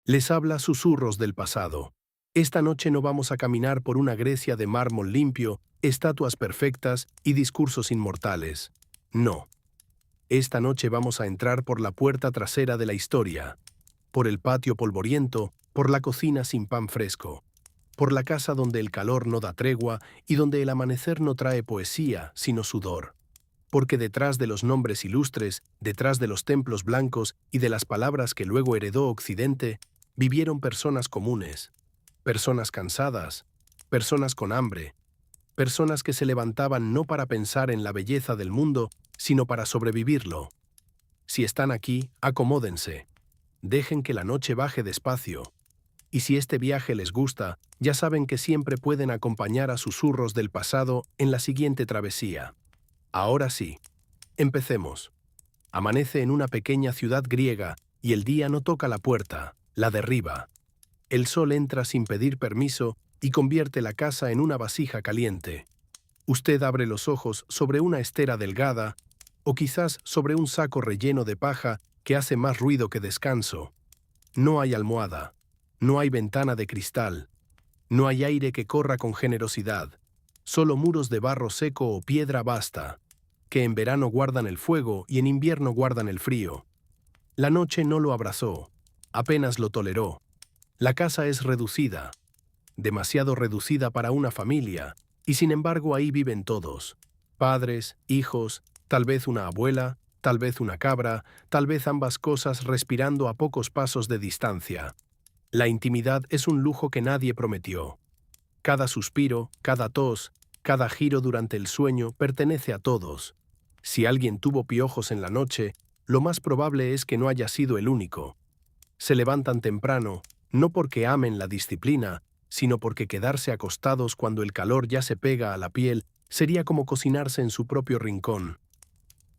Les habla susurros del pasado. Esta noche no vamos a caminar por una Grecia de mármol limpio, estatuas perfectas y discursos inmortales. No. Esta noche vamos a entrar por la puerta trasera de la historia, por el patio polvoriento, por la cocina sin pan fresco, por la casa donde el calor no da tregua y donde el amanecer no trae poesía, sino sudor. Porque detrás de los nombres ilustres, detrás de los templos blancos y de las palabras que luego heredó Occidente, vivieron personas comunes, personas cansadas, personas con hambre, personas que se levantaban no para pensar en la belleza del mundo, sino para sobrevivirlo. Si están aquí, acomódense. Dejen que la noche baje despacio. Y si este viaje les gusta, ya saben que siempre pueden acompañar a susurros del pasado en la siguiente travesía. Ahora sí, empecemos. Amanece en una pequeña ciudad griega y el día no toca la puerta, la derriba. El sol entra sin pedir permiso y convierte la casa en una vasija caliente. Usted abre los ojos sobre una estera delgada o quizás sobre un saco relleno de paja que hace más ruido que descanso. No hay almohada, no hay ventana de cristal, no hay aire que corra con generosidad, solo muros de barro seco o piedra basta, que en verano guardan el fuego y en invierno guardan el frío. La noche no lo abrazó, apenas lo toleró. La casa es reducida, demasiado reducida para una familia, y sin embargo ahí viven todos. Padres, hijos, tal vez una abuela, tal vez una cabra, tal vez ambas cosas respirando a pocos pasos de distancia. La intimidad es un lujo que nadie prometió. Cada suspiro, cada tos, cada giro durante el sueño pertenece a todos. Si alguien tuvo piojos en la noche, lo más probable es que no haya sido el único. Se levantan temprano, no porque amen la disciplina, sino porque quedarse acostados cuando el calor ya se pega a la piel sería como cocinarse en su propio rincón.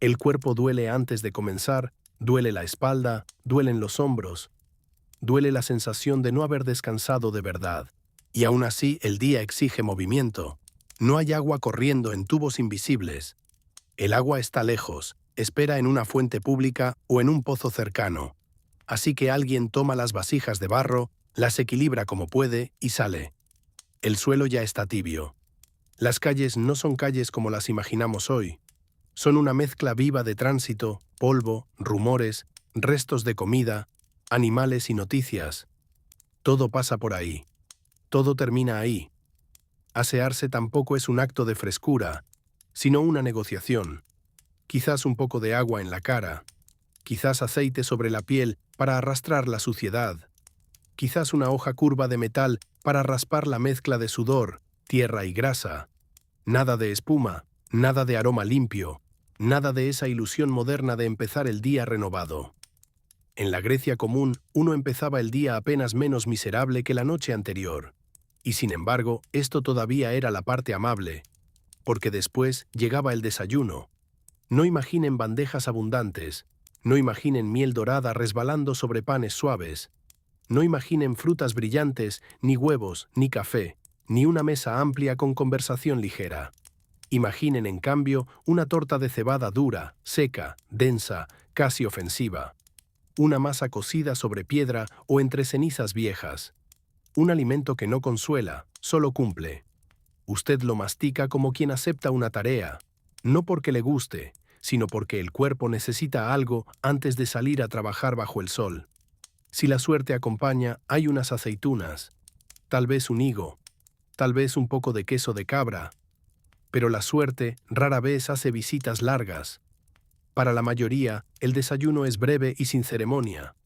El cuerpo duele antes de comenzar, duele la espalda, duelen los hombros, duele la sensación de no haber descansado de verdad. Y aún así el día exige movimiento. No hay agua corriendo en tubos invisibles. El agua está lejos, espera en una fuente pública o en un pozo cercano. Así que alguien toma las vasijas de barro, las equilibra como puede y sale. El suelo ya está tibio. Las calles no son calles como las imaginamos hoy. Son una mezcla viva de tránsito, polvo, rumores, restos de comida, animales y noticias. Todo pasa por ahí. Todo termina ahí. Asearse tampoco es un acto de frescura, sino una negociación. Quizás un poco de agua en la cara, quizás aceite sobre la piel para arrastrar la suciedad, quizás una hoja curva de metal para raspar la mezcla de sudor, tierra y grasa. Nada de espuma, nada de aroma limpio, nada de esa ilusión moderna de empezar el día renovado. En la Grecia común, uno empezaba el día apenas menos miserable que la noche anterior. Y sin embargo, esto todavía era la parte amable, porque después llegaba el desayuno. No imaginen bandejas abundantes, no imaginen miel dorada resbalando sobre panes suaves, no imaginen frutas brillantes, ni huevos, ni café, ni una mesa amplia con conversación ligera. Imaginen, en cambio, una torta de cebada dura, seca, densa, casi ofensiva. Una masa cocida sobre piedra o entre cenizas viejas. Un alimento que no consuela, solo cumple. Usted lo mastica como quien acepta una tarea, no porque le guste, sino porque el cuerpo necesita algo antes de salir a trabajar bajo el sol. Si la suerte acompaña, hay unas aceitunas, tal vez un higo, tal vez un poco de queso de cabra, pero la suerte rara vez hace visitas largas. Para la mayoría, el desayuno es breve y sin ceremonia.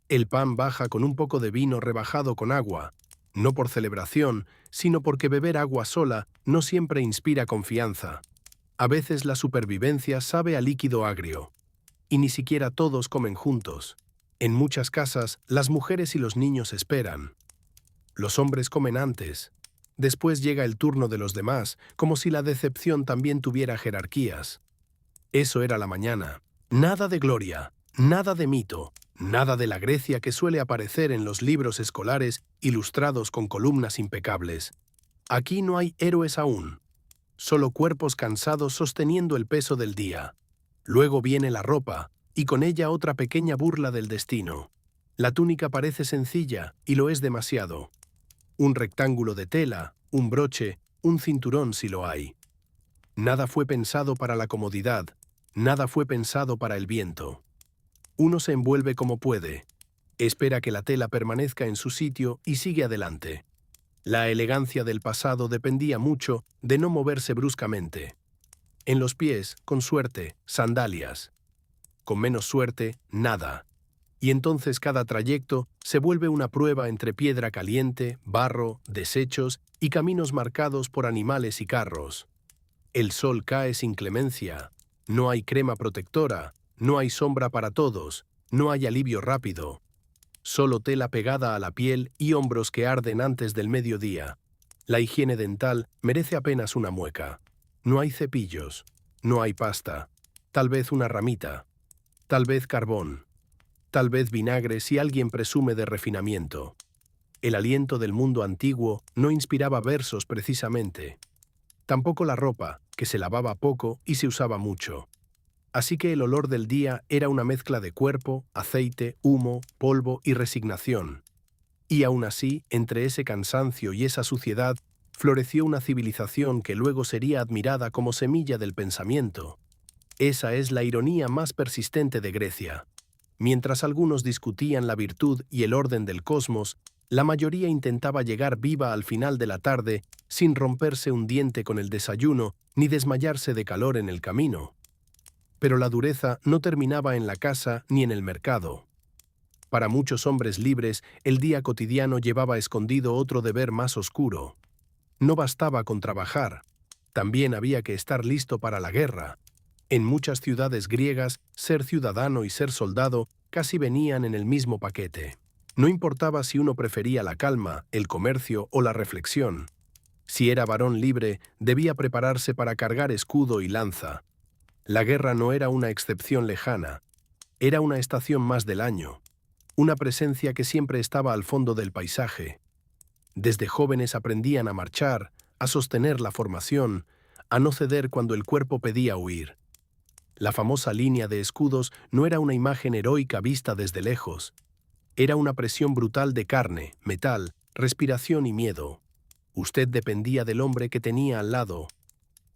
El pan baja con un poco de vino rebajado con agua, no por celebración, sino porque beber agua sola no siempre inspira confianza. A veces la supervivencia sabe a líquido agrio. Y ni siquiera todos comen juntos. En muchas casas, las mujeres y los niños esperan. Los hombres comen antes. Después llega el turno de los demás, como si la decepción también tuviera jerarquías. Eso era la mañana. Nada de gloria, nada de mito, nada de la Grecia que suele aparecer en los libros escolares ilustrados con columnas impecables. Aquí no hay héroes aún. Solo cuerpos cansados sosteniendo el peso del día. Luego viene la ropa, y con ella otra pequeña burla del destino. La túnica parece sencilla, y lo es demasiado. Un rectángulo de tela, un broche, un cinturón si lo hay. Nada fue pensado para la comodidad, nada fue pensado para el viento. Uno se envuelve como puede, espera que la tela permanezca en su sitio y sigue adelante. La elegancia del pasado dependía mucho de no moverse bruscamente. En los pies, con suerte, sandalias. Con menos suerte, nada. Y entonces cada trayecto se vuelve una prueba entre piedra caliente, barro, desechos y caminos marcados por animales y carros. El sol cae sin clemencia, no hay crema protectora, no hay sombra para todos, no hay alivio rápido. Solo tela pegada a la piel y hombros que arden antes del mediodía. La higiene dental merece apenas una mueca. No hay cepillos, no hay pasta, tal vez una ramita, tal vez carbón, tal vez vinagre si alguien presume de refinamiento. El aliento del mundo antiguo no inspiraba versos precisamente. Tampoco la ropa, que se lavaba poco y se usaba mucho. Así que el olor del día era una mezcla de cuerpo, aceite, humo, polvo y resignación. Y aún así, entre ese cansancio y esa suciedad, floreció una civilización que luego sería admirada como semilla del pensamiento. Esa es la ironía más persistente de Grecia. Mientras algunos discutían la virtud y el orden del cosmos, la mayoría intentaba llegar viva al final de la tarde sin romperse un diente con el desayuno ni desmayarse de calor en el camino. Pero la dureza no terminaba en la casa ni en el mercado. Para muchos hombres libres, el día cotidiano llevaba escondido otro deber más oscuro. No bastaba con trabajar, también había que estar listo para la guerra. En muchas ciudades griegas, ser ciudadano y ser soldado casi venían en el mismo paquete. No importaba si uno prefería la calma, el comercio o la reflexión. Si era varón libre, debía prepararse para cargar escudo y lanza. La guerra no era una excepción lejana, era una estación más del año, una presencia que siempre estaba al fondo del paisaje. Desde jóvenes aprendían a marchar, a sostener la formación, a no ceder cuando el cuerpo pedía huir. La famosa línea de escudos no era una imagen heroica vista desde lejos. Era una presión brutal de carne, metal, respiración y miedo. Usted dependía del hombre que tenía al lado.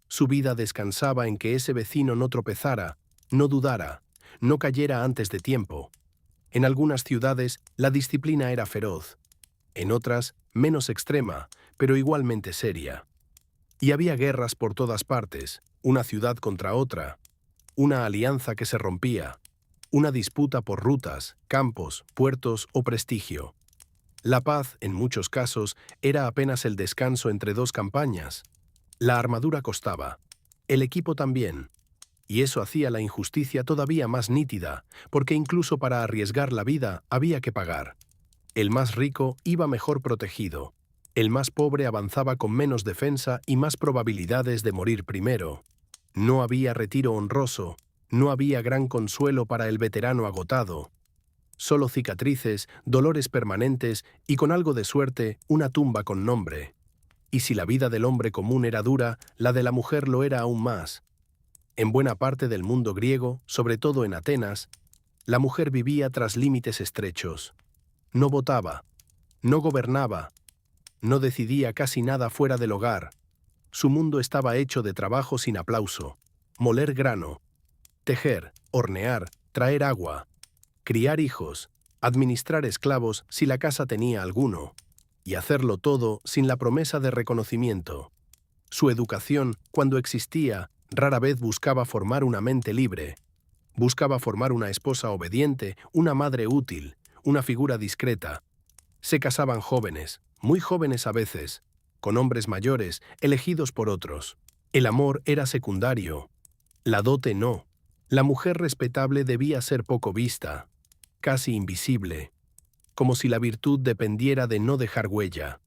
Su vida descansaba en que ese vecino no tropezara, no dudara, no cayera antes de tiempo. En algunas ciudades la disciplina era feroz, en otras menos extrema, pero igualmente seria. Y había guerras por todas partes, una ciudad contra otra, una alianza que se rompía, una disputa por rutas, campos, puertos o prestigio. La paz, en muchos casos, era apenas el descanso entre dos campañas. La armadura costaba, el equipo también, y eso hacía la injusticia todavía más nítida, porque incluso para arriesgar la vida había que pagar. El más rico iba mejor protegido, el más pobre avanzaba con menos defensa y más probabilidades de morir primero. No había retiro honroso, no había gran consuelo para el veterano agotado. Solo cicatrices, dolores permanentes y con algo de suerte, una tumba con nombre. Y si la vida del hombre común era dura, la de la mujer lo era aún más. En buena parte del mundo griego, sobre todo en Atenas, la mujer vivía tras límites estrechos. No votaba, no gobernaba, no decidía casi nada fuera del hogar. Su mundo estaba hecho de trabajo sin aplauso, moler grano, tejer, hornear, traer agua, criar hijos, administrar esclavos si la casa tenía alguno, y hacerlo todo sin la promesa de reconocimiento. Su educación, cuando existía, rara vez buscaba formar una mente libre. Buscaba formar una esposa obediente, una madre útil, una figura discreta. Se casaban jóvenes, muy jóvenes a veces, con hombres mayores, elegidos por otros. El amor era secundario. La dote no. La mujer respetable debía ser poco vista, casi invisible, como si la virtud dependiera de no dejar huella.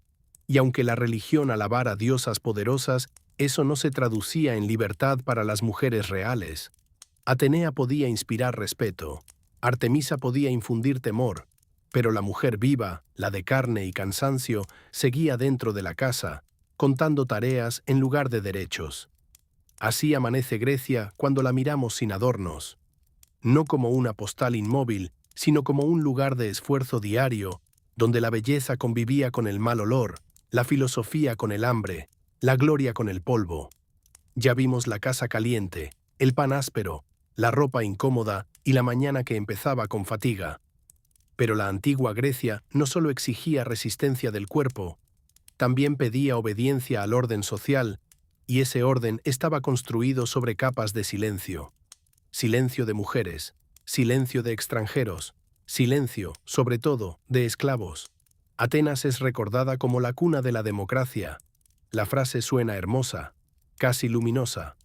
Y aunque la religión alabara diosas poderosas, eso no se traducía en libertad para las mujeres reales. Atenea podía inspirar respeto, Artemisa podía infundir temor, pero la mujer viva, la de carne y cansancio, seguía dentro de la casa, contando tareas en lugar de derechos. Así amanece Grecia cuando la miramos sin adornos. No como una postal inmóvil, sino como un lugar de esfuerzo diario, donde la belleza convivía con el mal olor, la filosofía con el hambre, la gloria con el polvo. Ya vimos la casa caliente, el pan áspero, la ropa incómoda y la mañana que empezaba con fatiga. Pero la antigua Grecia no solo exigía resistencia del cuerpo, también pedía obediencia al orden social, y ese orden estaba construido sobre capas de silencio. Silencio de mujeres, silencio de extranjeros, silencio, sobre todo, de esclavos. Atenas es recordada como la cuna de la democracia. La frase suena hermosa, casi luminosa.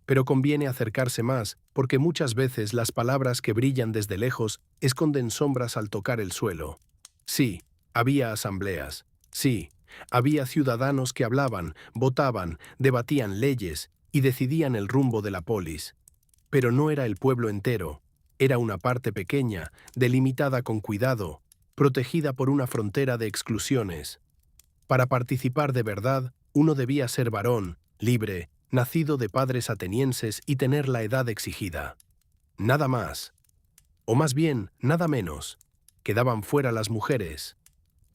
Pero conviene acercarse más, porque muchas veces las palabras que brillan desde lejos esconden sombras al tocar el suelo. Sí, había asambleas. Sí, había ciudadanos que hablaban, votaban, debatían leyes y decidían el rumbo de la polis. Pero no era el pueblo entero, era una parte pequeña, delimitada con cuidado, protegida por una frontera de exclusiones. Para participar de verdad, uno debía ser varón, libre, nacido de padres atenienses y tener la edad exigida. Nada más. O más bien, nada menos. Quedaban fuera las mujeres.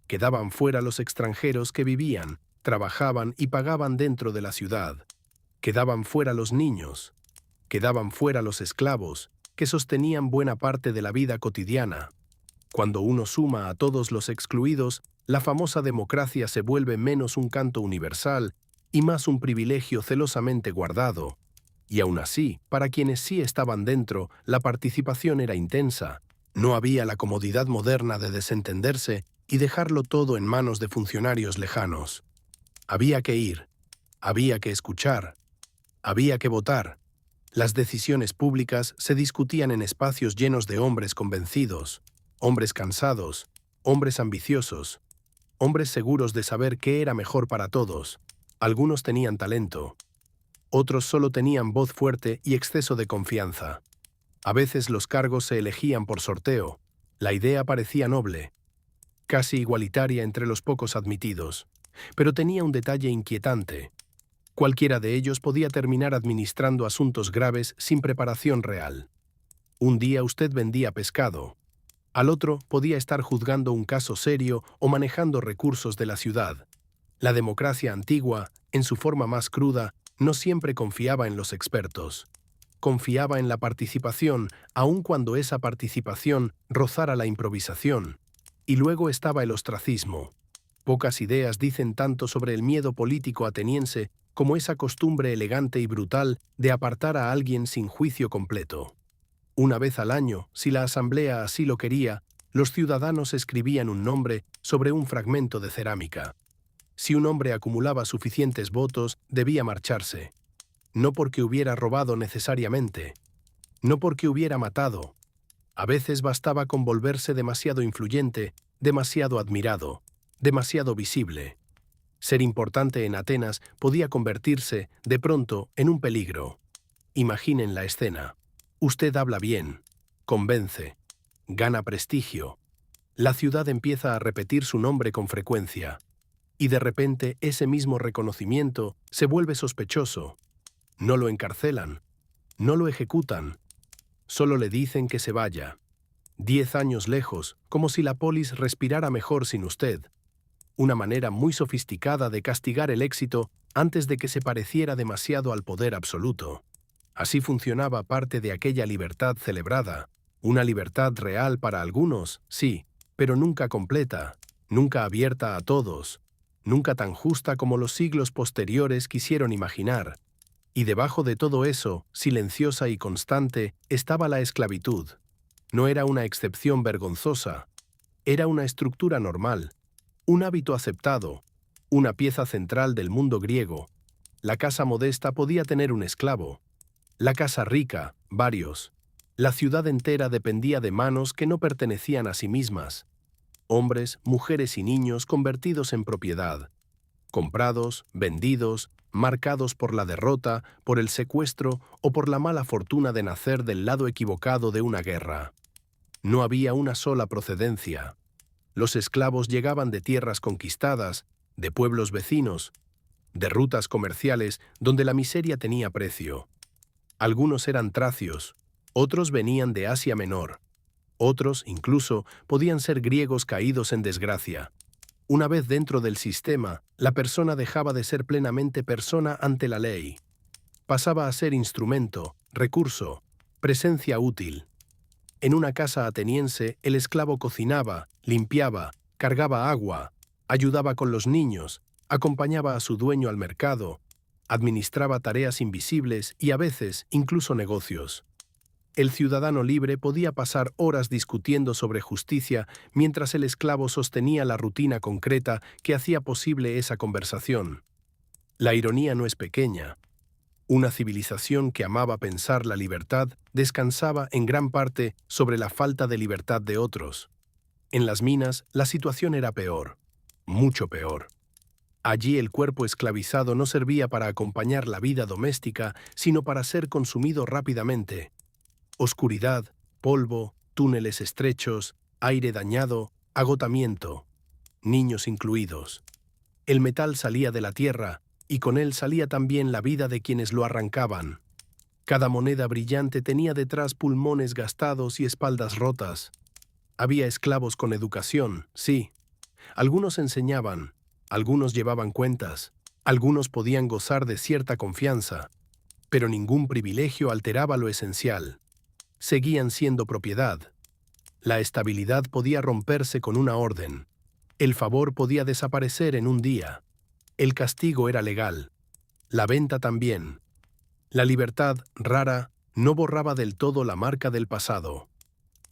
Quedaban fuera los extranjeros que vivían, trabajaban y pagaban dentro de la ciudad. Quedaban fuera los niños. Quedaban fuera los esclavos, que sostenían buena parte de la vida cotidiana. Cuando uno suma a todos los excluidos, la famosa democracia se vuelve menos un canto universal y más un privilegio celosamente guardado. Y aún así, para quienes sí estaban dentro, la participación era intensa. No había la comodidad moderna de desentenderse y dejarlo todo en manos de funcionarios lejanos. Había que ir, había que escuchar, había que votar. Las decisiones públicas se discutían en espacios llenos de hombres convencidos, hombres cansados, hombres ambiciosos, hombres seguros de saber qué era mejor para todos. Algunos tenían talento, otros solo tenían voz fuerte y exceso de confianza. A veces los cargos se elegían por sorteo. La idea parecía noble, casi igualitaria entre los pocos admitidos, pero tenía un detalle inquietante. Cualquiera de ellos podía terminar administrando asuntos graves sin preparación real. Un día usted vendía pescado, al otro podía estar juzgando un caso serio o manejando recursos de la ciudad. La democracia antigua, en su forma más cruda, no siempre confiaba en los expertos. Confiaba en la participación, aun cuando esa participación rozara la improvisación. Y luego estaba el ostracismo. Pocas ideas dicen tanto sobre el miedo político ateniense como esa costumbre elegante y brutal de apartar a alguien sin juicio completo. Una vez al año, si la asamblea así lo quería, los ciudadanos escribían un nombre sobre un fragmento de cerámica. Si un hombre acumulaba suficientes votos, debía marcharse. No porque hubiera robado necesariamente, no porque hubiera matado. A veces bastaba con volverse demasiado influyente, demasiado admirado, demasiado visible. Ser importante en Atenas podía convertirse, de pronto, en un peligro. Imaginen la escena. Usted habla bien, convence, gana prestigio. La ciudad empieza a repetir su nombre con frecuencia. Y de repente ese mismo reconocimiento se vuelve sospechoso. No lo encarcelan, no lo ejecutan, solo le dicen que se vaya. 10 años lejos, como si la polis respirara mejor sin usted. Una manera muy sofisticada de castigar el éxito antes de que se pareciera demasiado al poder absoluto. Así funcionaba parte de aquella libertad celebrada. Una libertad real para algunos, sí, pero nunca completa, nunca abierta a todos, nunca tan justa como los siglos posteriores quisieron imaginar. Y debajo de todo eso, silenciosa y constante, estaba la esclavitud. No era una excepción vergonzosa, era una estructura normal, un hábito aceptado, una pieza central del mundo griego. La casa modesta podía tener un esclavo, la casa rica, varios. La ciudad entera dependía de manos que no pertenecían a sí mismas. Hombres, mujeres y niños convertidos en propiedad, comprados, vendidos, marcados por la derrota, por el secuestro o por la mala fortuna de nacer del lado equivocado de una guerra. No había una sola procedencia. Los esclavos llegaban de tierras conquistadas, de pueblos vecinos, de rutas comerciales donde la miseria tenía precio. Algunos eran tracios, otros venían de Asia Menor. Otros, incluso, podían ser griegos caídos en desgracia. Una vez dentro del sistema, la persona dejaba de ser plenamente persona ante la ley. Pasaba a ser instrumento, recurso, presencia útil. En una casa ateniense, el esclavo cocinaba, limpiaba, cargaba agua, ayudaba con los niños, acompañaba a su dueño al mercado, administraba tareas invisibles y a veces incluso negocios. El ciudadano libre podía pasar horas discutiendo sobre justicia mientras el esclavo sostenía la rutina concreta que hacía posible esa conversación. La ironía no es pequeña. Una civilización que amaba pensar la libertad descansaba en gran parte sobre la falta de libertad de otros. En las minas, la situación era peor, mucho peor. Allí el cuerpo esclavizado no servía para acompañar la vida doméstica, sino para ser consumido rápidamente. Oscuridad, polvo, túneles estrechos, aire dañado, agotamiento, niños incluidos. El metal salía de la tierra, y con él salía también la vida de quienes lo arrancaban. Cada moneda brillante tenía detrás pulmones gastados y espaldas rotas. Había esclavos con educación, sí. Algunos enseñaban, algunos llevaban cuentas, algunos podían gozar de cierta confianza, pero ningún privilegio alteraba lo esencial. Seguían siendo propiedad. La estabilidad podía romperse con una orden. El favor podía desaparecer en un día. El castigo era legal. La venta también. La libertad, rara, no borraba del todo la marca del pasado.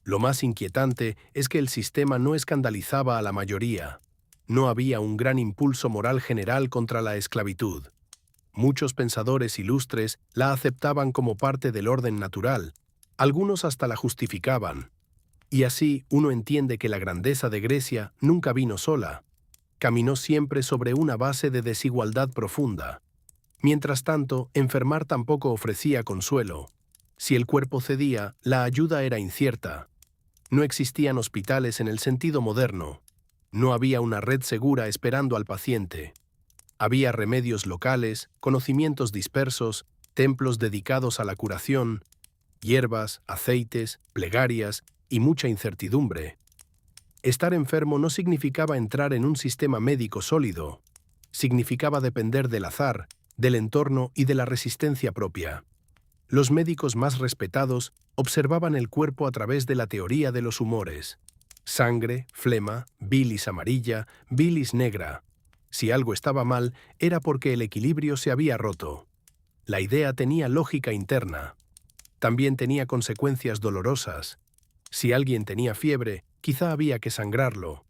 Lo más inquietante es que el sistema no escandalizaba a la mayoría. No había un gran impulso moral general contra la esclavitud. Muchos pensadores ilustres la aceptaban como parte del orden natural. Algunos hasta la justificaban. Y así uno entiende que la grandeza de Grecia nunca vino sola. Caminó siempre sobre una base de desigualdad profunda. Mientras tanto, enfermar tampoco ofrecía consuelo. Si el cuerpo cedía, la ayuda era incierta. No existían hospitales en el sentido moderno. No había una red segura esperando al paciente. Había remedios locales, conocimientos dispersos, templos dedicados a la curación, hierbas, aceites, plegarias y mucha incertidumbre. Estar enfermo no significaba entrar en un sistema médico sólido. Significaba depender del azar, del entorno y de la resistencia propia. Los médicos más respetados observaban el cuerpo a través de la teoría de los humores. Sangre, flema, bilis amarilla, bilis negra. Si algo estaba mal, era porque el equilibrio se había roto. La idea tenía lógica interna. También tenía consecuencias dolorosas. Si alguien tenía fiebre, quizá había que sangrarlo.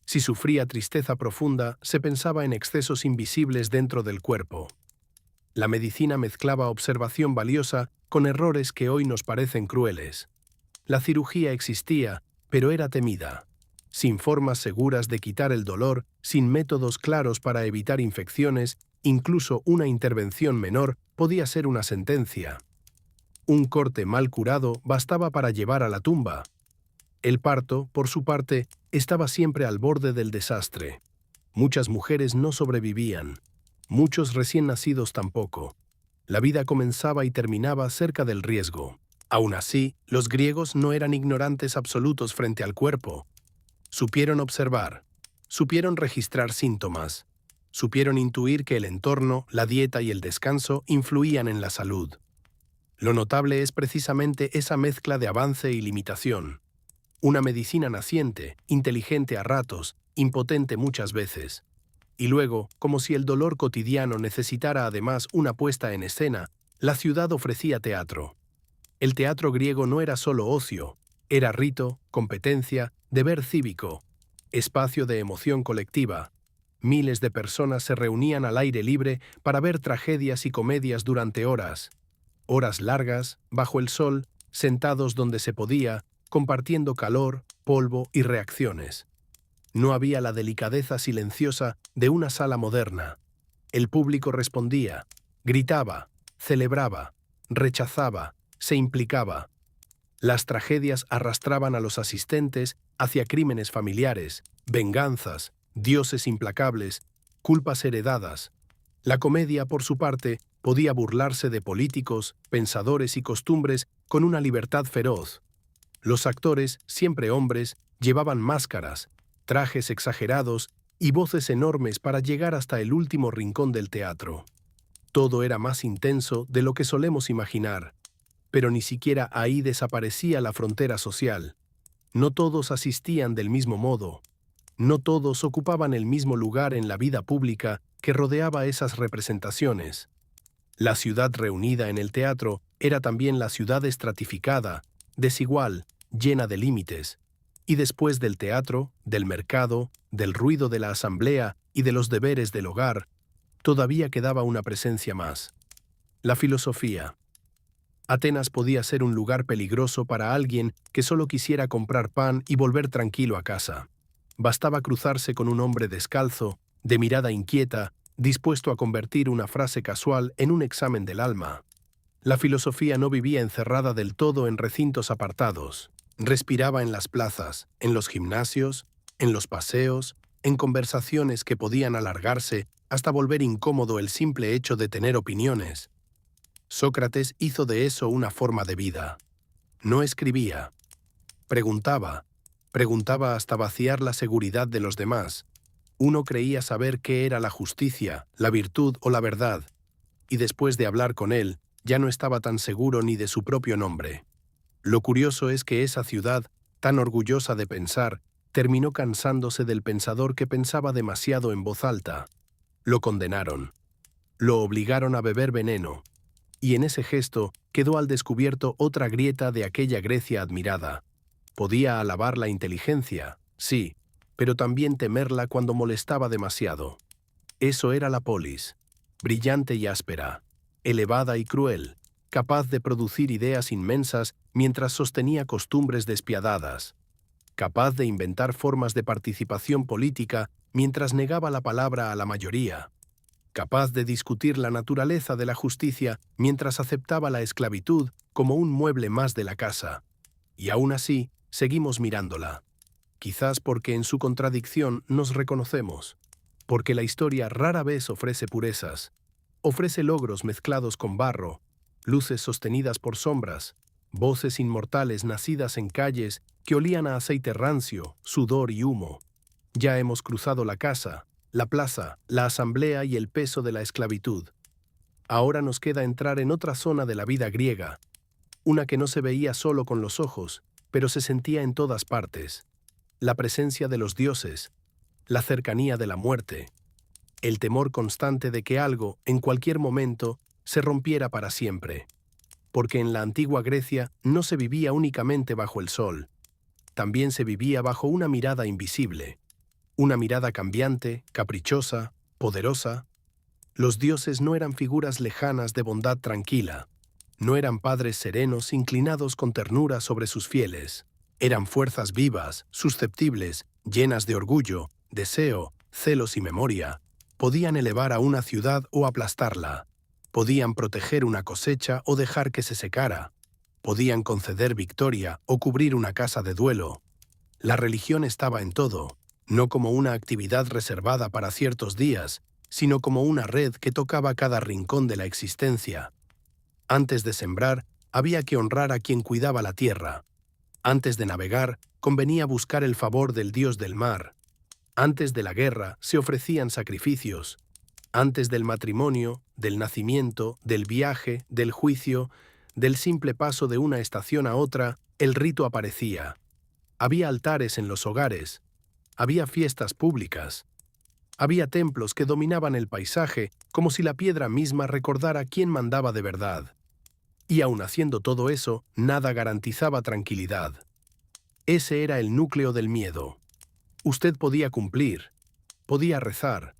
Si sufría tristeza profunda, se pensaba en excesos invisibles dentro del cuerpo. La medicina mezclaba observación valiosa con errores que hoy nos parecen crueles. La cirugía existía, pero era temida. Sin formas seguras de quitar el dolor, sin métodos claros para evitar infecciones, incluso una intervención menor podía ser una sentencia. Un corte mal curado bastaba para llevar a la tumba. El parto, por su parte, estaba siempre al borde del desastre. Muchas mujeres no sobrevivían. Muchos recién nacidos tampoco. La vida comenzaba y terminaba cerca del riesgo. Aún así, los griegos no eran ignorantes absolutos frente al cuerpo. Supieron observar. Supieron registrar síntomas. Supieron intuir que el entorno, la dieta y el descanso influían en la salud. Lo notable es precisamente esa mezcla de avance y limitación. Una medicina naciente, inteligente a ratos, impotente muchas veces. Y luego, como si el dolor cotidiano necesitara además una puesta en escena, la ciudad ofrecía teatro. El teatro griego no era solo ocio, era rito, competencia, deber cívico, espacio de emoción colectiva. Miles de personas se reunían al aire libre para ver tragedias y comedias durante horas. Horas largas, bajo el sol, sentados donde se podía, compartiendo calor, polvo y reacciones. No había la delicadeza silenciosa de una sala moderna. El público respondía, gritaba, celebraba, rechazaba, se implicaba. Las tragedias arrastraban a los asistentes hacia crímenes familiares, venganzas, dioses implacables, culpas heredadas. La comedia, por su parte, podía burlarse de políticos, pensadores y costumbres con una libertad feroz. Los actores, siempre hombres, llevaban máscaras, trajes exagerados y voces enormes para llegar hasta el último rincón del teatro. Todo era más intenso de lo que solemos imaginar, pero ni siquiera ahí desaparecía la frontera social. No todos asistían del mismo modo. No todos ocupaban el mismo lugar en la vida pública que rodeaba esas representaciones. La ciudad reunida en el teatro era también la ciudad estratificada, desigual, llena de límites. Y después del teatro, del mercado, del ruido de la asamblea y de los deberes del hogar, todavía quedaba una presencia más. La filosofía. Atenas podía ser un lugar peligroso para alguien que solo quisiera comprar pan y volver tranquilo a casa. Bastaba cruzarse con un hombre descalzo, de mirada inquieta, dispuesto a convertir una frase casual en un examen del alma. La filosofía no vivía encerrada del todo en recintos apartados. Respiraba en las plazas, en los gimnasios, en los paseos, en conversaciones que podían alargarse hasta volver incómodo el simple hecho de tener opiniones. Sócrates hizo de eso una forma de vida. No escribía. Preguntaba hasta vaciar la seguridad de los demás. Uno creía saber qué era la justicia, la virtud o la verdad, y después de hablar con él, ya no estaba tan seguro ni de su propio nombre. Lo curioso es que esa ciudad, tan orgullosa de pensar, terminó cansándose del pensador que pensaba demasiado en voz alta. Lo condenaron. Lo obligaron a beber veneno. Y en ese gesto quedó al descubierto otra grieta de aquella Grecia admirada. Podía alabar la inteligencia, sí, pero también temerla cuando molestaba demasiado. Eso era la polis, brillante y áspera, elevada y cruel, capaz de producir ideas inmensas mientras sostenía costumbres despiadadas, capaz de inventar formas de participación política mientras negaba la palabra a la mayoría, capaz de discutir la naturaleza de la justicia mientras aceptaba la esclavitud como un mueble más de la casa. Y aún así, seguimos mirándola. Quizás porque en su contradicción nos reconocemos, porque la historia rara vez ofrece purezas, ofrece logros mezclados con barro, luces sostenidas por sombras, voces inmortales nacidas en calles que olían a aceite rancio, sudor y humo. Ya hemos cruzado la casa, la plaza, la asamblea y el peso de la esclavitud. Ahora nos queda entrar en otra zona de la vida griega, una que no se veía solo con los ojos, pero se sentía en todas partes. La presencia de los dioses, la cercanía de la muerte, el temor constante de que algo, en cualquier momento, se rompiera para siempre. Porque en la antigua Grecia no se vivía únicamente bajo el sol, también se vivía bajo una mirada invisible, una mirada cambiante, caprichosa, poderosa. Los dioses no eran figuras lejanas de bondad tranquila, no eran padres serenos inclinados con ternura sobre sus fieles. Eran fuerzas vivas, susceptibles, llenas de orgullo, deseo, celos y memoria. Podían elevar a una ciudad o aplastarla. Podían proteger una cosecha o dejar que se secara. Podían conceder victoria o cubrir una casa de duelo. La religión estaba en todo, no como una actividad reservada para ciertos días, sino como una red que tocaba cada rincón de la existencia. Antes de sembrar, había que honrar a quien cuidaba la tierra. Antes de navegar, convenía buscar el favor del dios del mar. Antes de la guerra, se ofrecían sacrificios. Antes del matrimonio, del nacimiento, del viaje, del juicio, del simple paso de una estación a otra, el rito aparecía. Había altares en los hogares. Había fiestas públicas. Había templos que dominaban el paisaje como si la piedra misma recordara quién mandaba de verdad. Y aun haciendo todo eso, nada garantizaba tranquilidad. Ese era el núcleo del miedo. Usted podía cumplir, podía rezar,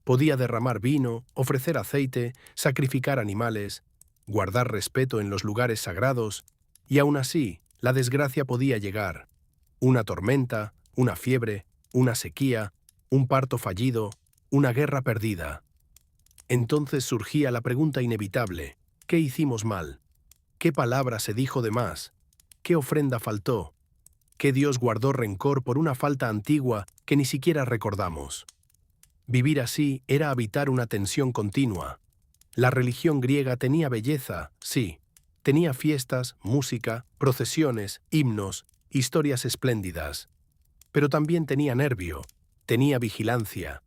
podía derramar vino, ofrecer aceite, sacrificar animales, guardar respeto en los lugares sagrados, y aun así, la desgracia podía llegar. Una tormenta, una fiebre, una sequía, un parto fallido, una guerra perdida. Entonces surgía la pregunta inevitable: ¿qué hicimos mal? ¿Qué palabra se dijo de más? ¿Qué ofrenda faltó? ¿Qué Dios guardó rencor por una falta antigua que ni siquiera recordamos? Vivir así era habitar una tensión continua. La religión griega tenía belleza, sí, Tenía fiestas, música, procesiones, himnos, historias espléndidas. Pero también tenía nervio, tenía vigilancia,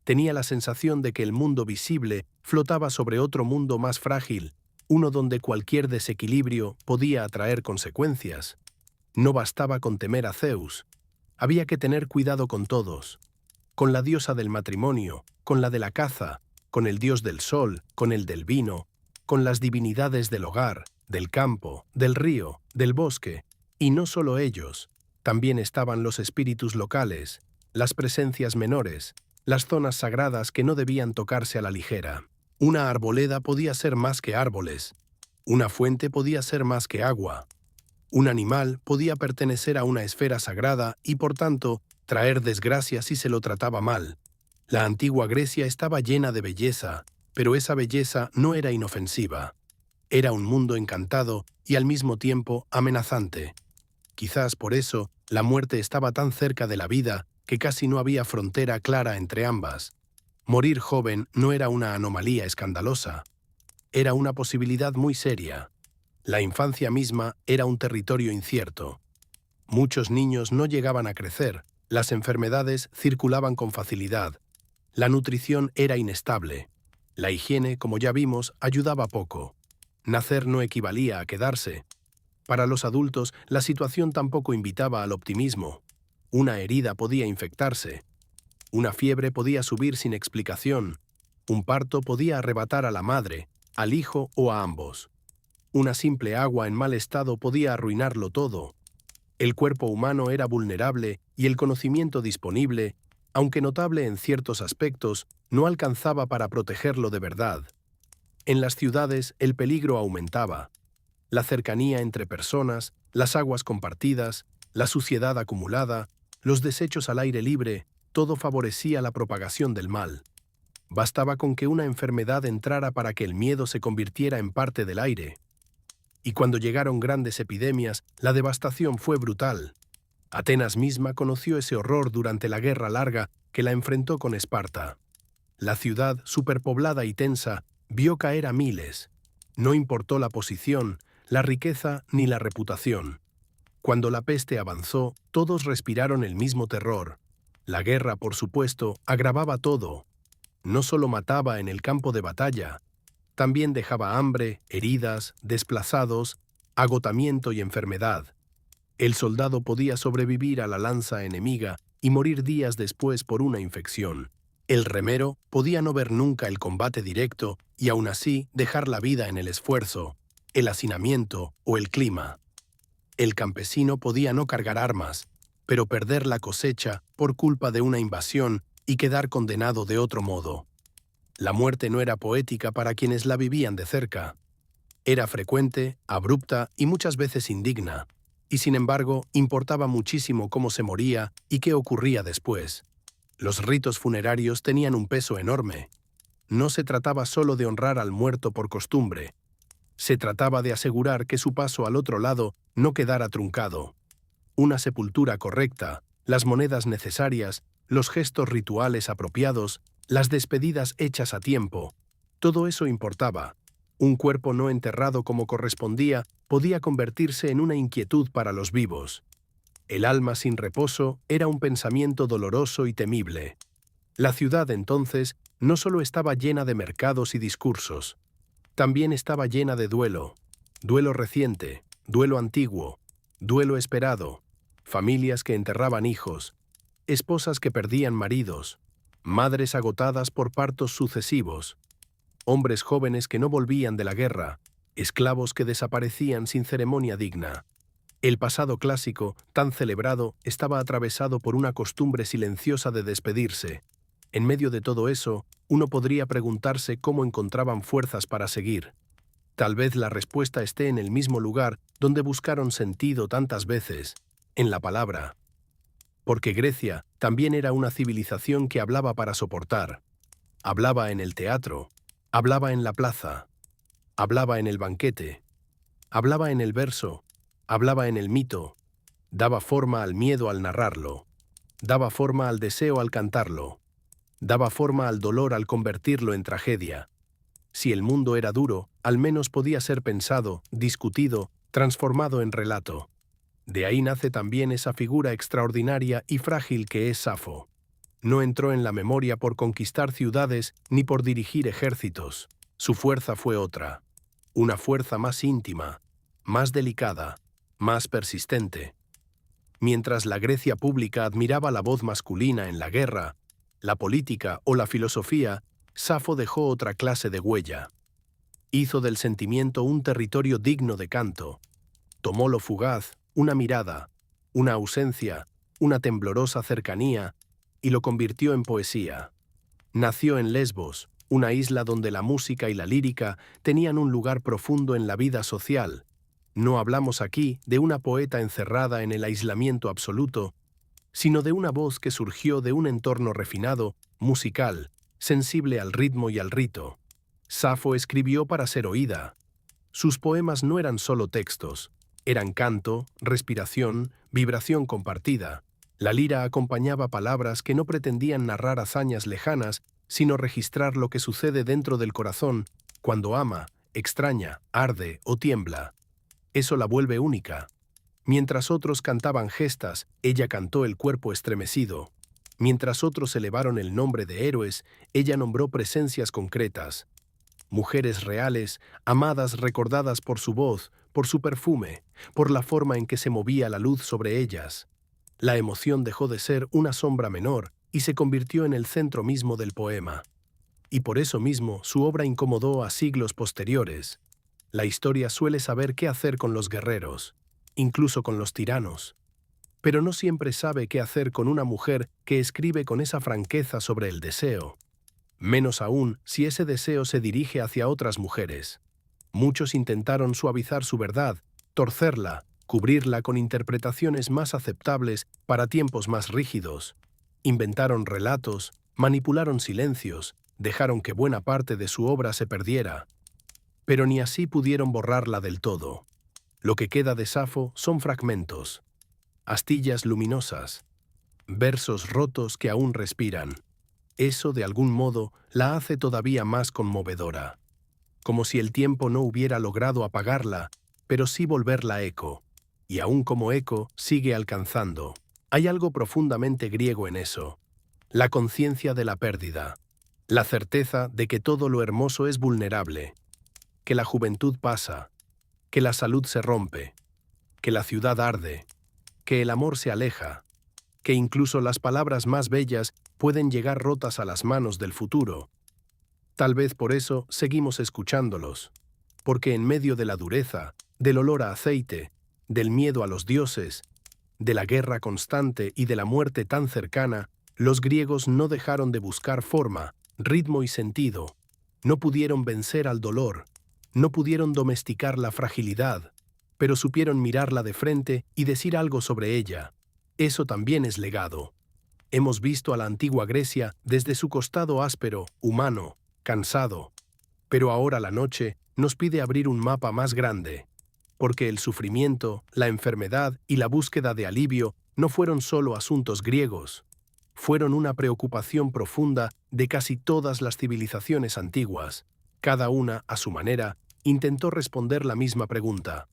tenía la sensación de que el mundo visible flotaba sobre otro mundo más frágil, uno donde cualquier desequilibrio podía atraer consecuencias. No bastaba con temer a Zeus, había que tener cuidado con todos, con la diosa del matrimonio, con la de la caza, con el dios del sol, con el del vino, con las divinidades del hogar, del campo, del río, del bosque, y no solo ellos, también estaban los espíritus locales, las presencias menores, las zonas sagradas que no debían tocarse a la ligera. Una arboleda podía ser más que árboles, una fuente podía ser más que agua, un animal podía pertenecer a una esfera sagrada y, por tanto, traer desgracia si se lo trataba mal. La antigua Grecia estaba llena de belleza, pero esa belleza no era inofensiva. Era un mundo encantado y al mismo tiempo amenazante. Quizás por eso la muerte estaba tan cerca de la vida que casi no había frontera clara entre ambas. Morir joven no era una anomalía escandalosa. Era una posibilidad muy seria. La infancia misma era un territorio incierto. Muchos niños no llegaban a crecer, las enfermedades circulaban con facilidad, la nutrición era inestable, la higiene, como ya vimos, ayudaba poco. Nacer no equivalía a quedarse. Para los adultos, la situación tampoco invitaba al optimismo. Una herida podía infectarse. Una fiebre podía subir sin explicación. Un parto podía arrebatar a la madre, al hijo o a ambos. Una simple agua en mal estado podía arruinarlo todo. El cuerpo humano era vulnerable y el conocimiento disponible, aunque notable en ciertos aspectos, no alcanzaba para protegerlo de verdad. En las ciudades el peligro aumentaba. La cercanía entre personas, las aguas compartidas, la suciedad acumulada, los desechos al aire libre, todo favorecía la propagación del mal. Bastaba con que una enfermedad entrara para que el miedo se convirtiera en parte del aire. Y cuando llegaron grandes epidemias, la devastación fue brutal. Atenas misma conoció ese horror durante la guerra larga que la enfrentó con Esparta. La ciudad, superpoblada y tensa, vio caer a miles. No importó la posición, la riqueza ni la reputación. Cuando la peste avanzó, todos respiraron el mismo terror. La guerra, por supuesto, agravaba todo. No solo mataba en el campo de batalla, también dejaba hambre, heridas, desplazados, agotamiento y enfermedad. El soldado podía sobrevivir a la lanza enemiga y morir días después por una infección. El remero podía no ver nunca el combate directo y aún así dejar la vida en el esfuerzo, el hacinamiento o el clima. El campesino podía no cargar armas, pero perder la cosecha por culpa de una invasión y quedar condenado de otro modo. La muerte no era poética para quienes la vivían de cerca. Era frecuente, abrupta y muchas veces indigna. Y sin embargo, importaba muchísimo cómo se moría y qué ocurría después. Los ritos funerarios tenían un peso enorme. No se trataba solo de honrar al muerto por costumbre. Se trataba de asegurar que su paso al otro lado no quedara truncado. Una sepultura correcta, las monedas necesarias, los gestos rituales apropiados, las despedidas hechas a tiempo, todo eso importaba. Un cuerpo no enterrado como correspondía podía convertirse en una inquietud para los vivos. El alma sin reposo era un pensamiento doloroso y temible. La ciudad entonces no solo estaba llena de mercados y discursos, también estaba llena de duelo, duelo reciente, duelo antiguo, duelo esperado, familias que enterraban hijos, esposas que perdían maridos, madres agotadas por partos sucesivos, hombres jóvenes que no volvían de la guerra, esclavos que desaparecían sin ceremonia digna. El pasado clásico, tan celebrado, estaba atravesado por una costumbre silenciosa de despedirse. En medio de todo eso, uno podría preguntarse cómo encontraban fuerzas para seguir. Tal vez la respuesta esté en el mismo lugar donde buscaron sentido tantas veces, en la palabra. Porque Grecia también era una civilización que hablaba para soportar. Hablaba en el teatro, hablaba en la plaza, hablaba en el banquete, hablaba en el verso, hablaba en el mito, daba forma al miedo al narrarlo, daba forma al deseo al cantarlo, daba forma al dolor al convertirlo en tragedia. Si el mundo era duro, al menos podía ser pensado, discutido, transformado en relato. De ahí nace también esa figura extraordinaria y frágil que es Safo. No entró en la memoria por conquistar ciudades ni por dirigir ejércitos. Su fuerza fue otra, una fuerza más íntima, más delicada, más persistente. Mientras la Grecia pública admiraba la voz masculina en la guerra, la política o la filosofía, Safo dejó otra clase de huella. Hizo del sentimiento un territorio digno de canto. Tomó lo fugaz, una mirada, una ausencia, una temblorosa cercanía, y lo convirtió en poesía. Nació en Lesbos, una isla donde la música y la lírica tenían un lugar profundo en la vida social. No hablamos aquí de una poeta encerrada en el aislamiento absoluto, sino de una voz que surgió de un entorno refinado, musical, sensible al ritmo y al rito. Safo escribió para ser oída. Sus poemas no eran solo textos, eran canto, respiración, vibración compartida. La lira acompañaba palabras que no pretendían narrar hazañas lejanas, sino registrar lo que sucede dentro del corazón cuando ama, extraña, arde o tiembla. Eso la vuelve única. Mientras otros cantaban gestas, ella cantó el cuerpo estremecido. Mientras otros elevaron el nombre de héroes, ella nombró presencias concretas. Mujeres reales, amadas recordadas por su voz, por su perfume, por la forma en que se movía la luz sobre ellas. La emoción dejó de ser una sombra menor y se convirtió en el centro mismo del poema. Y por eso mismo su obra incomodó a siglos posteriores. La historia suele saber qué hacer con los guerreros, incluso con los tiranos. Pero no siempre sabe qué hacer con una mujer que escribe con esa franqueza sobre el deseo. Menos aún si ese deseo se dirige hacia otras mujeres. Muchos intentaron suavizar su verdad, torcerla, cubrirla con interpretaciones más aceptables para tiempos más rígidos. Inventaron relatos, manipularon silencios, dejaron que buena parte de su obra se perdiera. Pero ni así pudieron borrarla del todo. Lo que queda de Safo son fragmentos, astillas luminosas, versos rotos que aún respiran. Eso, de algún modo, la hace todavía más conmovedora. Como si el tiempo no hubiera logrado apagarla, pero sí volverla eco. Y aún como eco, sigue alcanzando. Hay algo profundamente griego en eso. La conciencia de la pérdida. La certeza de que todo lo hermoso es vulnerable. Que la juventud pasa. Que la salud se rompe. Que la ciudad arde. Que el amor se aleja. Que incluso las palabras más bellas pueden llegar rotas a las manos del futuro. Tal vez por eso seguimos escuchándolos. Porque en medio de la dureza, del olor a aceite, del miedo a los dioses, de la guerra constante y de la muerte tan cercana, los griegos no dejaron de buscar forma, ritmo y sentido. No pudieron vencer al dolor, no pudieron domesticar la fragilidad, pero supieron mirarla de frente y decir algo sobre ella. Eso también es legado. Hemos visto a la antigua Grecia desde su costado áspero, humano, cansado. Pero ahora la noche nos pide abrir un mapa más grande. Porque el sufrimiento, la enfermedad y la búsqueda de alivio no fueron solo asuntos griegos. Fueron una preocupación profunda de casi todas las civilizaciones antiguas. Cada una, a su manera, intentó responder la misma pregunta.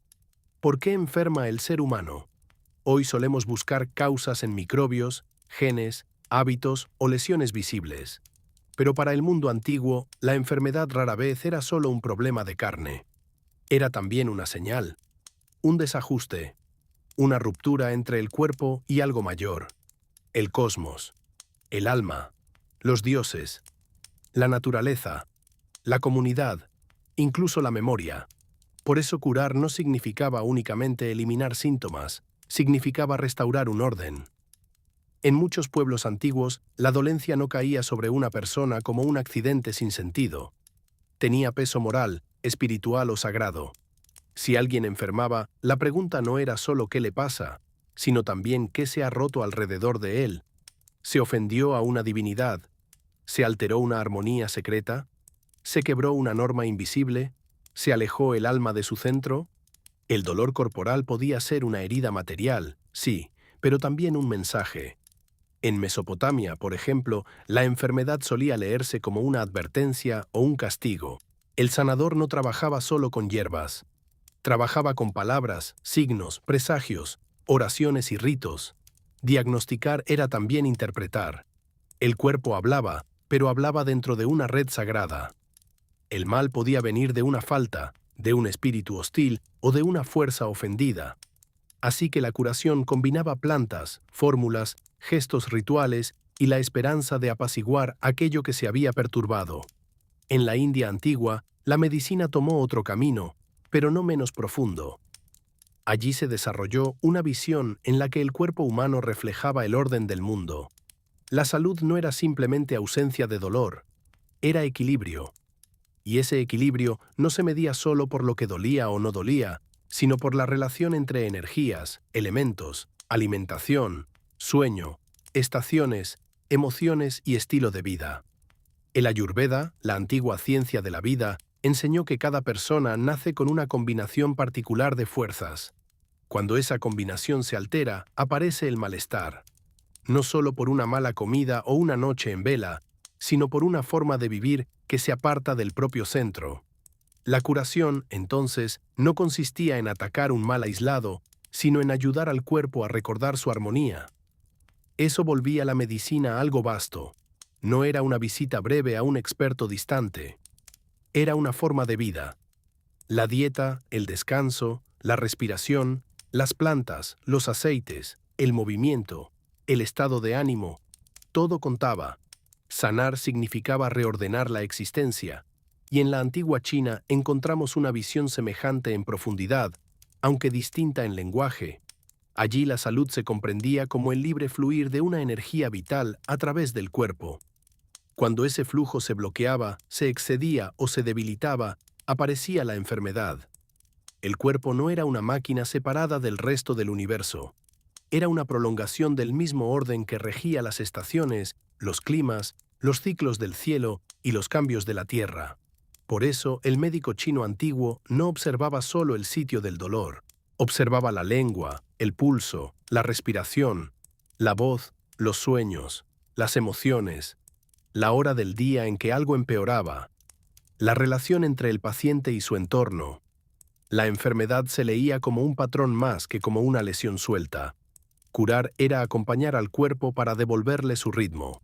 ¿Por qué enferma el ser humano? Hoy solemos buscar causas en microbios, genes, hábitos o lesiones visibles. Pero para el mundo antiguo, la enfermedad rara vez era solo un problema de carne. Era también una señal, un desajuste, una ruptura entre el cuerpo y algo mayor. El cosmos, el alma, los dioses, la naturaleza, la comunidad, incluso la memoria. Por eso curar no significaba únicamente eliminar síntomas, significaba restaurar un orden. En muchos pueblos antiguos, la dolencia no caía sobre una persona como un accidente sin sentido. Tenía peso moral, espiritual o sagrado. Si alguien enfermaba, la pregunta no era solo qué le pasa, sino también qué se ha roto alrededor de él. ¿Se ofendió a una divinidad? ¿Se alteró una armonía secreta? ¿Se quebró una norma invisible? ¿Se alejó el alma de su centro? El dolor corporal podía ser una herida material, sí, pero también un mensaje. En Mesopotamia, por ejemplo, la enfermedad solía leerse como una advertencia o un castigo. El sanador no trabajaba solo con hierbas. Trabajaba con palabras, signos, presagios, oraciones y ritos. Diagnosticar era también interpretar. El cuerpo hablaba, pero hablaba dentro de una red sagrada. El mal podía venir de una falta, de un espíritu hostil o de una fuerza ofendida. Así que la curación combinaba plantas, fórmulas, gestos rituales y la esperanza de apaciguar aquello que se había perturbado. En la India antigua, la medicina tomó otro camino, pero no menos profundo. Allí se desarrolló una visión en la que el cuerpo humano reflejaba el orden del mundo. La salud no era simplemente ausencia de dolor, era equilibrio. Y ese equilibrio no se medía solo por lo que dolía o no dolía, sino por la relación entre energías, elementos, alimentación, sueño, estaciones, emociones y estilo de vida. El Ayurveda, la antigua ciencia de la vida, enseñó que cada persona nace con una combinación particular de fuerzas. Cuando esa combinación se altera, aparece el malestar. No solo por una mala comida o una noche en vela, sino por una forma de vivir que se aparta del propio centro. La curación, entonces, no consistía en atacar un mal aislado, sino en ayudar al cuerpo a recordar su armonía. Eso volvía la medicina algo vasto. No era una visita breve a un experto distante. Era una forma de vida. La dieta, el descanso, la respiración, las plantas, los aceites, el movimiento, el estado de ánimo, todo contaba. Sanar significaba reordenar la existencia, y en la antigua China encontramos una visión semejante en profundidad, aunque distinta en lenguaje. Allí la salud se comprendía como el libre fluir de una energía vital a través del cuerpo. Cuando ese flujo se bloqueaba, se excedía o se debilitaba, aparecía la enfermedad. El cuerpo no era una máquina separada del resto del universo. Era una prolongación del mismo orden que regía las estaciones, los climas, los ciclos del cielo y los cambios de la tierra. Por eso, el médico chino antiguo no observaba solo el sitio del dolor. Observaba la lengua, el pulso, la respiración, la voz, los sueños, las emociones, la hora del día en que algo empeoraba, la relación entre el paciente y su entorno. La enfermedad se leía como un patrón más que como una lesión suelta. Curar era acompañar al cuerpo para devolverle su ritmo.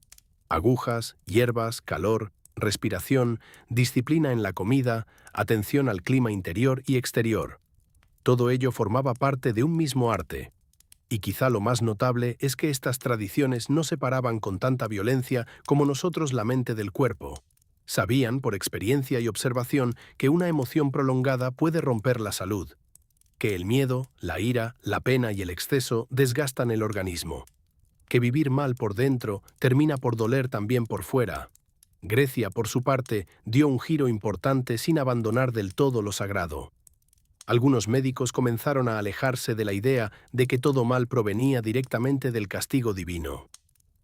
Agujas, hierbas, calor, respiración, disciplina en la comida, atención al clima interior y exterior. Todo ello formaba parte de un mismo arte. Y quizá lo más notable es que estas tradiciones no separaban con tanta violencia como nosotros la mente del cuerpo. Sabían, por experiencia y observación, que una emoción prolongada puede romper la salud, que el miedo, la ira, la pena y el exceso desgastan el organismo, que vivir mal por dentro termina por doler también por fuera. Grecia, por su parte, dio un giro importante sin abandonar del todo lo sagrado. Algunos médicos comenzaron a alejarse de la idea de que todo mal provenía directamente del castigo divino.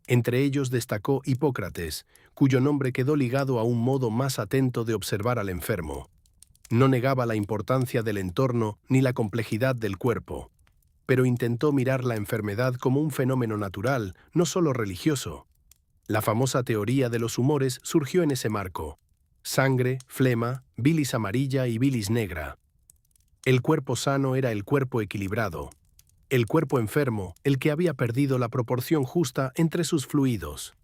Entre ellos destacó Hipócrates, cuyo nombre quedó ligado a un modo más atento de observar al enfermo. No negaba la importancia del entorno ni la complejidad del cuerpo, pero intentó mirar la enfermedad como un fenómeno natural, no solo religioso. La famosa teoría de los humores surgió en ese marco. Sangre, flema, bilis amarilla y bilis negra. El cuerpo sano era el cuerpo equilibrado. El cuerpo enfermo, el que había perdido la proporción justa entre sus fluidos.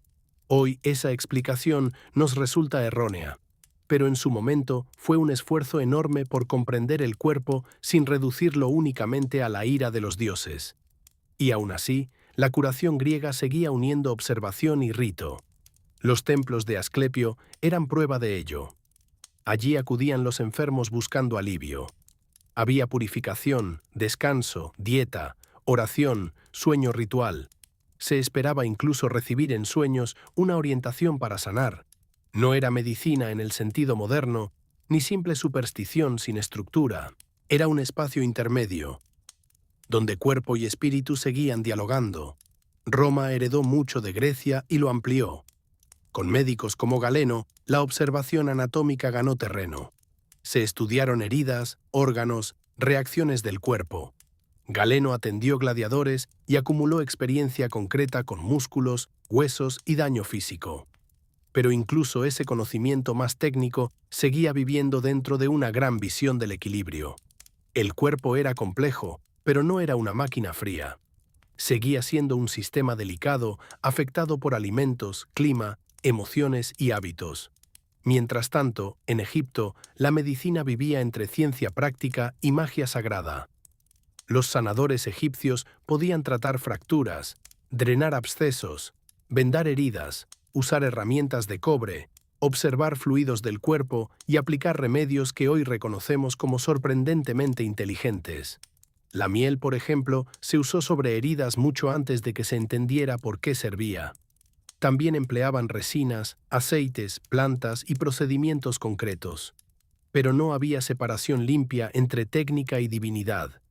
Hoy esa explicación nos resulta errónea, pero en su momento fue un esfuerzo enorme por comprender el cuerpo sin reducirlo únicamente a la ira de los dioses. Y aún así, la curación griega seguía uniendo observación y rito. Los templos de Asclepio eran prueba de ello. Allí acudían los enfermos buscando alivio. Había purificación, descanso, dieta, oración, sueño ritual. Se esperaba incluso recibir en sueños una orientación para sanar. No era medicina en el sentido moderno, ni simple superstición sin estructura. Era un espacio intermedio, donde cuerpo y espíritu seguían dialogando. Roma heredó mucho de Grecia y lo amplió. Con médicos como Galeno, la observación anatómica ganó terreno. Se estudiaron heridas, órganos, reacciones del cuerpo. Galeno atendió gladiadores y acumuló experiencia concreta con músculos, huesos y daño físico. Pero incluso ese conocimiento más técnico seguía viviendo dentro de una gran visión del equilibrio. El cuerpo era complejo, pero no era una máquina fría. Seguía siendo un sistema delicado, afectado por alimentos, clima, emociones y hábitos. Mientras tanto, en Egipto, la medicina vivía entre ciencia práctica y magia sagrada. Los sanadores egipcios podían tratar fracturas, drenar abscesos, vendar heridas, usar herramientas de cobre, observar fluidos del cuerpo y aplicar remedios que hoy reconocemos como sorprendentemente inteligentes. La miel, por ejemplo, se usó sobre heridas mucho antes de que se entendiera por qué servía. También empleaban resinas, aceites, plantas y procedimientos concretos. Pero no había separación limpia entre técnica y divinidad.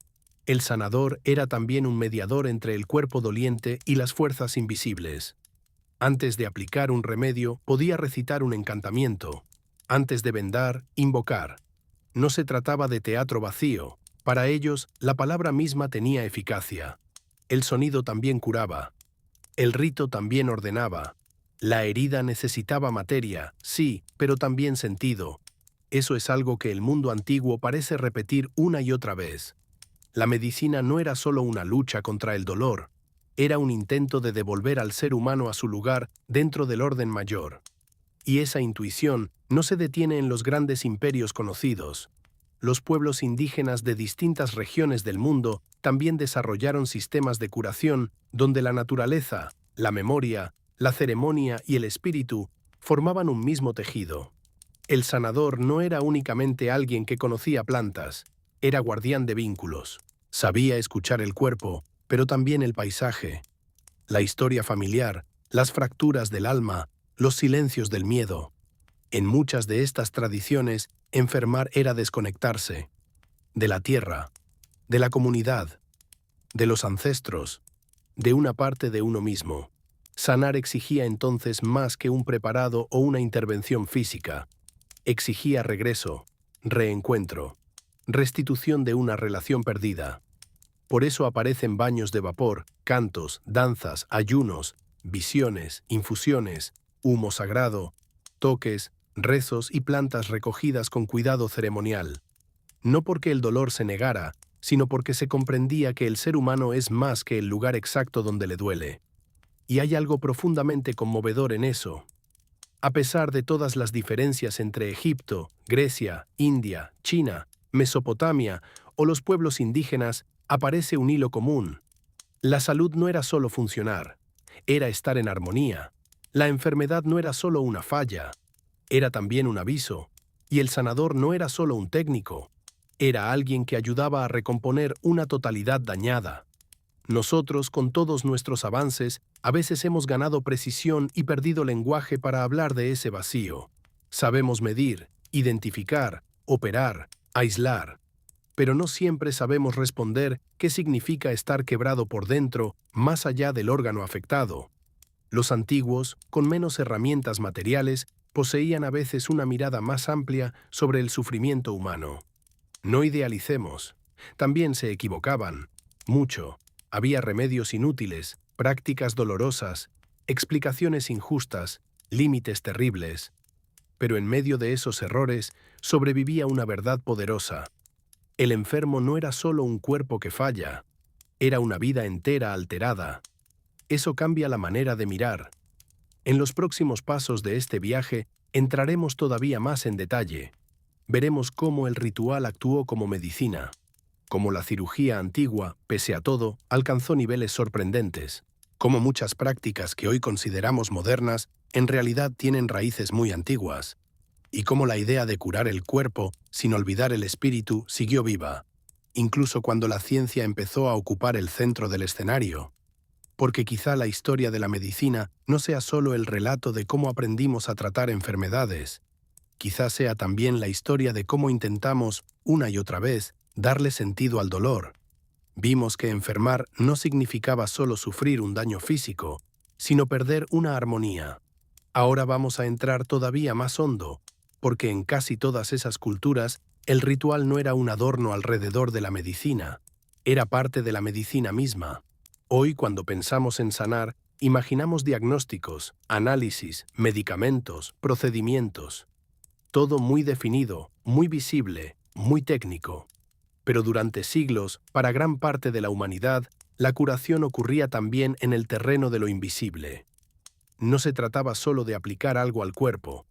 El sanador era también un mediador entre el cuerpo doliente y las fuerzas invisibles. Antes de aplicar un remedio, podía recitar un encantamiento. Antes de vendar, invocar. No se trataba de teatro vacío. Para ellos, la palabra misma tenía eficacia. El sonido también curaba. El rito también ordenaba. La herida necesitaba materia, sí, pero también sentido. Eso es algo que el mundo antiguo parece repetir una y otra vez. La medicina no era solo una lucha contra el dolor, era un intento de devolver al ser humano a su lugar dentro del orden mayor. Y esa intuición no se detiene en los grandes imperios conocidos. Los pueblos indígenas de distintas regiones del mundo también desarrollaron sistemas de curación donde la naturaleza, la memoria, la ceremonia y el espíritu formaban un mismo tejido. El sanador no era únicamente alguien que conocía plantas, era guardián de vínculos. Sabía escuchar el cuerpo, pero también el paisaje, la historia familiar, las fracturas del alma, los silencios del miedo. En muchas de estas tradiciones, enfermar era desconectarse de la tierra, de la comunidad, de los ancestros, de una parte de uno mismo. Sanar exigía entonces más que un preparado o una intervención física. Exigía regreso, reencuentro, restitución de una relación perdida. Por eso aparecen baños de vapor, cantos, danzas, ayunos, visiones, infusiones, humo sagrado, toques, rezos y plantas recogidas con cuidado ceremonial. No porque el dolor se negara, sino porque se comprendía que el ser humano es más que el lugar exacto donde le duele. Y hay algo profundamente conmovedor en eso. A pesar de todas las diferencias entre Egipto, Grecia, India, China, Mesopotamia o los pueblos indígenas, aparece un hilo común. La salud no era solo funcionar, era estar en armonía. La enfermedad no era solo una falla, era también un aviso. Y el sanador no era solo un técnico, era alguien que ayudaba a recomponer una totalidad dañada. Nosotros, con todos nuestros avances, a veces hemos ganado precisión y perdido lenguaje para hablar de ese vacío. Sabemos medir, identificar, operar, aislar, pero no siempre sabemos responder qué significa estar quebrado por dentro, más allá del órgano afectado. Los antiguos, con menos herramientas materiales, poseían a veces una mirada más amplia sobre el sufrimiento humano. No idealicemos. También se equivocaban. Mucho. Había remedios inútiles, prácticas dolorosas, explicaciones injustas, límites terribles. Pero en medio de esos errores sobrevivía una verdad poderosa. El enfermo no era solo un cuerpo que falla, era una vida entera alterada. Eso cambia la manera de mirar. En los próximos pasos de este viaje entraremos todavía más en detalle. Veremos cómo el ritual actuó como medicina, cómo la cirugía antigua, pese a todo, alcanzó niveles sorprendentes, cómo muchas prácticas que hoy consideramos modernas en realidad tienen raíces muy antiguas, y cómo la idea de curar el cuerpo, sin olvidar el espíritu, siguió viva, incluso cuando la ciencia empezó a ocupar el centro del escenario. Porque quizá la historia de la medicina no sea solo el relato de cómo aprendimos a tratar enfermedades, quizá sea también la historia de cómo intentamos, una y otra vez, darle sentido al dolor. Vimos que enfermar no significaba solo sufrir un daño físico, sino perder una armonía. Ahora vamos a entrar todavía más hondo, porque en casi todas esas culturas el ritual no era un adorno alrededor de la medicina, era parte de la medicina misma. Hoy, cuando pensamos en sanar, Imaginamos diagnósticos, análisis, medicamentos, procedimientos. Todo muy definido, muy visible, muy técnico. Pero durante siglos, para gran parte de la humanidad, la curación ocurría también en el terreno de lo invisible. No se trataba solo de aplicar algo al cuerpo.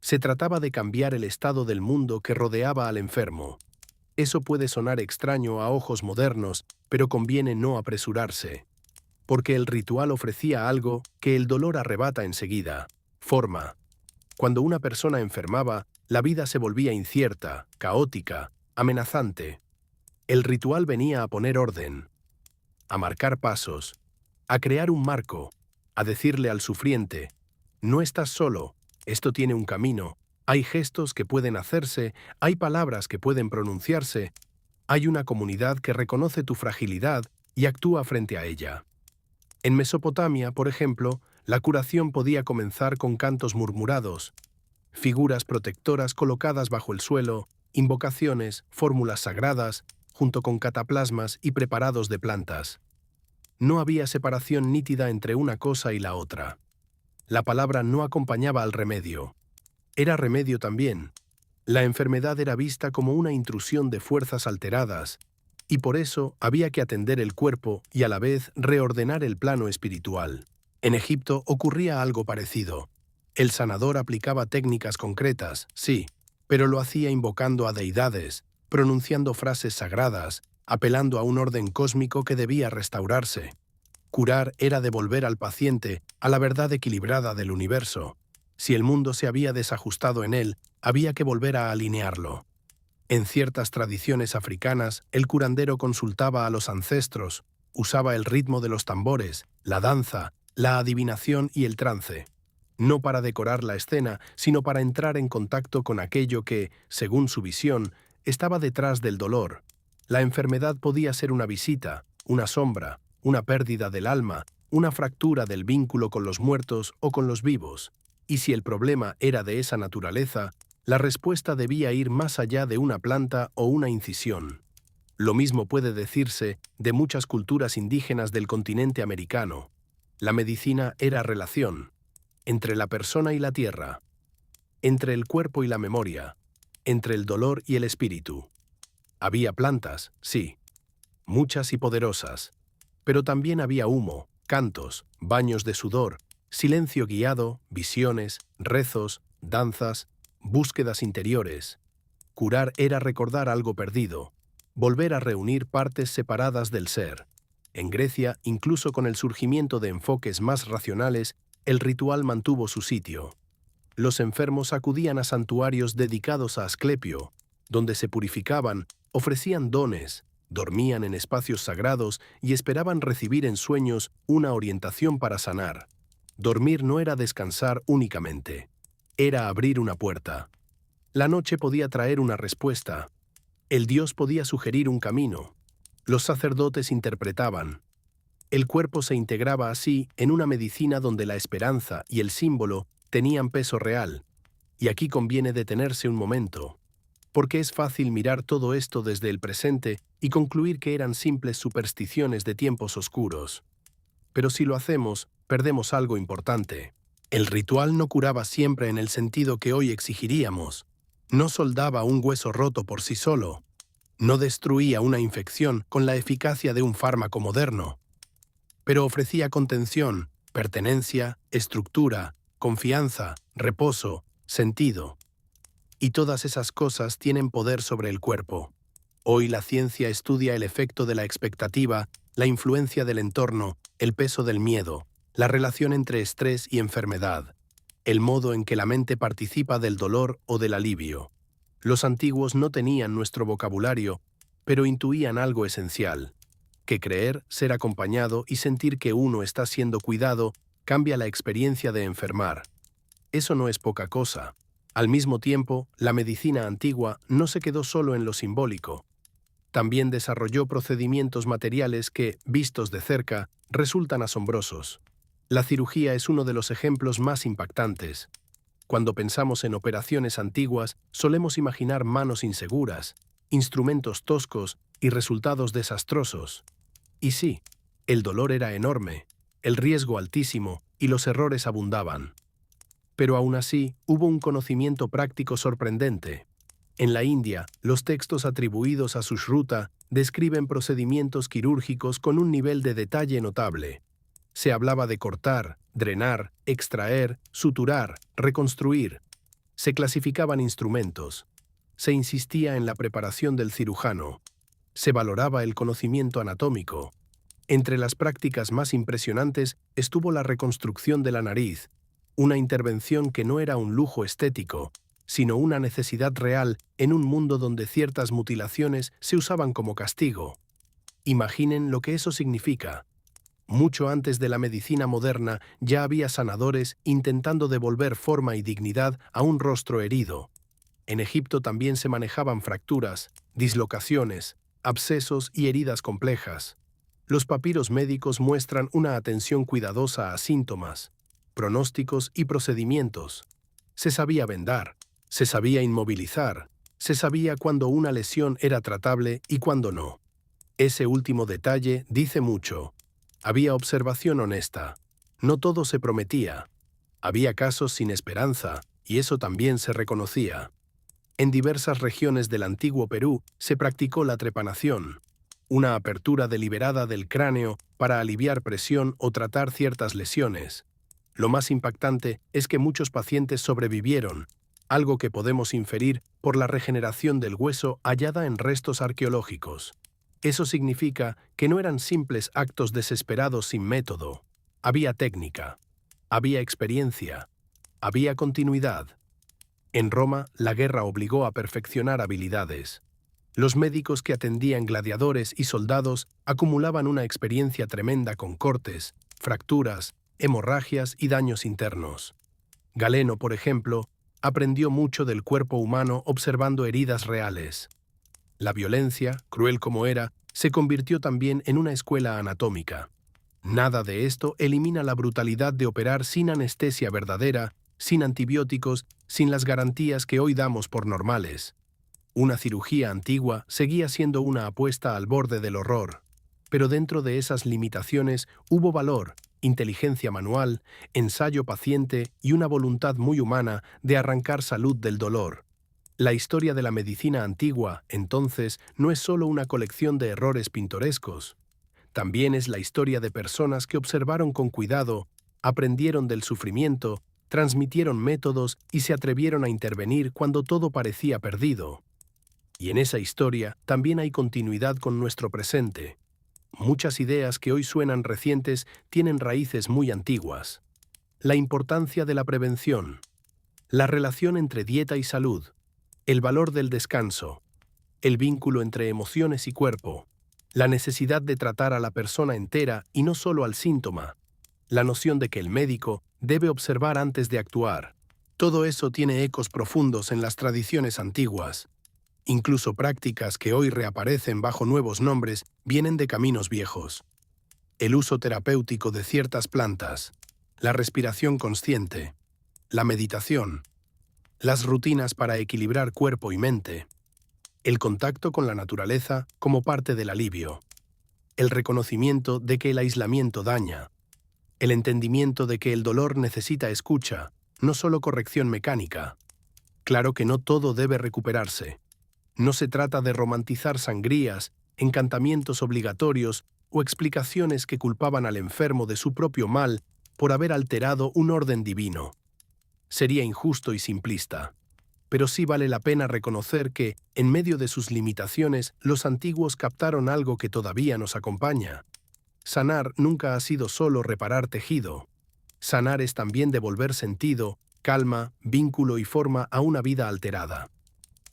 Se trataba de cambiar el estado del mundo que rodeaba al enfermo. Eso puede sonar extraño a ojos modernos, pero conviene no apresurarse. Porque el ritual ofrecía algo que el dolor arrebata enseguida: forma. Cuando una persona enfermaba, la vida se volvía incierta, caótica, amenazante. El ritual venía a poner orden, a marcar pasos, a crear un marco, a decirle al sufriente: no estás solo, esto tiene un camino, hay gestos que pueden hacerse, hay palabras que pueden pronunciarse, hay una comunidad que reconoce tu fragilidad y actúa frente a ella. En Mesopotamia, por ejemplo, la curación podía comenzar con cantos murmurados, figuras protectoras colocadas bajo el suelo, invocaciones, fórmulas sagradas, junto con cataplasmas y preparados de plantas. No había separación nítida entre una cosa y la otra. La palabra no acompañaba al remedio. Era remedio también. La enfermedad era vista como una intrusión de fuerzas alteradas, y por eso había que atender el cuerpo y a la vez reordenar el plano espiritual. En Egipto ocurría algo parecido. El sanador aplicaba técnicas concretas, sí, pero lo hacía invocando a deidades, pronunciando frases sagradas, apelando a un orden cósmico que debía restaurarse. Curar era devolver al paciente a la verdad equilibrada del universo. Si el mundo se había desajustado en él, había que volver a alinearlo. En ciertas tradiciones africanas, el curandero consultaba a los ancestros, usaba el ritmo de los tambores, la danza, la adivinación y el trance. No para decorar la escena, sino para entrar en contacto con aquello que, según su visión, estaba detrás del dolor. La enfermedad podía ser una visita, una sombra, una pérdida del alma, una fractura del vínculo con los muertos o con los vivos. Y si el problema era de esa naturaleza, la respuesta debía ir más allá de una planta o una incisión. Lo mismo puede decirse de muchas culturas indígenas del continente americano. La medicina era relación entre la persona y la tierra, entre el cuerpo y la memoria, entre el dolor y el espíritu. Había plantas, sí, muchas y poderosas, pero también había humo, cantos, baños de sudor, silencio guiado, visiones, rezos, danzas, búsquedas interiores. Curar era recordar algo perdido, volver a reunir partes separadas del ser. En Grecia, incluso con el surgimiento de enfoques más racionales, el ritual mantuvo su sitio. Los enfermos acudían a santuarios dedicados a Asclepio, donde se purificaban, ofrecían dones, dormían en espacios sagrados y esperaban recibir en sueños una orientación para sanar. Dormir no era descansar únicamente, era abrir una puerta. La noche podía traer una respuesta. El dios podía sugerir un camino. Los sacerdotes interpretaban. El cuerpo se integraba así en una medicina donde la esperanza y el símbolo tenían peso real. Y aquí conviene detenerse un momento, porque es fácil mirar todo esto desde el presente y concluir que eran simples supersticiones de tiempos oscuros. Pero si lo hacemos, perdemos algo importante. El ritual no curaba siempre en el sentido que hoy exigiríamos. No soldaba un hueso roto por sí solo. No destruía una infección con la eficacia de un fármaco moderno. Pero ofrecía contención, pertenencia, estructura, confianza, reposo, sentido. Y todas esas cosas tienen poder sobre el cuerpo. Hoy la ciencia estudia el efecto de la expectativa, la influencia del entorno, el peso del miedo, la relación entre estrés y enfermedad, el modo en que la mente participa del dolor o del alivio. Los antiguos no tenían nuestro vocabulario, pero intuían algo esencial: que creer, ser acompañado y sentir que uno está siendo cuidado cambia la experiencia de enfermar. Eso no es poca cosa. Al mismo tiempo, la medicina antigua no se quedó solo en lo simbólico. También desarrolló procedimientos materiales que, vistos de cerca, resultan asombrosos. La cirugía es uno de los ejemplos más impactantes. Cuando pensamos en operaciones antiguas, solemos imaginar manos inseguras, instrumentos toscos y resultados desastrosos. Y sí, el dolor era enorme, el riesgo altísimo y los errores abundaban. Pero aún así, hubo un conocimiento práctico sorprendente. En la India, los textos atribuidos a Sushruta describen procedimientos quirúrgicos con un nivel de detalle notable. Se hablaba de cortar, drenar, extraer, suturar, reconstruir. Se clasificaban instrumentos. Se insistía en la preparación del cirujano. Se valoraba el conocimiento anatómico. Entre las prácticas más impresionantes estuvo la reconstrucción de la nariz, una intervención que no era un lujo estético, sino una necesidad real en un mundo donde ciertas mutilaciones se usaban como castigo. Imaginen lo que eso significa. Mucho antes de la medicina moderna ya había sanadores intentando devolver forma y dignidad a un rostro herido. En Egipto también se manejaban fracturas, dislocaciones, abscesos y heridas complejas. Los papiros médicos muestran una atención cuidadosa a síntomas, pronósticos y procedimientos. Se sabía vendar, se sabía inmovilizar, se sabía cuándo una lesión era tratable y cuándo no. Ese último detalle dice mucho. Había observación honesta. No todo se prometía. Había casos sin esperanza, y eso también se reconocía. En diversas regiones del antiguo Perú se practicó la trepanación, una apertura deliberada del cráneo para aliviar presión o tratar ciertas lesiones. Lo más impactante es que muchos pacientes sobrevivieron, algo que podemos inferir por la regeneración del hueso hallada en restos arqueológicos. Eso significa que no eran simples actos desesperados sin método. Había técnica, había experiencia, había continuidad. En Roma, la guerra obligó a perfeccionar habilidades. Los médicos que atendían gladiadores y soldados acumulaban una experiencia tremenda con cortes, fracturas, hemorragias y daños internos. Galeno, por ejemplo, aprendió mucho del cuerpo humano observando heridas reales. La violencia, cruel como era, se convirtió también en una escuela anatómica. Nada de esto elimina la brutalidad de operar sin anestesia verdadera, sin antibióticos, sin las garantías que hoy damos por normales. Una cirugía antigua seguía siendo una apuesta al borde del horror, pero dentro de esas limitaciones hubo valor, inteligencia manual, ensayo paciente y una voluntad muy humana de arrancar salud del dolor. La historia de la medicina antigua, entonces, no es solo una colección de errores pintorescos. También es la historia de personas que observaron con cuidado, aprendieron del sufrimiento, transmitieron métodos y se atrevieron a intervenir cuando todo parecía perdido. Y en esa historia también hay continuidad con nuestro presente. Muchas ideas que hoy suenan recientes tienen raíces muy antiguas. La importancia de la prevención, la relación entre dieta y salud, el valor del descanso, el vínculo entre emociones y cuerpo, la necesidad de tratar a la persona entera y no solo al síntoma, la noción de que el médico debe observar antes de actuar. Todo eso tiene ecos profundos en las tradiciones antiguas. Incluso prácticas que hoy reaparecen bajo nuevos nombres vienen de caminos viejos. El uso terapéutico de ciertas plantas, la respiración consciente, la meditación, las rutinas para equilibrar cuerpo y mente, el contacto con la naturaleza como parte del alivio, el reconocimiento de que el aislamiento daña, el entendimiento de que el dolor necesita escucha, no solo corrección mecánica. Claro que no todo debe recuperarse. No se trata de romantizar sangrías, encantamientos obligatorios o explicaciones que culpaban al enfermo de su propio mal por haber alterado un orden divino. Sería injusto y simplista. Pero sí vale la pena reconocer que, en medio de sus limitaciones, los antiguos captaron algo que todavía nos acompaña. Sanar nunca ha sido solo reparar tejido. Sanar es también devolver sentido, calma, vínculo y forma a una vida alterada.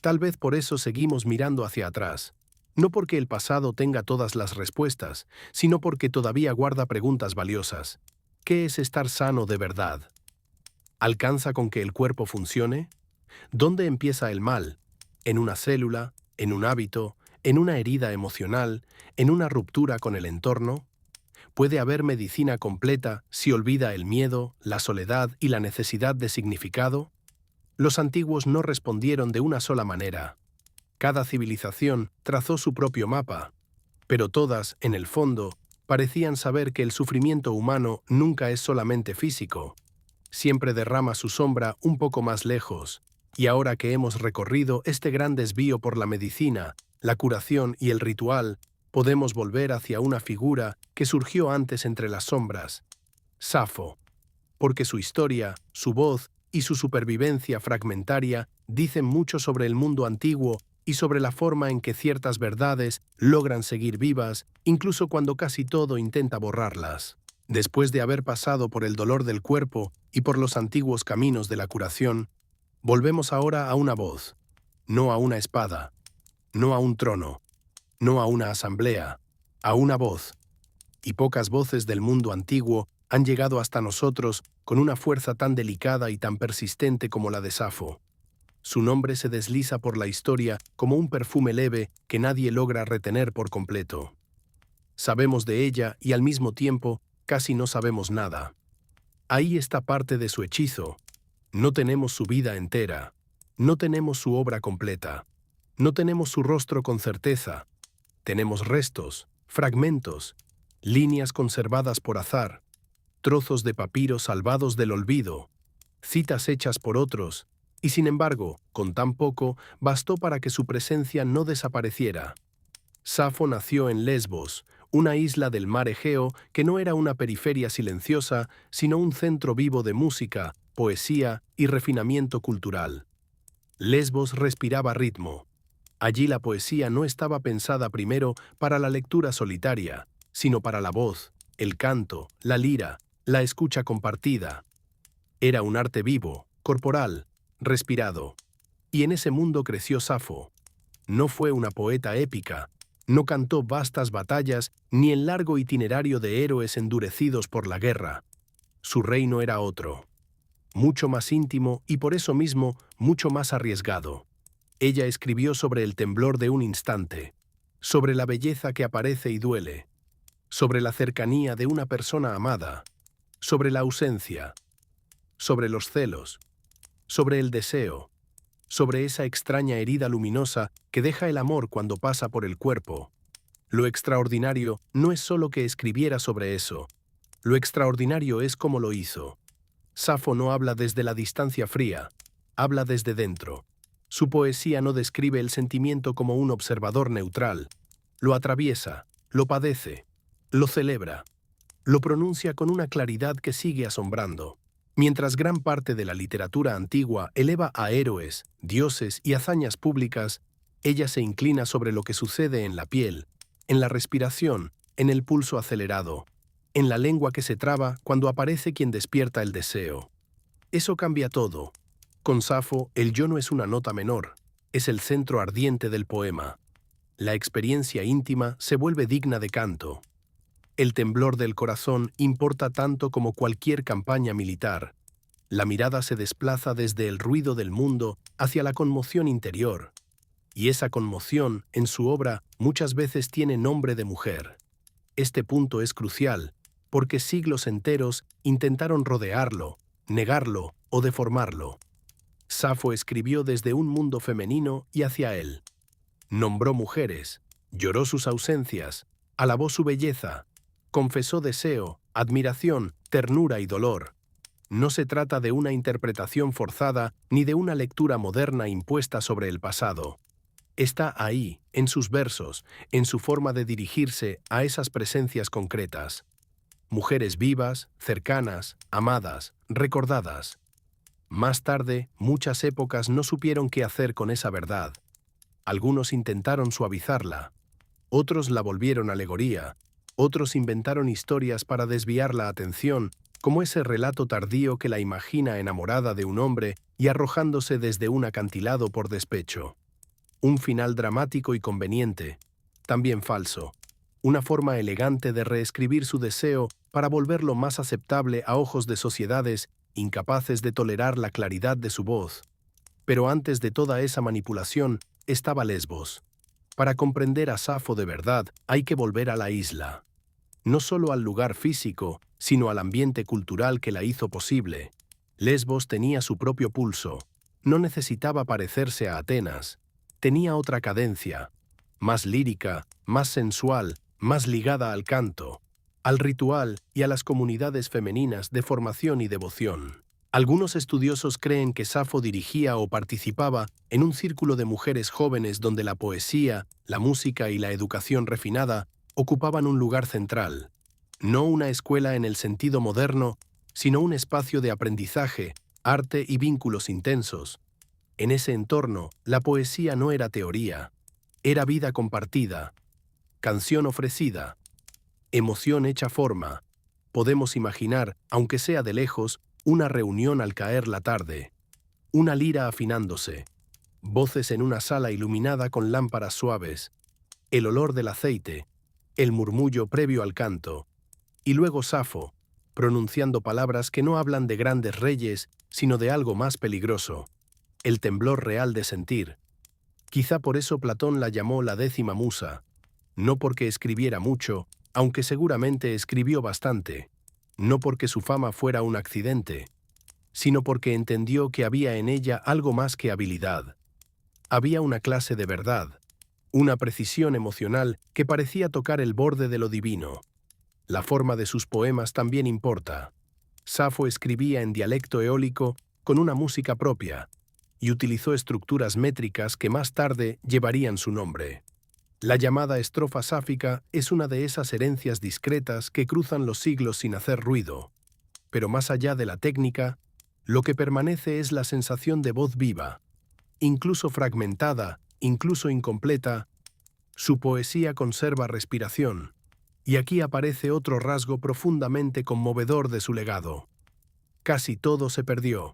Tal vez por eso seguimos mirando hacia atrás. No porque el pasado tenga todas las respuestas, sino porque todavía guarda preguntas valiosas. ¿Qué es estar sano de verdad? ¿Alcanza con que el cuerpo funcione? ¿Dónde empieza el mal? ¿En una célula? ¿En un hábito? ¿En una herida emocional? ¿En una ruptura con el entorno? ¿Puede haber medicina completa si olvida el miedo, la soledad y la necesidad de significado? Los antiguos no respondieron de una sola manera. Cada civilización trazó su propio mapa, pero todas, en el fondo, Parecían saber que el sufrimiento humano nunca es solamente físico. Siempre derrama su sombra un poco más lejos. Y ahora que hemos recorrido este gran desvío por la medicina, la curación y el ritual, podemos volver hacia una figura que surgió antes entre las sombras: Safo. Porque su historia, su voz y su supervivencia fragmentaria dicen mucho sobre el mundo antiguo y sobre la forma en que ciertas verdades logran seguir vivas, incluso cuando casi todo intenta borrarlas. Después de haber pasado por el dolor del cuerpo y por los antiguos caminos de la curación, volvemos ahora a una voz, no a una espada, no a un trono, no a una asamblea, a una voz. Y pocas voces del mundo antiguo han llegado hasta nosotros con una fuerza tan delicada y tan persistente como la de Safo. Su nombre se desliza por la historia como un perfume leve que nadie logra retener por completo. Sabemos de ella y al mismo tiempo casi no sabemos nada. Ahí está parte de su hechizo. No tenemos su vida entera. No tenemos su obra completa. No tenemos su rostro con certeza. Tenemos restos, fragmentos, líneas conservadas por azar, trozos de papiro salvados del olvido, citas hechas por otros, y sin embargo, con tan poco, bastó para que su presencia no desapareciera. Safo nació en Lesbos, una isla del mar Egeo que no era una periferia silenciosa, sino un centro vivo de música, poesía y refinamiento cultural. Lesbos respiraba ritmo. Allí la poesía no estaba pensada primero para la lectura solitaria, sino para la voz, el canto, la lira, la escucha compartida. Era un arte vivo, corporal, respirado. Y en ese mundo creció Safo. No fue una poeta épica, no cantó vastas batallas ni el largo itinerario de héroes endurecidos por la guerra. Su reino era otro, mucho más íntimo y por eso mismo mucho más arriesgado. Ella escribió sobre el temblor de un instante, sobre la belleza que aparece y duele, sobre la cercanía de una persona amada, sobre la ausencia, sobre los celos, sobre el deseo, sobre esa extraña herida luminosa que deja el amor cuando pasa por el cuerpo. Lo extraordinario no es solo que escribiera sobre eso, lo extraordinario es cómo lo hizo. Safo no habla desde la distancia fría, habla desde dentro. Su poesía no describe el sentimiento como un observador neutral, lo atraviesa, lo padece, lo celebra, lo pronuncia con una claridad que sigue asombrando. Mientras gran parte de la literatura antigua eleva a héroes, dioses y hazañas públicas, ella se inclina sobre lo que sucede en la piel, en la respiración, en el pulso acelerado, en la lengua que se traba cuando aparece quien despierta el deseo. Eso cambia todo. Con Safo, el yo no es una nota menor, es el centro ardiente del poema. La experiencia íntima se vuelve digna de canto. El temblor del corazón importa tanto como cualquier campaña militar. La mirada se desplaza desde el ruido del mundo hacia la conmoción interior. Y esa conmoción, en su obra, muchas veces tiene nombre de mujer. Este punto es crucial, porque siglos enteros intentaron rodearlo, negarlo o deformarlo. Safo escribió desde un mundo femenino y hacia él. Nombró mujeres, lloró sus ausencias, alabó su belleza, confesó deseo, admiración, ternura y dolor. No se trata de una interpretación forzada ni de una lectura moderna impuesta sobre el pasado. Está ahí, en sus versos, en su forma de dirigirse a esas presencias concretas. Mujeres vivas, cercanas, amadas, recordadas. Más tarde, muchas épocas no supieron qué hacer con esa verdad. Algunos intentaron suavizarla, otros la volvieron alegoría, otros inventaron historias para desviar la atención, como ese relato tardío que la imagina enamorada de un hombre y arrojándose desde un acantilado por despecho. Un final dramático y conveniente, también falso. Una forma elegante de reescribir su deseo para volverlo más aceptable a ojos de sociedades incapaces de tolerar la claridad de su voz. Pero antes de toda esa manipulación estaba Lesbos. Para comprender a Safo de verdad hay que volver a la isla. No solo al lugar físico, sino al ambiente cultural que la hizo posible. Lesbos tenía su propio pulso. No necesitaba parecerse a Atenas. Tenía otra cadencia, más lírica, más sensual, más ligada al canto. al ritual y a las comunidades femeninas de formación y devoción. Algunos estudiosos creen que Safo dirigía o participaba en un círculo de mujeres jóvenes donde la poesía, la música y la educación refinada ocupaban un lugar central. No una escuela en el sentido moderno, sino un espacio de aprendizaje, arte y vínculos intensos. En ese entorno, la poesía no era teoría, era vida compartida, canción ofrecida, emoción hecha forma. Podemos imaginar, aunque sea de lejos, una reunión al caer la tarde, una lira afinándose, voces en una sala iluminada con lámparas suaves, el olor del aceite, el murmullo previo al canto, y luego Safo, pronunciando palabras que no hablan de grandes reyes, sino de algo más peligroso, el temblor real de sentir. Quizá por eso Platón la llamó la 10ª musa, no porque escribiera mucho, aunque seguramente escribió bastante, no porque su fama fuera un accidente, sino porque entendió que había en ella algo más que habilidad. Había una clase de verdad, una precisión emocional que parecía tocar el borde de lo divino. La forma de sus poemas también importa. Safo escribía en dialecto eólico con una música propia y utilizó estructuras métricas que más tarde llevarían su nombre. La llamada estrofa sáfica es una de esas herencias discretas que cruzan los siglos sin hacer ruido. Pero más allá de la técnica, lo que permanece es la sensación de voz viva. Incluso fragmentada, incluso incompleta, su poesía conserva respiración. Y aquí aparece otro rasgo profundamente conmovedor de su legado. Casi todo se perdió.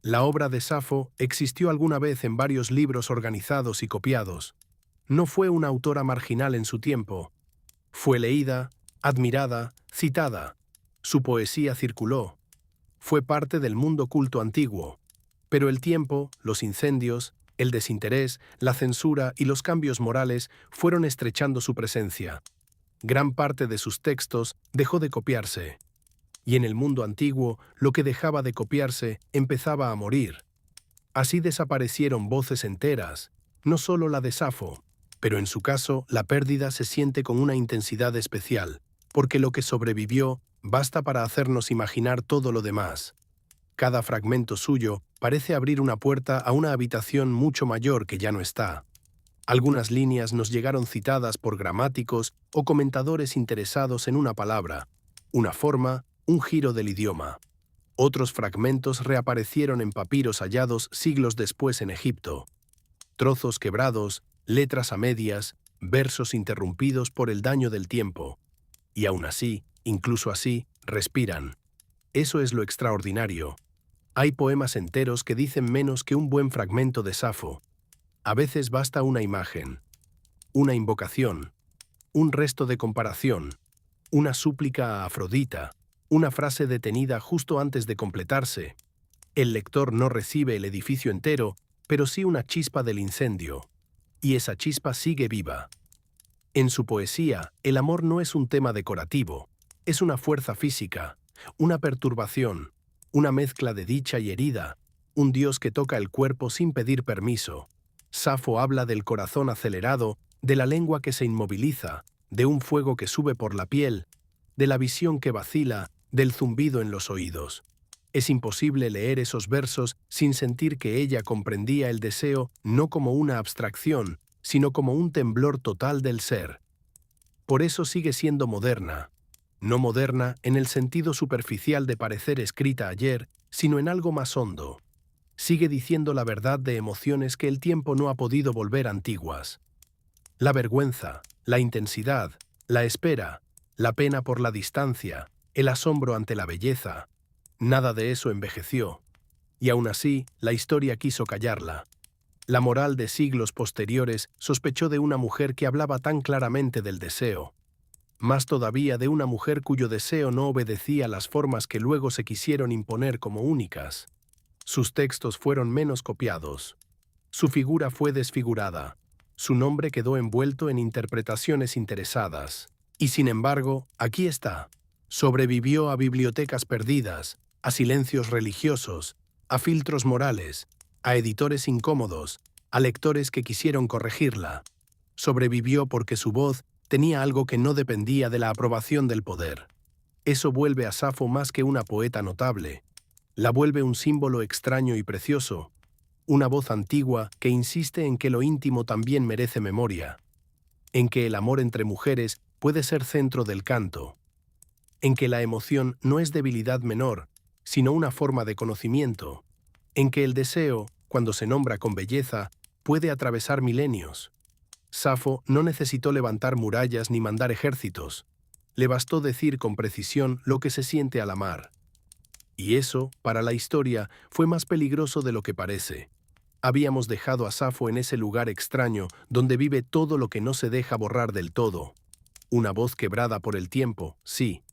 La obra de Safo existió alguna vez en varios libros organizados y copiados. No fue una autora marginal en su tiempo. Fue leída, admirada, citada. Su poesía circuló. Fue parte del mundo culto antiguo. Pero el tiempo, los incendios, el desinterés, la censura y los cambios morales fueron estrechando su presencia. Gran parte de sus textos dejó de copiarse. Y en el mundo antiguo, lo que dejaba de copiarse empezaba a morir. Así desaparecieron voces enteras, no solo la de Safo, pero en su caso la pérdida se siente con una intensidad especial, porque lo que sobrevivió basta para hacernos imaginar todo lo demás. Cada fragmento suyo parece abrir una puerta a una habitación mucho mayor que ya no está. Algunas líneas nos llegaron citadas por gramáticos o comentadores interesados en una palabra, una forma, un giro del idioma. Otros fragmentos reaparecieron en papiros hallados siglos después en Egipto. Trozos quebrados, letras a medias, versos interrumpidos por el daño del tiempo. Y aún así, incluso así, respiran. Eso es lo extraordinario. Hay poemas enteros que dicen menos que un buen fragmento de Safo. A veces basta una imagen, una invocación, un resto de comparación, una súplica a Afrodita, una frase detenida justo antes de completarse. El lector no recibe el edificio entero, pero sí una chispa del incendio. Y esa chispa sigue viva. En su poesía, el amor no es un tema decorativo, es una fuerza física, una perturbación, una mezcla de dicha y herida, un Dios que toca el cuerpo sin pedir permiso. Safo habla del corazón acelerado, de la lengua que se inmoviliza, de un fuego que sube por la piel, de la visión que vacila, del zumbido en los oídos. Es imposible leer esos versos sin sentir que ella comprendía el deseo no como una abstracción, sino como un temblor total del ser. Por eso sigue siendo moderna. No moderna en el sentido superficial de parecer escrita ayer, sino en algo más hondo. Sigue diciendo la verdad de emociones que el tiempo no ha podido volver antiguas. La vergüenza, la intensidad, la espera, la pena por la distancia, el asombro ante la belleza. Nada de eso envejeció. Y aún así, la historia quiso callarla. La moral de siglos posteriores sospechó de una mujer que hablaba tan claramente del deseo. Más todavía de una mujer cuyo deseo no obedecía las formas que luego se quisieron imponer como únicas. Sus textos fueron menos copiados. Su figura fue desfigurada. Su nombre quedó envuelto en interpretaciones interesadas. Y sin embargo, aquí está. Sobrevivió a bibliotecas perdidas, a silencios religiosos, a filtros morales, a editores incómodos, a lectores que quisieron corregirla. Sobrevivió porque su voz, tenía algo que no dependía de la aprobación del poder. Eso vuelve a Safo más que una poeta notable. La vuelve un símbolo extraño y precioso, una voz antigua que insiste en que lo íntimo también merece memoria, en que el amor entre mujeres puede ser centro del canto, en que la emoción no es debilidad menor, sino una forma de conocimiento, en que el deseo, cuando se nombra con belleza, puede atravesar milenios. Safo no necesitó levantar murallas ni mandar ejércitos. Le bastó decir con precisión lo que se siente al amar. Y eso, para la historia, fue más peligroso de lo que parece. Habíamos dejado a Safo en ese lugar extraño donde vive todo lo que no se deja borrar del todo. Una voz quebrada por el tiempo, sí,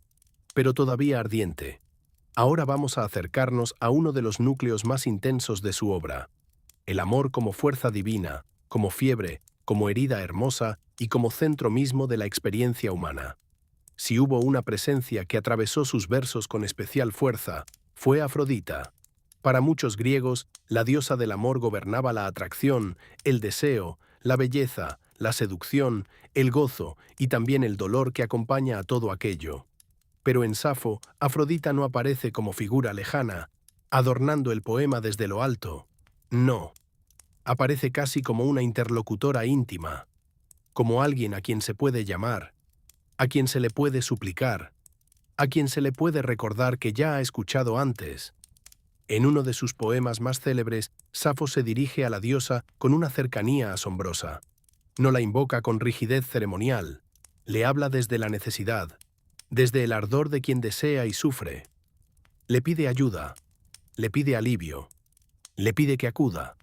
pero todavía ardiente. Ahora vamos a acercarnos a uno de los núcleos más intensos de su obra. El amor como fuerza divina, como fiebre, como herida hermosa y como centro mismo de la experiencia humana. Si hubo una presencia que atravesó sus versos con especial fuerza, fue Afrodita. Para muchos griegos, la diosa del amor gobernaba la atracción, el deseo, la belleza, la seducción, el gozo y también el dolor que acompaña a todo aquello. Pero en Safo, Afrodita no aparece como figura lejana, adornando el poema desde lo alto. No. Aparece casi como una interlocutora íntima, como alguien a quien se puede llamar, a quien se le puede suplicar, a quien se le puede recordar que ya ha escuchado antes. En uno de sus poemas más célebres, Safo se dirige a la diosa con una cercanía asombrosa. No la invoca con rigidez ceremonial, le habla desde la necesidad, desde el ardor de quien desea y sufre. Le pide ayuda, le pide alivio, le pide que acuda.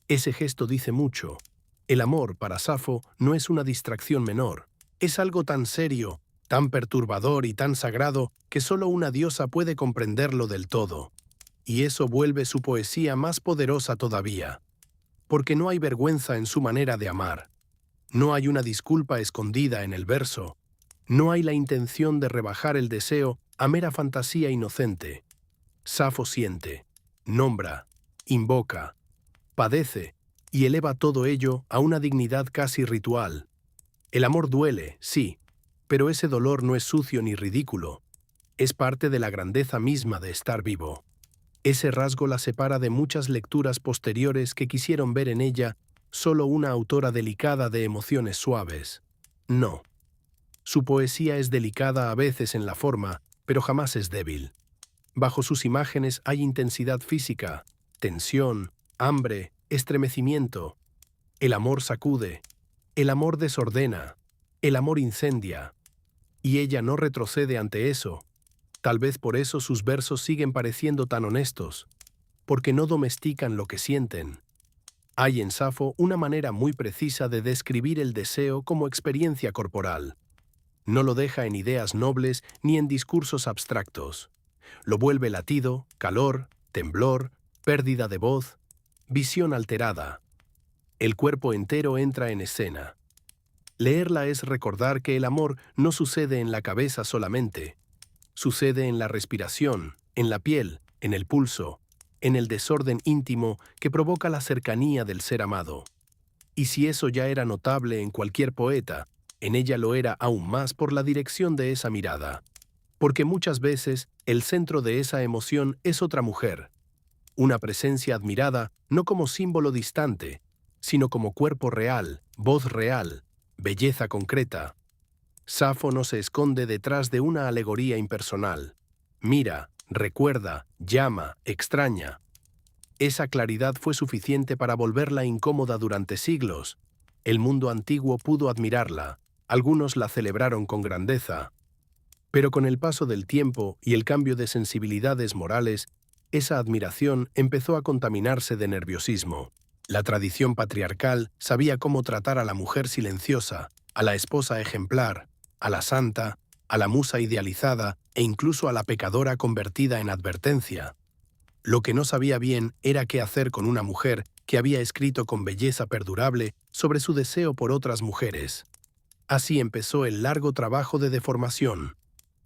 Ese gesto dice mucho. El amor, para Safo, no es una distracción menor. Es algo tan serio, tan perturbador y tan sagrado que solo una diosa puede comprenderlo del todo. Y eso vuelve su poesía más poderosa todavía. Porque no hay vergüenza en su manera de amar. No hay una disculpa escondida en el verso. No hay la intención de rebajar el deseo a mera fantasía inocente. Safo siente, nombra, invoca, padece y eleva todo ello a una dignidad casi ritual. El amor duele, sí, pero ese dolor no es sucio ni ridículo. Es parte de la grandeza misma de estar vivo. Ese rasgo la separa de muchas lecturas posteriores que quisieron ver en ella solo una autora delicada de emociones suaves. No. Su poesía es delicada a veces en la forma, pero jamás es débil. Bajo sus imágenes hay intensidad física, tensión, hambre, estremecimiento. El amor sacude, el amor desordena, el amor incendia. Y ella no retrocede ante eso. Tal vez por eso sus versos siguen pareciendo tan honestos, porque no domestican lo que sienten. Hay en Safo una manera muy precisa de describir el deseo como experiencia corporal. No lo deja en ideas nobles ni en discursos abstractos. Lo vuelve latido, calor, temblor, pérdida de voz, visión alterada. El cuerpo entero entra en escena. Leerla es recordar que el amor no sucede en la cabeza solamente. Sucede en la respiración, en la piel, en el pulso, en el desorden íntimo que provoca la cercanía del ser amado. Y si eso ya era notable en cualquier poeta, en ella lo era aún más por la dirección de esa mirada. Porque muchas veces el centro de esa emoción es otra mujer. Una presencia admirada no como símbolo distante, sino como cuerpo real, voz real, belleza concreta. Safo no se esconde detrás de una alegoría impersonal. Mira, recuerda, llama, extraña. Esa claridad fue suficiente para volverla incómoda durante siglos. El mundo antiguo pudo admirarla, algunos la celebraron con grandeza. Pero con el paso del tiempo y el cambio de sensibilidades morales, esa admiración empezó a contaminarse de nerviosismo. La tradición patriarcal sabía cómo tratar a la mujer silenciosa, a la esposa ejemplar, a la santa, a la musa idealizada e incluso a la pecadora convertida en advertencia. Lo que no sabía bien era qué hacer con una mujer que había escrito con belleza perdurable sobre su deseo por otras mujeres. Así empezó el largo trabajo de deformación.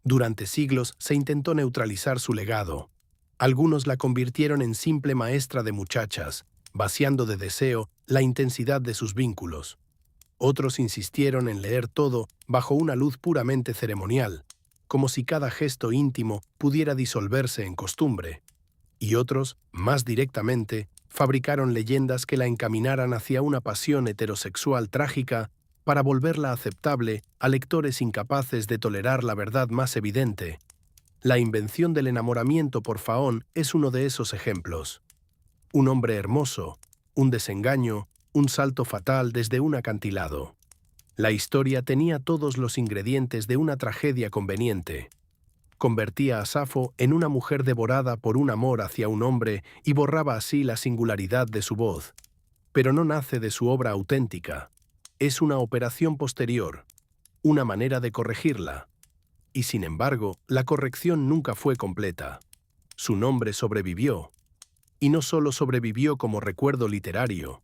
Durante siglos se intentó neutralizar su legado. Algunos la convirtieron en simple maestra de muchachas, vaciando de deseo la intensidad de sus vínculos. Otros insistieron en leer todo bajo una luz puramente ceremonial, como si cada gesto íntimo pudiera disolverse en costumbre. Y otros, más directamente, fabricaron leyendas que la encaminaran hacia una pasión heterosexual trágica para volverla aceptable a lectores incapaces de tolerar la verdad más evidente. La invención del enamoramiento por Faón es uno de esos ejemplos. Un hombre hermoso, un desengaño, un salto fatal desde un acantilado. La historia tenía todos los ingredientes de una tragedia conveniente. Convertía a Safo en una mujer devorada por un amor hacia un hombre y borraba así la singularidad de su voz. Pero no nace de su obra auténtica. Es una operación posterior, una manera de corregirla. Y sin embargo, la corrección nunca fue completa. Su nombre sobrevivió. Y no solo sobrevivió como recuerdo literario.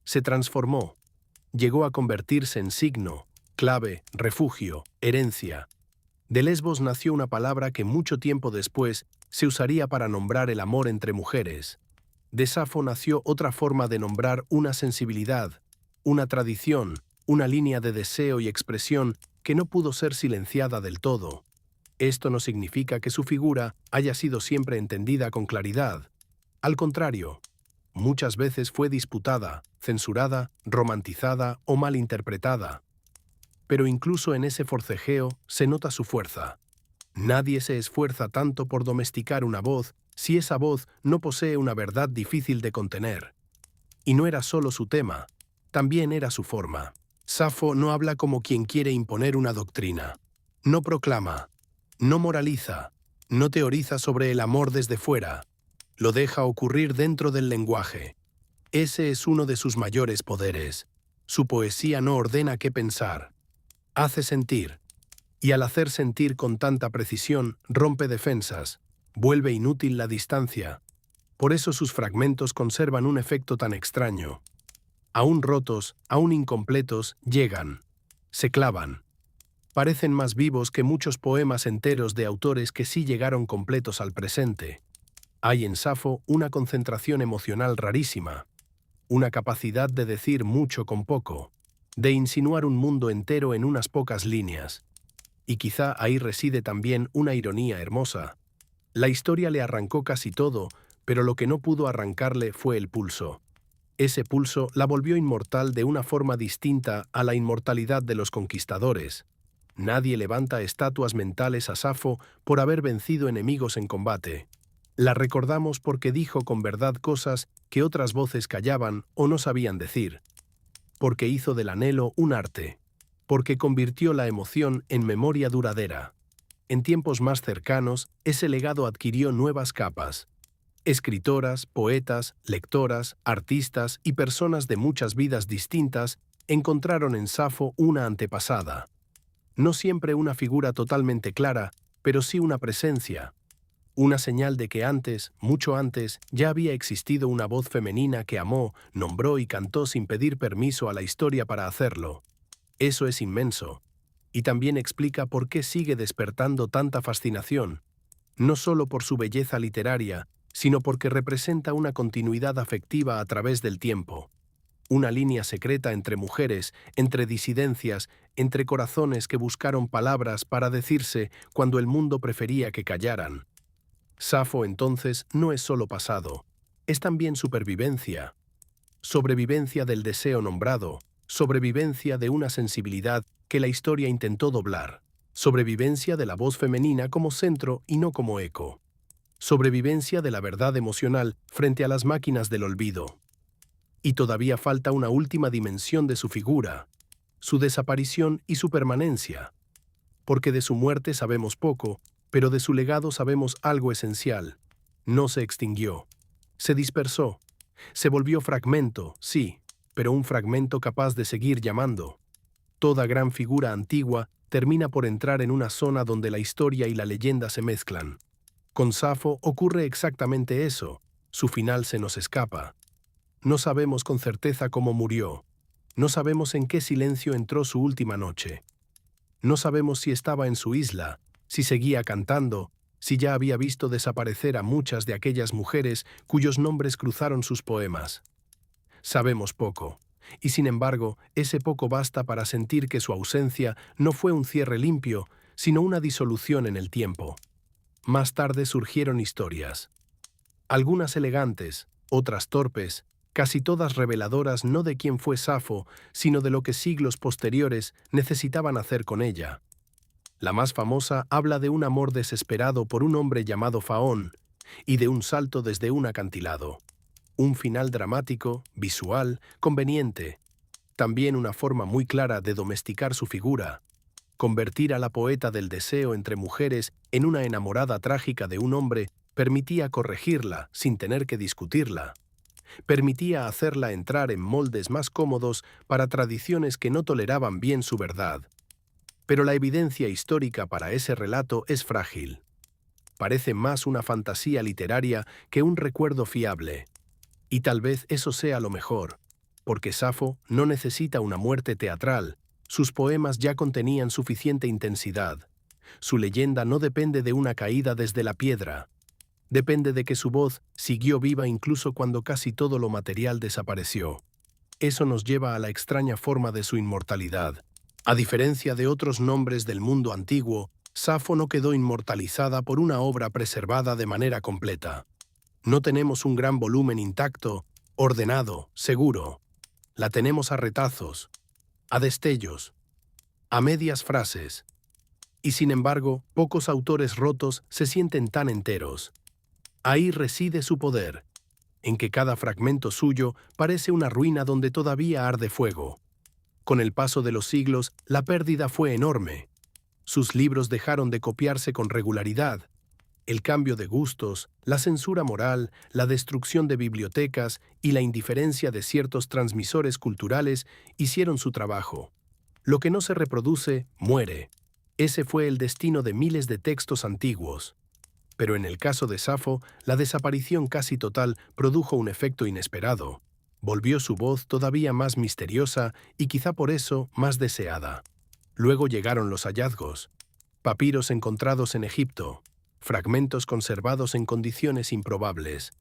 Se transformó. Llegó a convertirse en signo, clave, refugio, herencia. De Lesbos nació una palabra que mucho tiempo después se usaría para nombrar el amor entre mujeres. De Safo nació otra forma de nombrar una sensibilidad, una tradición, una línea de deseo y expresión que no pudo ser silenciada del todo. Esto no significa que su figura haya sido siempre entendida con claridad. Al contrario, muchas veces fue disputada, censurada, romantizada o malinterpretada. Pero incluso en ese forcejeo se nota su fuerza. Nadie se esfuerza tanto por domesticar una voz si esa voz no posee una verdad difícil de contener. Y no era solo su tema, también era su forma. Safo no habla como quien quiere imponer una doctrina. No proclama, no moraliza, no teoriza sobre el amor desde fuera. Lo deja ocurrir dentro del lenguaje. Ese es uno de sus mayores poderes. Su poesía no ordena qué pensar. Hace sentir. Y al hacer sentir con tanta precisión, rompe defensas, vuelve inútil la distancia. Por eso sus fragmentos conservan un efecto tan extraño. Aún rotos, aún incompletos, llegan. Se clavan. Parecen más vivos que muchos poemas enteros de autores que sí llegaron completos al presente. Hay en Safo una concentración emocional rarísima, una capacidad de decir mucho con poco, de insinuar un mundo entero en unas pocas líneas. Y quizá ahí reside también una ironía hermosa. La historia le arrancó casi todo, pero lo que no pudo arrancarle fue el pulso. Ese pulso la volvió inmortal de una forma distinta a la inmortalidad de los conquistadores. Nadie levanta estatuas mentales a Safo por haber vencido enemigos en combate. La recordamos porque dijo con verdad cosas que otras voces callaban o no sabían decir. Porque hizo del anhelo un arte. Porque convirtió la emoción en memoria duradera. En tiempos más cercanos, ese legado adquirió nuevas capas. Escritoras, poetas, lectoras, artistas y personas de muchas vidas distintas encontraron en Safo una antepasada. No siempre una figura totalmente clara, pero sí una presencia. Una señal de que antes, mucho antes, ya había existido una voz femenina que amó, nombró y cantó sin pedir permiso a la historia para hacerlo. Eso es inmenso. Y también explica por qué sigue despertando tanta fascinación. No solo por su belleza literaria, sino porque representa una continuidad afectiva a través del tiempo. Una línea secreta entre mujeres, entre disidencias, entre corazones que buscaron palabras para decirse cuando el mundo prefería que callaran. Safo, entonces, no es solo pasado, es también supervivencia. Sobrevivencia del deseo nombrado, sobrevivencia de una sensibilidad que la historia intentó doblar, sobrevivencia de la voz femenina como centro y no como eco, sobrevivencia de la verdad emocional frente a las máquinas del olvido. Y todavía falta una última dimensión de su figura, su desaparición y su permanencia. Porque de su muerte sabemos poco, pero de su legado sabemos algo esencial. No se extinguió. Se dispersó. Se volvió fragmento, sí, pero un fragmento capaz de seguir llamando. Toda gran figura antigua termina por entrar en una zona donde la historia y la leyenda se mezclan. Con Safo ocurre exactamente eso. Su final se nos escapa. No sabemos con certeza cómo murió. No sabemos en qué silencio entró su última noche. No sabemos si estaba en su isla, si seguía cantando, si ya había visto desaparecer a muchas de aquellas mujeres cuyos nombres cruzaron sus poemas. Sabemos poco, y sin embargo, ese poco basta para sentir que su ausencia no fue un cierre limpio, sino una disolución en el tiempo. Más tarde surgieron historias. Algunas elegantes, otras torpes, casi todas reveladoras no de quién fue Safo, sino de lo que siglos posteriores necesitaban hacer con ella. La más famosa habla de un amor desesperado por un hombre llamado Faón y de un salto desde un acantilado. Un final dramático, visual, conveniente. También una forma muy clara de domesticar su figura. Convertir a la poeta del deseo entre mujeres en una enamorada trágica de un hombre permitía corregirla sin tener que discutirla. Permitía hacerla entrar en moldes más cómodos para tradiciones que no toleraban bien su verdad. Pero la evidencia histórica para ese relato es frágil. Parece más una fantasía literaria que un recuerdo fiable. Y tal vez eso sea lo mejor, porque Safo no necesita una muerte teatral. Sus poemas ya contenían suficiente intensidad. Su leyenda no depende de una caída desde la piedra. Depende de que su voz siguió viva incluso cuando casi todo lo material desapareció. Eso nos lleva a la extraña forma de su inmortalidad. A diferencia de otros nombres del mundo antiguo, Safo no quedó inmortalizada por una obra preservada de manera completa. No tenemos un gran volumen intacto, ordenado, seguro. La tenemos a retazos, a destellos, a medias frases. Y sin embargo, pocos autores rotos se sienten tan enteros. Ahí reside su poder, en que cada fragmento suyo parece una ruina donde todavía arde fuego. Con el paso de los siglos, la pérdida fue enorme. Sus libros dejaron de copiarse con regularidad. El cambio de gustos, la censura moral, la destrucción de bibliotecas y la indiferencia de ciertos transmisores culturales hicieron su trabajo. Lo que no se reproduce, muere. Ese fue el destino de miles de textos antiguos. Pero en el caso de Safo, la desaparición casi total produjo un efecto inesperado. Volvió su voz todavía más misteriosa y quizá por eso más deseada. Luego llegaron los hallazgos. Papiros encontrados en Egipto, fragmentos conservados en condiciones improbables,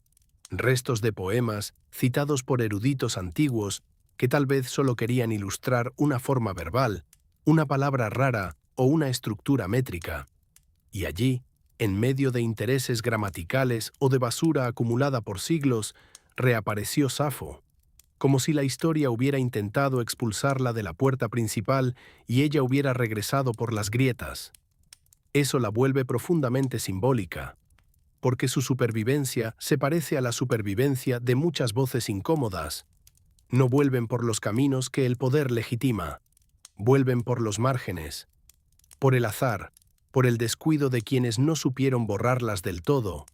restos de poemas citados por eruditos antiguos que tal vez solo querían ilustrar una forma verbal, una palabra rara o una estructura métrica. Y allí, en medio de intereses gramaticales o de basura acumulada por siglos, reapareció Safo, como si la historia hubiera intentado expulsarla de la puerta principal y ella hubiera regresado por las grietas. Eso la vuelve profundamente simbólica, porque su supervivencia se parece a la supervivencia de muchas voces incómodas. No vuelven por los caminos que el poder legitima, vuelven por los márgenes, por el azar, por el descuido de quienes no supieron borrarlas del todo,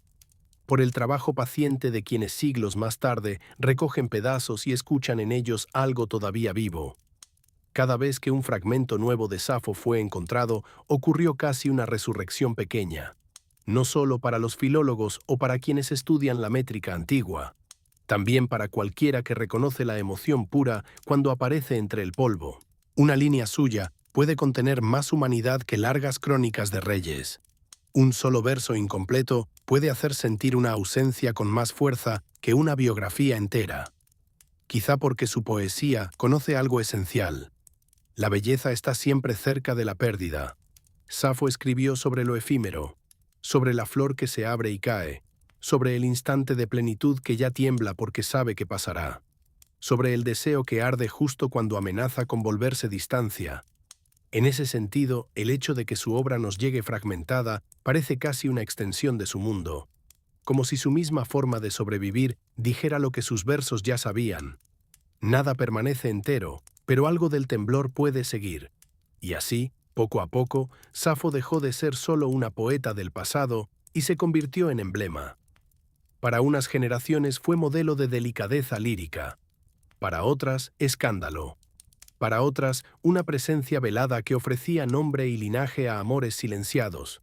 por el trabajo paciente de quienes siglos más tarde recogen pedazos y escuchan en ellos algo todavía vivo. Cada vez que un fragmento nuevo de Safo fue encontrado, ocurrió casi una resurrección pequeña, no solo para los filólogos o para quienes estudian la métrica antigua, también para cualquiera que reconoce la emoción pura cuando aparece entre el polvo. Una línea suya puede contener más humanidad que largas crónicas de reyes. Un solo verso incompleto puede hacer sentir una ausencia con más fuerza que una biografía entera. Quizá porque su poesía conoce algo esencial. La belleza está siempre cerca de la pérdida. Safo escribió sobre lo efímero, sobre la flor que se abre y cae, sobre el instante de plenitud que ya tiembla porque sabe que pasará, sobre el deseo que arde justo cuando amenaza con volverse distancia. En ese sentido, el hecho de que su obra nos llegue fragmentada parece casi una extensión de su mundo, como si su misma forma de sobrevivir dijera lo que sus versos ya sabían. Nada permanece entero, pero algo del temblor puede seguir. Y así, poco a poco, Safo dejó de ser solo una poeta del pasado y se convirtió en emblema. Para unas generaciones fue modelo de delicadeza lírica, para otras, escándalo. Para otras, una presencia velada que ofrecía nombre y linaje a amores silenciados.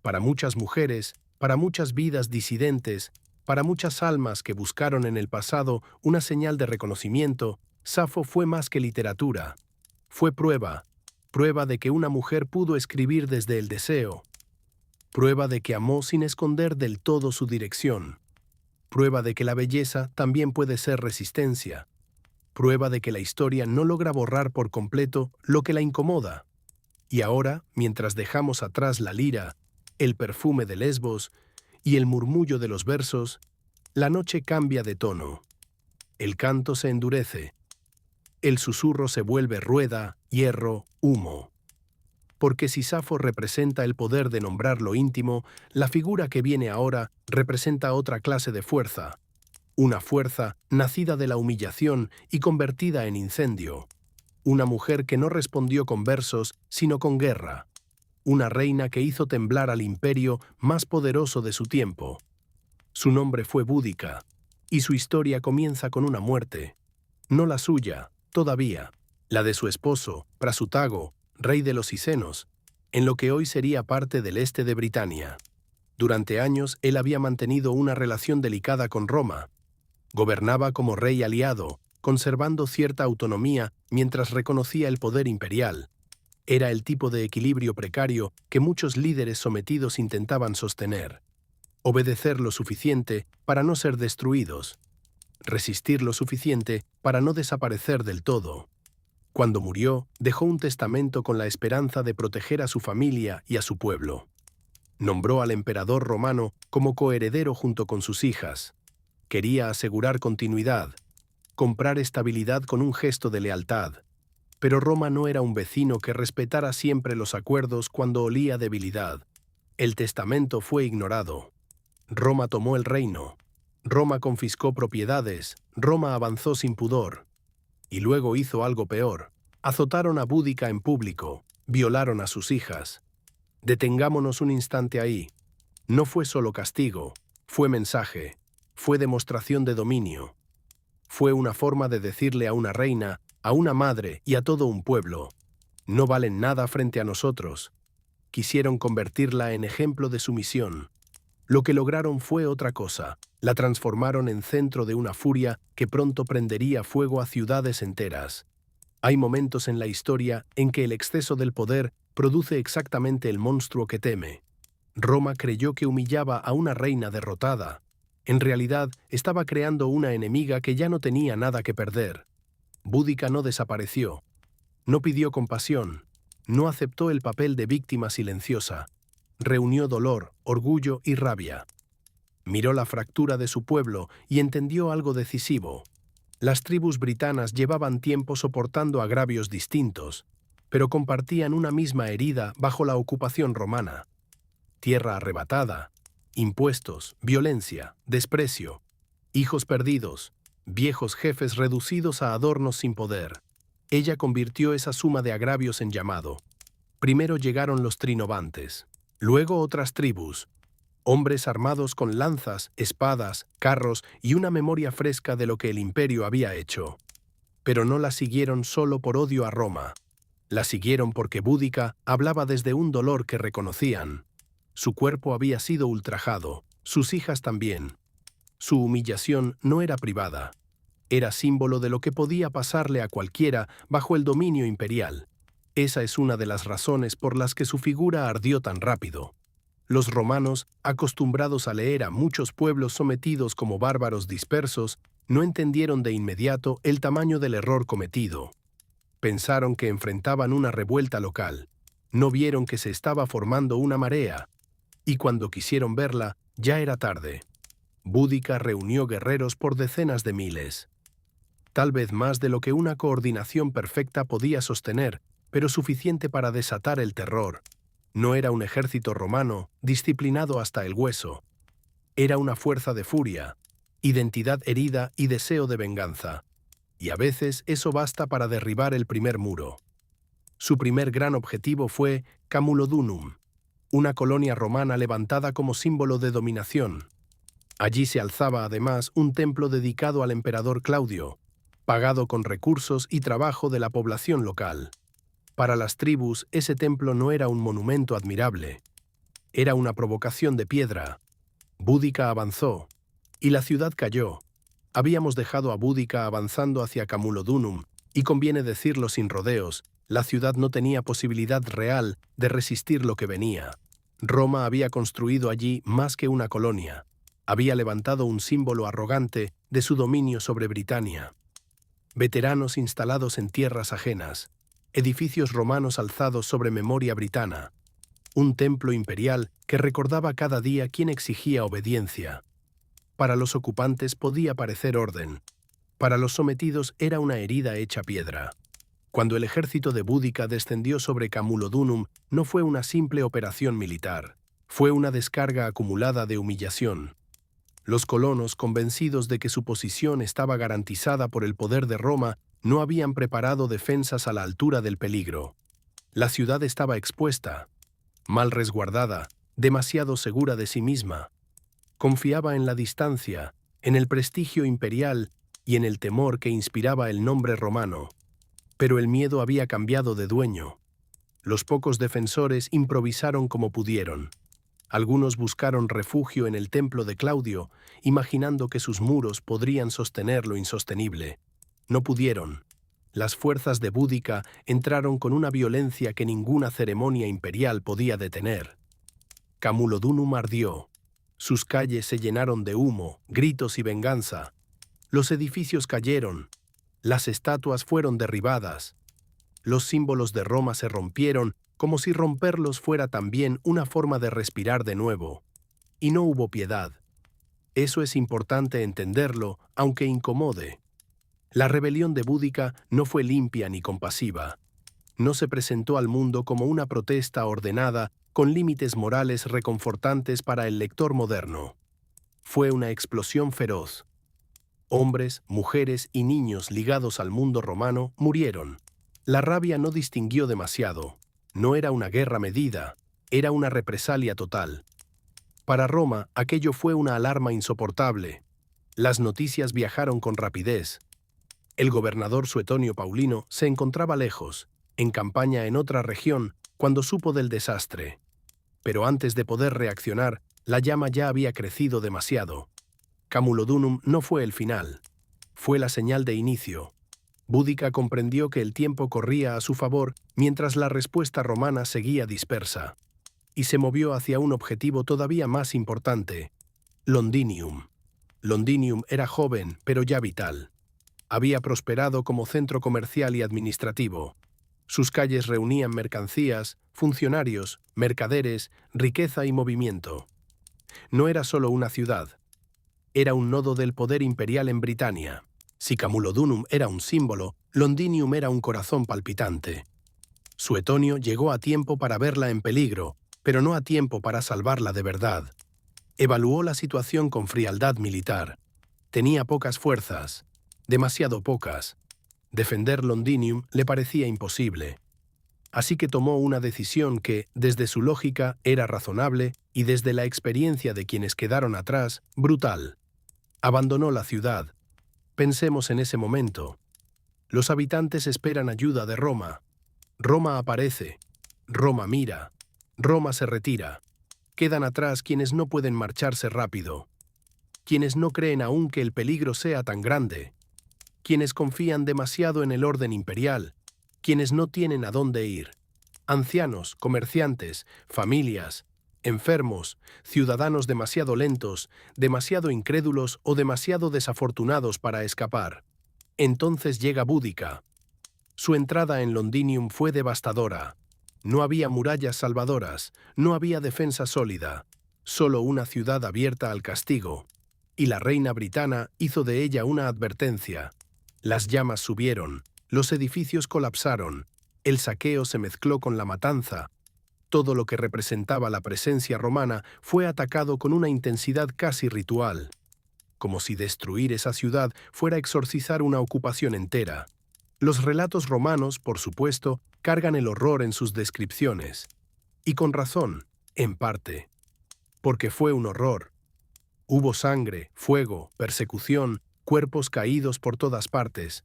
Para muchas mujeres, para muchas vidas disidentes, para muchas almas que buscaron en el pasado una señal de reconocimiento, Safo fue más que literatura. Fue prueba de que una mujer pudo escribir desde el deseo. Prueba de que amó sin esconder del todo su dirección. Prueba de que la belleza también puede ser resistencia. prueba de que la historia no logra borrar por completo lo que la incomoda. Y ahora, mientras dejamos atrás la lira, el perfume de Lesbos y el murmullo de los versos, la noche cambia de tono. El canto se endurece. El susurro se vuelve rueda, hierro, humo. Porque si Safo representa el poder de nombrar lo íntimo, la figura que viene ahora representa otra clase de fuerza. Una fuerza nacida de la humillación y convertida en incendio. Una mujer que no respondió con versos, sino con guerra. Una reina que hizo temblar al imperio más poderoso de su tiempo. Su nombre fue Boudica, y su historia comienza con una muerte. No la suya, todavía, la de su esposo, Prasutago, rey de los Icenos, en lo que hoy sería parte del este de Britania. Durante años él había mantenido una relación delicada con Roma. Gobernaba como rey aliado, conservando cierta autonomía mientras reconocía el poder imperial. Era el tipo de equilibrio precario que muchos líderes sometidos intentaban sostener. Obedecer lo suficiente para no ser destruidos. Resistir lo suficiente para no desaparecer del todo. Cuando murió, dejó un testamento con la esperanza de proteger a su familia y a su pueblo. Nombró al emperador romano como coheredero junto con sus hijas. Quería asegurar continuidad, comprar estabilidad con un gesto de lealtad. Pero Roma no era un vecino que respetara siempre los acuerdos cuando olía debilidad. El testamento fue ignorado. Roma tomó el reino. Roma confiscó propiedades. Roma avanzó sin pudor. Y luego hizo algo peor. Azotaron a Boudica en público. Violaron a sus hijas. Detengámonos un instante ahí. No fue solo castigo. Fue mensaje. Fue demostración de dominio. Fue una forma de decirle a una reina, a una madre y a todo un pueblo: no valen nada frente a nosotros. Quisieron convertirla en ejemplo de sumisión. Lo que lograron fue otra cosa. La transformaron en centro de una furia que pronto prendería fuego a ciudades enteras. Hay momentos en la historia en que el exceso del poder produce exactamente el monstruo que teme. Roma creyó que humillaba a una reina derrotada. En realidad, estaba creando una enemiga que ya no tenía nada que perder. Boudica no desapareció. No pidió compasión. No aceptó el papel de víctima silenciosa. Reunió dolor, orgullo y rabia. Miró la fractura de su pueblo y entendió algo decisivo. Las tribus britanas llevaban tiempo soportando agravios distintos, pero compartían una misma herida bajo la ocupación romana. Tierra arrebatada, impuestos, violencia, desprecio, hijos perdidos, viejos jefes reducidos a adornos sin poder. Ella convirtió esa suma de agravios en llamado. Primero llegaron los trinovantes, luego otras tribus, hombres armados con lanzas, espadas, carros y una memoria fresca de lo que el imperio había hecho. Pero no la siguieron solo por odio a Roma. La siguieron porque Boudica hablaba desde un dolor que reconocían. Su cuerpo había sido ultrajado, sus hijas también. Su humillación no era privada. Era símbolo de lo que podía pasarle a cualquiera bajo el dominio imperial. Esa es una de las razones por las que su figura ardió tan rápido. Los romanos, acostumbrados a leer a muchos pueblos sometidos como bárbaros dispersos, no entendieron de inmediato el tamaño del error cometido. Pensaron que enfrentaban una revuelta local. No vieron que se estaba formando una marea. Y cuando quisieron verla, ya era tarde. Boudica reunió guerreros por decenas de miles. Tal vez más de lo que una coordinación perfecta podía sostener, pero suficiente para desatar el terror. No era un ejército romano, disciplinado hasta el hueso. Era una fuerza de furia, identidad herida y deseo de venganza. Y a veces eso basta para derribar el primer muro. Su primer gran objetivo fue Camulodunum, una colonia romana levantada como símbolo de dominación. Allí se alzaba además un templo dedicado al emperador Claudio, pagado con recursos y trabajo de la población local. Para las tribus, ese templo no era un monumento admirable. Era una provocación de piedra. Boudica avanzó, y la ciudad cayó. Habíamos dejado a Boudica avanzando hacia Camulodunum, y conviene decirlo sin rodeos, la ciudad no tenía posibilidad real de resistir lo que venía. Roma había construido allí más que una colonia. Había levantado un símbolo arrogante de su dominio sobre Britania. veteranos instalados en tierras ajenas, edificios romanos alzados sobre memoria britana, un templo imperial que recordaba cada día quién exigía obediencia. Para los ocupantes podía parecer orden, para los sometidos era una herida hecha piedra. Cuando el ejército de Boudica descendió sobre Camulodunum, no fue una simple operación militar, fue una descarga acumulada de humillación. Los colonos, convencidos de que su posición estaba garantizada por el poder de Roma, no habían preparado defensas a la altura del peligro. La ciudad estaba expuesta, mal resguardada, demasiado segura de sí misma. Confiaba en la distancia, en el prestigio imperial y en el temor que inspiraba el nombre romano. Pero el miedo había cambiado de dueño. Los pocos defensores improvisaron como pudieron. Algunos buscaron refugio en el templo de Claudio, imaginando que sus muros podrían sostener lo insostenible. No pudieron. Las fuerzas de Boudica entraron con una violencia que ninguna ceremonia imperial podía detener. Camulodunum ardió. Sus calles se llenaron de humo, gritos y venganza. Los edificios cayeron. Las estatuas fueron derribadas. Los símbolos de Roma se rompieron, como si romperlos fuera también una forma de respirar de nuevo. Y no hubo piedad. Eso es importante entenderlo, aunque incomode. La rebelión de Boudica no fue limpia ni compasiva. No se presentó al mundo como una protesta ordenada con límites morales reconfortantes para el lector moderno. Fue una explosión feroz. Hombres, mujeres y niños ligados al mundo romano murieron. La rabia no distinguió demasiado. No era una guerra medida, era una represalia total. Para Roma, aquello fue una alarma insoportable. Las noticias viajaron con rapidez. El gobernador Suetonio Paulino se encontraba lejos, en campaña en otra región, cuando supo del desastre. Pero antes de poder reaccionar, la llama ya había crecido demasiado. Camulodunum no fue el final. Fue la señal de inicio. Boudica comprendió que el tiempo corría a su favor mientras la respuesta romana seguía dispersa. Y se movió hacia un objetivo todavía más importante: Londinium. Londinium era joven, pero ya vital. Había prosperado como centro comercial y administrativo. Sus calles reunían mercancías, funcionarios, mercaderes, riqueza y movimiento. No era solo una ciudad. Era un nodo del poder imperial en Britania. Si Camulodunum era un símbolo, Londinium era un corazón palpitante. Suetonio llegó a tiempo para verla en peligro, pero no a tiempo para salvarla de verdad. Evaluó la situación con frialdad militar. Tenía pocas fuerzas, demasiado pocas. Defender Londinium le parecía imposible. Así que tomó una decisión que, desde su lógica, era razonable y desde la experiencia de quienes quedaron atrás, brutal. Abandonó la ciudad. Pensemos en ese momento. Los habitantes esperan ayuda de Roma. Roma aparece. Roma mira. Roma se retira. Quedan atrás quienes no pueden marcharse rápido. Quienes no creen aún que el peligro sea tan grande. Quienes confían demasiado en el orden imperial. Quienes no tienen a dónde ir. Ancianos, comerciantes, familias, enfermos, ciudadanos demasiado lentos, demasiado incrédulos o demasiado desafortunados para escapar. Entonces llega Boudica. Su entrada en Londinium fue devastadora. No había murallas salvadoras, no había defensa sólida, solo una ciudad abierta al castigo. Y la reina britana hizo de ella una advertencia. Las llamas subieron, los edificios colapsaron, el saqueo se mezcló con la matanza. Todo lo que representaba la presencia romana fue atacado con una intensidad casi ritual, como si destruir esa ciudad fuera exorcizar una ocupación entera. Los relatos romanos, por supuesto, cargan el horror en sus descripciones. Y con razón, en parte. Porque fue un horror. Hubo sangre, fuego, persecución, cuerpos caídos por todas partes.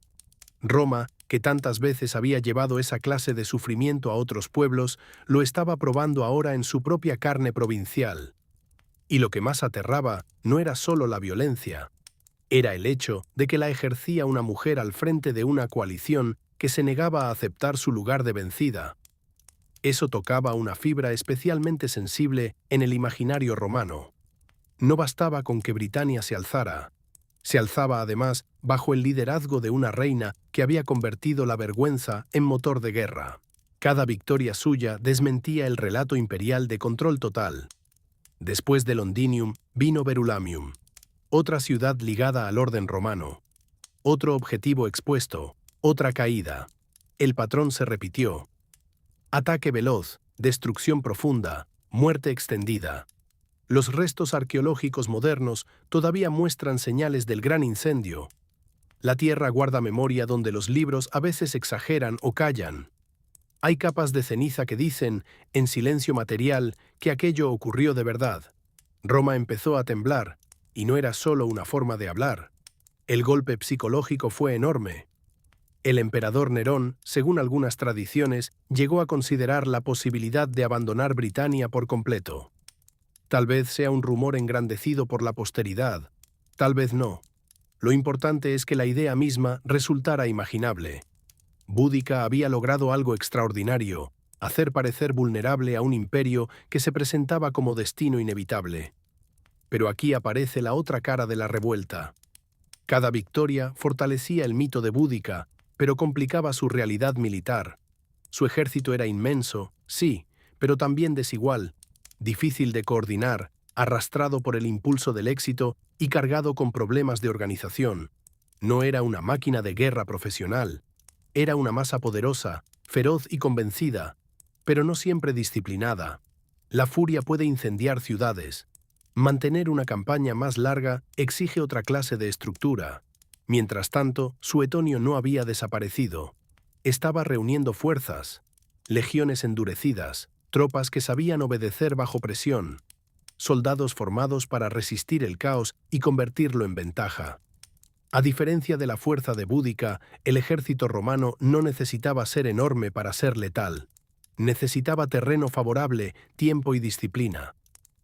Roma, que tantas veces había llevado esa clase de sufrimiento a otros pueblos, lo estaba probando ahora en su propia carne provincial. Y lo que más aterraba no era solo la violencia. Era el hecho de que la ejercía una mujer al frente de una coalición que se negaba a aceptar su lugar de vencida. Eso tocaba una fibra especialmente sensible en el imaginario romano. No bastaba con que Britania se alzara. Se alzaba además bajo el liderazgo de una reina que había convertido la vergüenza en motor de guerra. Cada victoria suya desmentía el relato imperial de control total. Después de Londinium vino Verulamium, otra ciudad ligada al orden romano. Otro objetivo expuesto, otra caída. El patrón se repitió. Ataque veloz, destrucción profunda, muerte extendida. Los restos arqueológicos modernos todavía muestran señales del gran incendio. La tierra guarda memoria donde los libros a veces exageran o callan. Hay capas de ceniza que dicen, en silencio material, que aquello ocurrió de verdad. Roma empezó a temblar, y no era solo una forma de hablar. El golpe psicológico fue enorme. El emperador Nerón, según algunas tradiciones, llegó a considerar la posibilidad de abandonar Britania por completo. Tal vez sea un rumor engrandecido por la posteridad, tal vez no. Lo importante es que la idea misma resultara imaginable. Boudica había logrado algo extraordinario, hacer parecer vulnerable a un imperio que se presentaba como destino inevitable. Pero aquí aparece la otra cara de la revuelta. Cada victoria fortalecía el mito de Boudica, pero complicaba su realidad militar. Su ejército era inmenso, sí, pero también desigual, difícil de coordinar, arrastrado por el impulso del éxito y cargado con problemas de organización. No era una máquina de guerra profesional. Era una masa poderosa, feroz y convencida, pero no siempre disciplinada. La furia puede incendiar ciudades. Mantener una campaña más larga exige otra clase de estructura. Mientras tanto, Suetonio no había desaparecido. Estaba reuniendo fuerzas, legiones endurecidas, tropas que sabían obedecer bajo presión, soldados formados para resistir el caos y convertirlo en ventaja. A diferencia de la fuerza de Boudica, el ejército romano no necesitaba ser enorme para ser letal. Necesitaba terreno favorable, tiempo y disciplina.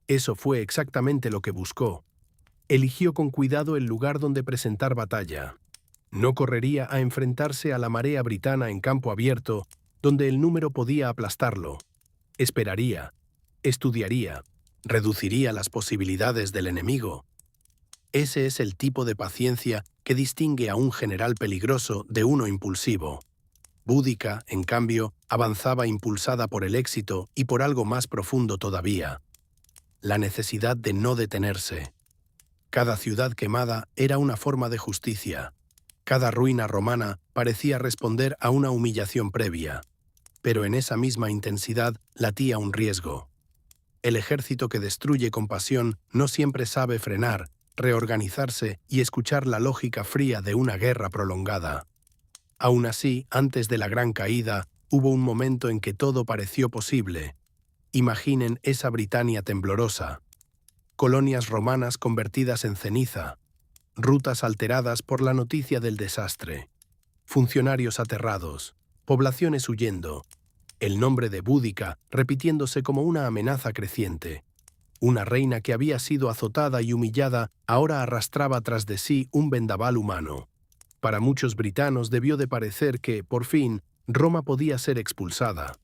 Eso fue exactamente lo que buscó. Eligió con cuidado el lugar donde presentar batalla. No correría a enfrentarse a la marea britana en campo abierto, donde el número podía aplastarlo. Esperaría, estudiaría, reduciría las posibilidades del enemigo. Ese es el tipo de paciencia que distingue a un general peligroso de uno impulsivo. Boudica, en cambio, avanzaba impulsada por el éxito y por algo más profundo todavía: la necesidad de no detenerse. Cada ciudad quemada era una forma de justicia. Cada ruina romana parecía responder a una humillación previa. Pero en esa misma intensidad latía un riesgo. El ejército que destruye con pasión no siempre sabe frenar, reorganizarse y escuchar la lógica fría de una guerra prolongada. Aún así, antes de la gran caída, hubo un momento en que todo pareció posible. Imaginen esa Britania temblorosa. Colonias romanas convertidas en ceniza, rutas alteradas por la noticia del desastre, funcionarios aterrados, poblaciones huyendo, el nombre de Boudica repitiéndose como una amenaza creciente. Una reina que había sido azotada y humillada ahora arrastraba tras de sí un vendaval humano. Para muchos britanos debió de parecer que, por fin, Roma podía ser expulsada.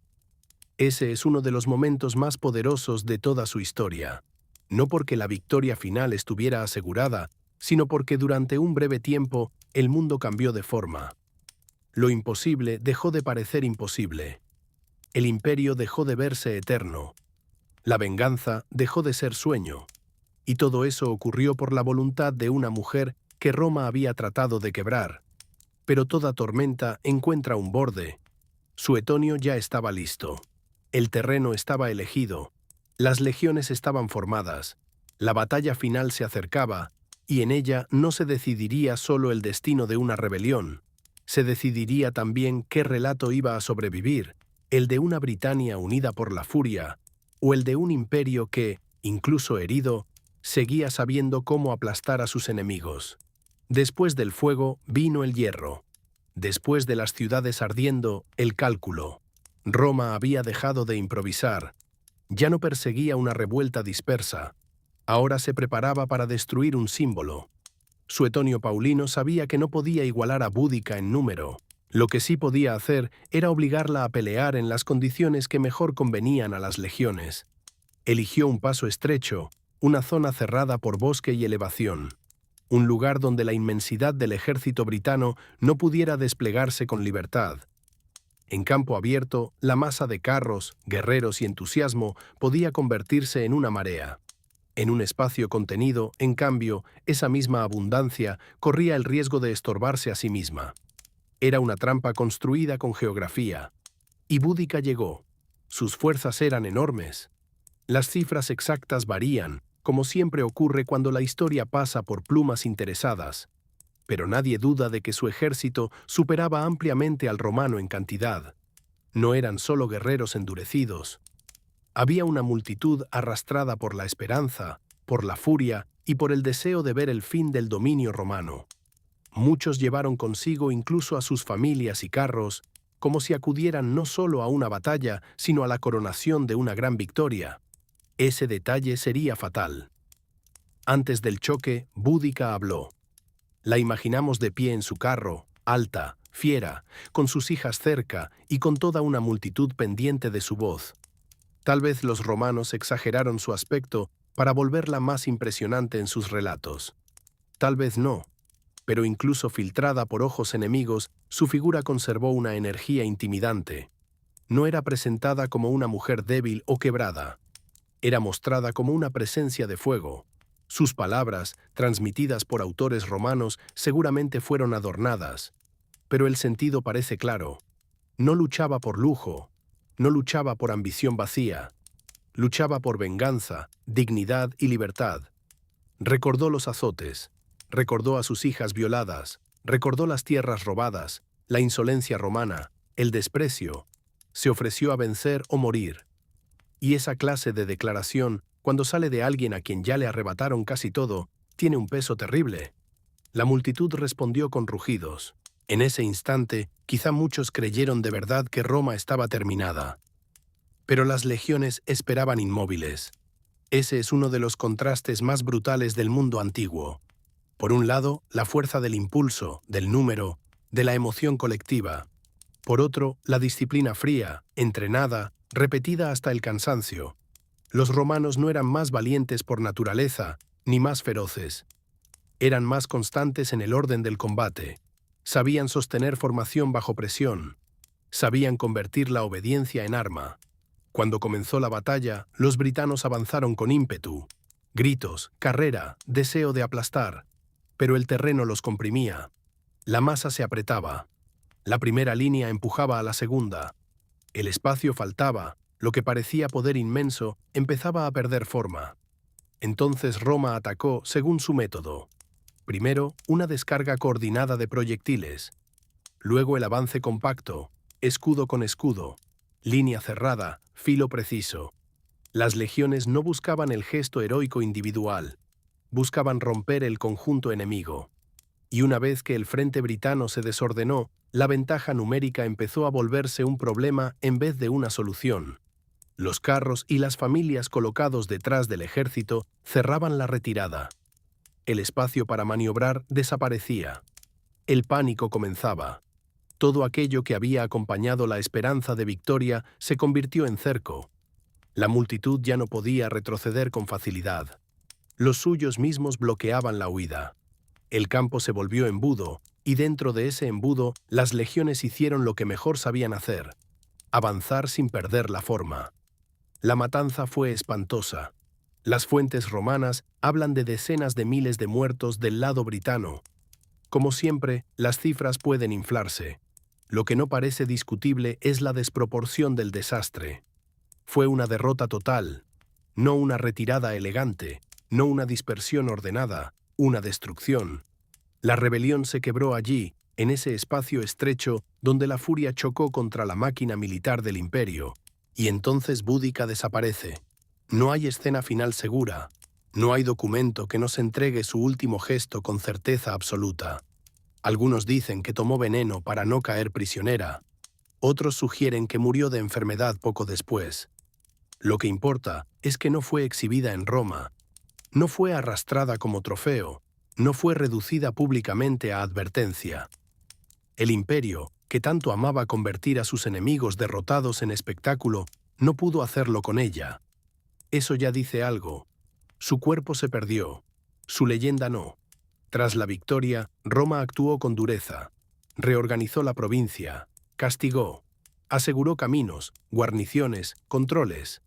Ese es uno de los momentos más poderosos de toda su historia. No porque la victoria final estuviera asegurada, sino porque durante un breve tiempo el mundo cambió de forma. Lo imposible dejó de parecer imposible. El imperio dejó de verse eterno. La venganza dejó de ser sueño. Y todo eso ocurrió por la voluntad de una mujer que Roma había tratado de quebrar. Pero toda tormenta encuentra un borde. Suetonio ya estaba listo. El terreno estaba elegido. Las legiones estaban formadas. La batalla final se acercaba, y en ella no se decidiría solo el destino de una rebelión. Se decidiría también qué relato iba a sobrevivir, el de una Britania unida por la furia, o el de un imperio que, incluso herido, seguía sabiendo cómo aplastar a sus enemigos. Después del fuego vino el hierro. Después de las ciudades ardiendo, el cálculo. Roma había dejado de improvisar. Ya no perseguía una revuelta dispersa. Ahora se preparaba para destruir un símbolo. Suetonio Paulino sabía que no podía igualar a Boudica en número. Lo que sí podía hacer era obligarla a pelear en las condiciones que mejor convenían a las legiones. Eligió un paso estrecho, una zona cerrada por bosque y elevación. un lugar donde la inmensidad del ejército britano no pudiera desplegarse con libertad. En campo abierto, la masa de carros, guerreros y entusiasmo podía convertirse en una marea. En un espacio contenido, en cambio, esa misma abundancia corría el riesgo de estorbarse a sí misma. Era una trampa construida con geografía. Y Boudica llegó. Sus fuerzas eran enormes. Las cifras exactas varían, como siempre ocurre cuando la historia pasa por plumas interesadas. Pero nadie duda de que su ejército superaba ampliamente al romano en cantidad. No eran solo guerreros endurecidos. Había una multitud arrastrada por la esperanza, por la furia y por el deseo de ver el fin del dominio romano. Muchos llevaron consigo incluso a sus familias y carros, como si acudieran no solo a una batalla, sino a la coronación de una gran victoria. Ese detalle sería fatal. Antes del choque, Boudica habló. La imaginamos de pie en su carro, alta, fiera, con sus hijas cerca y con toda una multitud pendiente de su voz. Tal vez los romanos exageraron su aspecto para volverla más impresionante en sus relatos. Tal vez no, pero incluso filtrada por ojos enemigos, su figura conservó una energía intimidante. No era presentada como una mujer débil o quebrada. Era mostrada como una presencia de fuego. Sus palabras, transmitidas por autores romanos, seguramente fueron adornadas. Pero el sentido parece claro. No luchaba por lujo, no luchaba por ambición vacía. Luchaba por venganza, dignidad y libertad. Recordó los azotes, recordó a sus hijas violadas, recordó las tierras robadas, la insolencia romana, el desprecio. Se ofreció a vencer o morir. Y esa clase de declaración, cuando sale de alguien a quien ya le arrebataron casi todo, tiene un peso terrible. La multitud respondió con rugidos. En ese instante, quizá muchos creyeron de verdad que Roma estaba terminada. Pero las legiones esperaban inmóviles. Ese es uno de los contrastes más brutales del mundo antiguo. Por un lado, la fuerza del impulso, del número, de la emoción colectiva. Por otro, la disciplina fría, entrenada, repetida hasta el cansancio. Los romanos no eran más valientes por naturaleza, ni más feroces. Eran más constantes en el orden del combate. Sabían sostener formación bajo presión. Sabían convertir la obediencia en arma. Cuando comenzó la batalla, los britanos avanzaron con ímpetu. Gritos, carrera, deseo de aplastar. Pero el terreno los comprimía. La masa se apretaba. La primera línea empujaba a la segunda. El espacio faltaba, lo que parecía poder inmenso empezaba a perder forma. Entonces Roma atacó según su método. Primero, una descarga coordinada de proyectiles. Luego el avance compacto, escudo con escudo, línea cerrada, filo preciso. Las legiones no buscaban el gesto heroico individual, buscaban romper el conjunto enemigo. Y una vez que el frente britano se desordenó, la ventaja numérica empezó a volverse un problema en vez de una solución. Los carros y las familias colocados detrás del ejército cerraban la retirada. El espacio para maniobrar desaparecía. El pánico comenzaba. Todo aquello que había acompañado la esperanza de victoria se convirtió en cerco. La multitud ya no podía retroceder con facilidad. Los suyos mismos bloqueaban la huida. El campo se volvió embudo, y dentro de ese embudo, las legiones hicieron lo que mejor sabían hacer: avanzar sin perder la forma. La matanza fue espantosa. Las fuentes romanas hablan de decenas de miles de muertos del lado britano. Como siempre, las cifras pueden inflarse. Lo que no parece discutible es la desproporción del desastre. Fue una derrota total, no una retirada elegante, no una dispersión ordenada, una destrucción. La rebelión se quebró allí, en ese espacio estrecho donde la furia chocó contra la máquina militar del imperio, y entonces Boudica desaparece. No hay escena final segura, no hay documento que nos entregue su último gesto con certeza absoluta. Algunos dicen que tomó veneno para no caer prisionera, otros sugieren que murió de enfermedad poco después. Lo que importa es que no fue exhibida en Roma, no fue arrastrada como trofeo, no fue reducida públicamente a advertencia. El imperio, que tanto amaba convertir a sus enemigos derrotados en espectáculo, no pudo hacerlo con ella. Eso ya dice algo. Su cuerpo se perdió, su leyenda no. Tras la victoria, Roma actuó con dureza. Reorganizó la provincia, castigó, aseguró caminos, guarniciones, controles.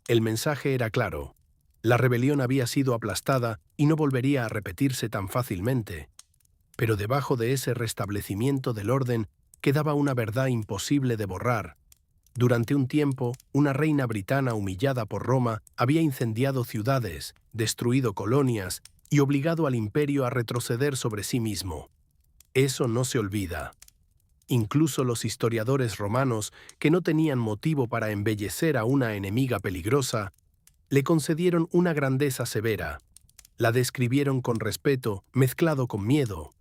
El mensaje era claro. La rebelión había sido aplastada y no volvería a repetirse tan fácilmente. Pero debajo de ese restablecimiento del orden quedaba una verdad imposible de borrar. Durante un tiempo, una reina britana humillada por Roma había incendiado ciudades, destruido colonias y obligado al imperio a retroceder sobre sí mismo. Eso no se olvida. Incluso los historiadores romanos, que no tenían motivo para embellecer a una enemiga peligrosa, le concedieron una grandeza severa. La describieron con respeto, mezclado con miedo.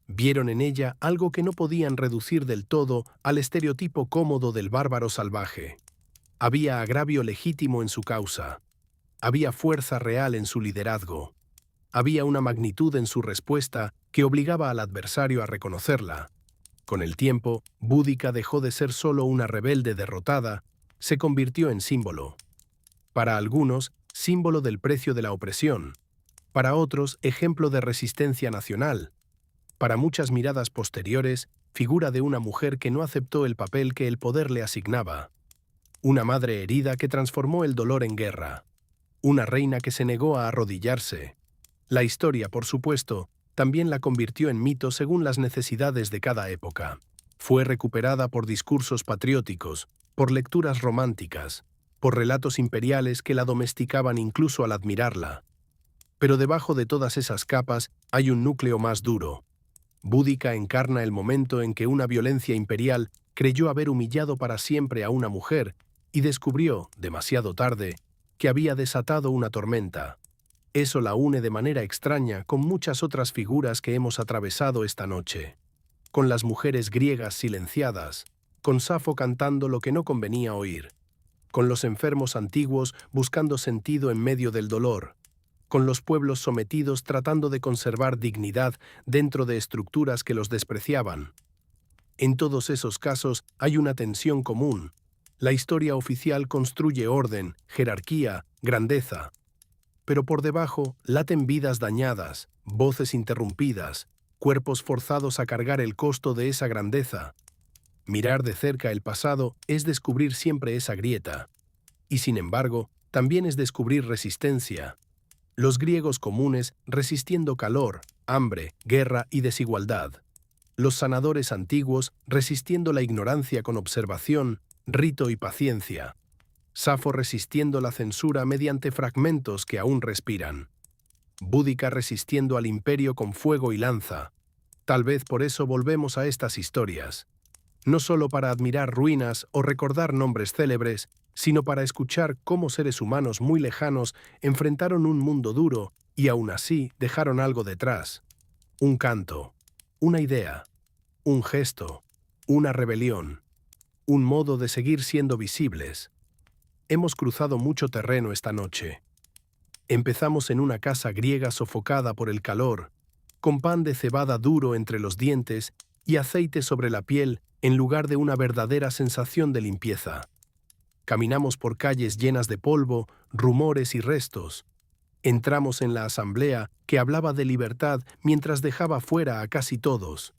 Vieron en ella algo que no podían reducir del todo al estereotipo cómodo del bárbaro salvaje. Había agravio legítimo en su causa. Había fuerza real en su liderazgo. Había una magnitud en su respuesta que obligaba al adversario a reconocerla. Con el tiempo, Boudica dejó de ser solo una rebelde derrotada, se convirtió en símbolo. Para algunos, símbolo del precio de la opresión. Para otros, ejemplo de resistencia nacional. Para muchas miradas posteriores, figura de una mujer que no aceptó el papel que el poder le asignaba. Una madre herida que transformó el dolor en guerra. Una reina que se negó a arrodillarse. La historia, por supuesto, también la convirtió en mito según las necesidades de cada época. Fue recuperada por discursos patrióticos, por lecturas románticas, por relatos imperiales que la domesticaban incluso al admirarla. Pero debajo de todas esas capas hay un núcleo más duro. Boudica encarna el momento en que una violencia imperial creyó haber humillado para siempre a una mujer y descubrió, demasiado tarde, que había desatado una tormenta. Eso la une de manera extraña con muchas otras figuras que hemos atravesado esta noche. Con las mujeres griegas silenciadas, con Safo cantando lo que no convenía oír, con los enfermos antiguos buscando sentido en medio del dolor, con los pueblos sometidos tratando de conservar dignidad dentro de estructuras que los despreciaban. En todos esos casos hay una tensión común. La historia oficial construye orden, jerarquía, grandeza. Pero por debajo laten vidas dañadas, voces interrumpidas, cuerpos forzados a cargar el costo de esa grandeza. Mirar de cerca el pasado es descubrir siempre esa grieta. Y sin embargo, también es descubrir resistencia. Los griegos comunes resistiendo calor, hambre, guerra y desigualdad. Los sanadores antiguos resistiendo la ignorancia con observación, rito y paciencia. Safo resistiendo la censura mediante fragmentos que aún respiran. Boudica resistiendo al imperio con fuego y lanza. Tal vez por eso volvemos a estas historias. No solo para admirar ruinas o recordar nombres célebres, sino para escuchar cómo seres humanos muy lejanos enfrentaron un mundo duro y aún así dejaron algo detrás. Un canto, una idea, un gesto, una rebelión, un modo de seguir siendo visibles. Hemos cruzado mucho terreno esta noche. Empezamos en una casa griega sofocada por el calor, con pan de cebada duro entre los dientes y aceite sobre la piel en lugar de una verdadera sensación de limpieza. Caminamos por calles llenas de polvo, rumores y restos. Entramos en la asamblea que hablaba de libertad mientras dejaba fuera a casi todos.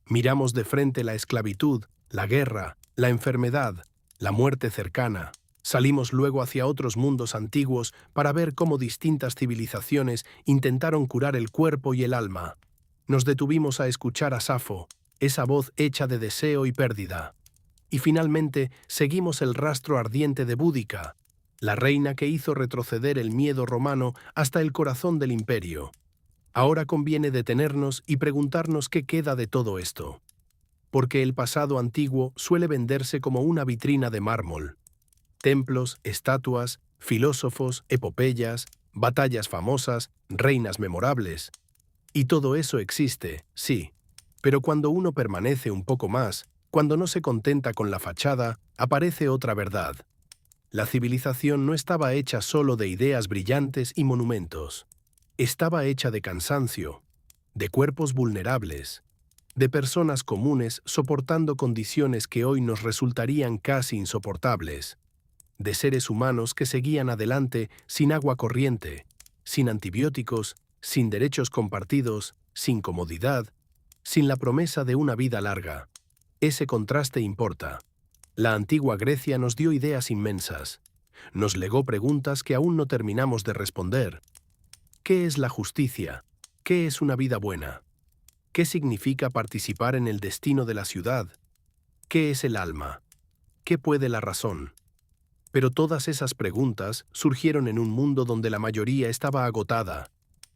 Miramos de frente la esclavitud, la guerra, la enfermedad, la muerte cercana. Salimos luego hacia otros mundos antiguos para ver cómo distintas civilizaciones intentaron curar el cuerpo y el alma. Nos detuvimos a escuchar a Safo, esa voz hecha de deseo y pérdida. Y finalmente seguimos el rastro ardiente de Boudica, la reina que hizo retroceder el miedo romano hasta el corazón del imperio. Ahora conviene detenernos y preguntarnos qué queda de todo esto. Porque el pasado antiguo suele venderse como una vitrina de mármol. Templos, estatuas, filósofos, epopeyas, batallas famosas, reinas memorables. Y todo eso existe, sí. Pero cuando uno permanece un poco más, cuando no se contenta con la fachada, aparece otra verdad. La civilización no estaba hecha solo de ideas brillantes y monumentos. Estaba hecha de cansancio, de cuerpos vulnerables, de personas comunes soportando condiciones que hoy nos resultarían casi insoportables, de seres humanos que seguían adelante sin agua corriente, sin antibióticos, sin derechos compartidos, sin comodidad, sin la promesa de una vida larga. Ese contraste importa. La antigua Grecia nos dio ideas inmensas. Nos legó preguntas que aún no terminamos de responder. ¿Qué es la justicia? ¿Qué es una vida buena? ¿Qué significa participar en el destino de la ciudad? ¿Qué es el alma? ¿Qué puede la razón? Pero todas esas preguntas surgieron en un mundo donde la mayoría estaba agotada,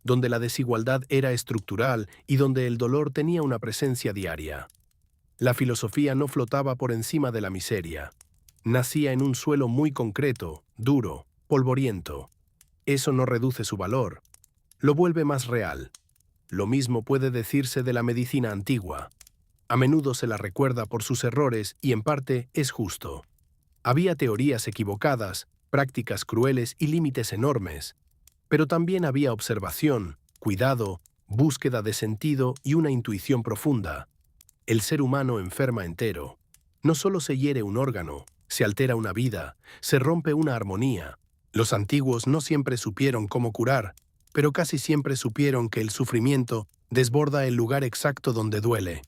donde la desigualdad era estructural y donde el dolor tenía una presencia diaria. La filosofía no flotaba por encima de la miseria. Nacía en un suelo muy concreto, duro, polvoriento. Eso no reduce su valor, lo vuelve más real. Lo mismo puede decirse de la medicina antigua. A menudo se la recuerda por sus errores y en parte es justo. Había teorías equivocadas, prácticas crueles y límites enormes, pero también había observación, cuidado, búsqueda de sentido y una intuición profunda. El ser humano enferma entero. No solo se hiere un órgano, se altera una vida, se rompe una armonía. Los antiguos no siempre supieron cómo curar, pero casi siempre supieron que el sufrimiento desborda el lugar exacto donde duele.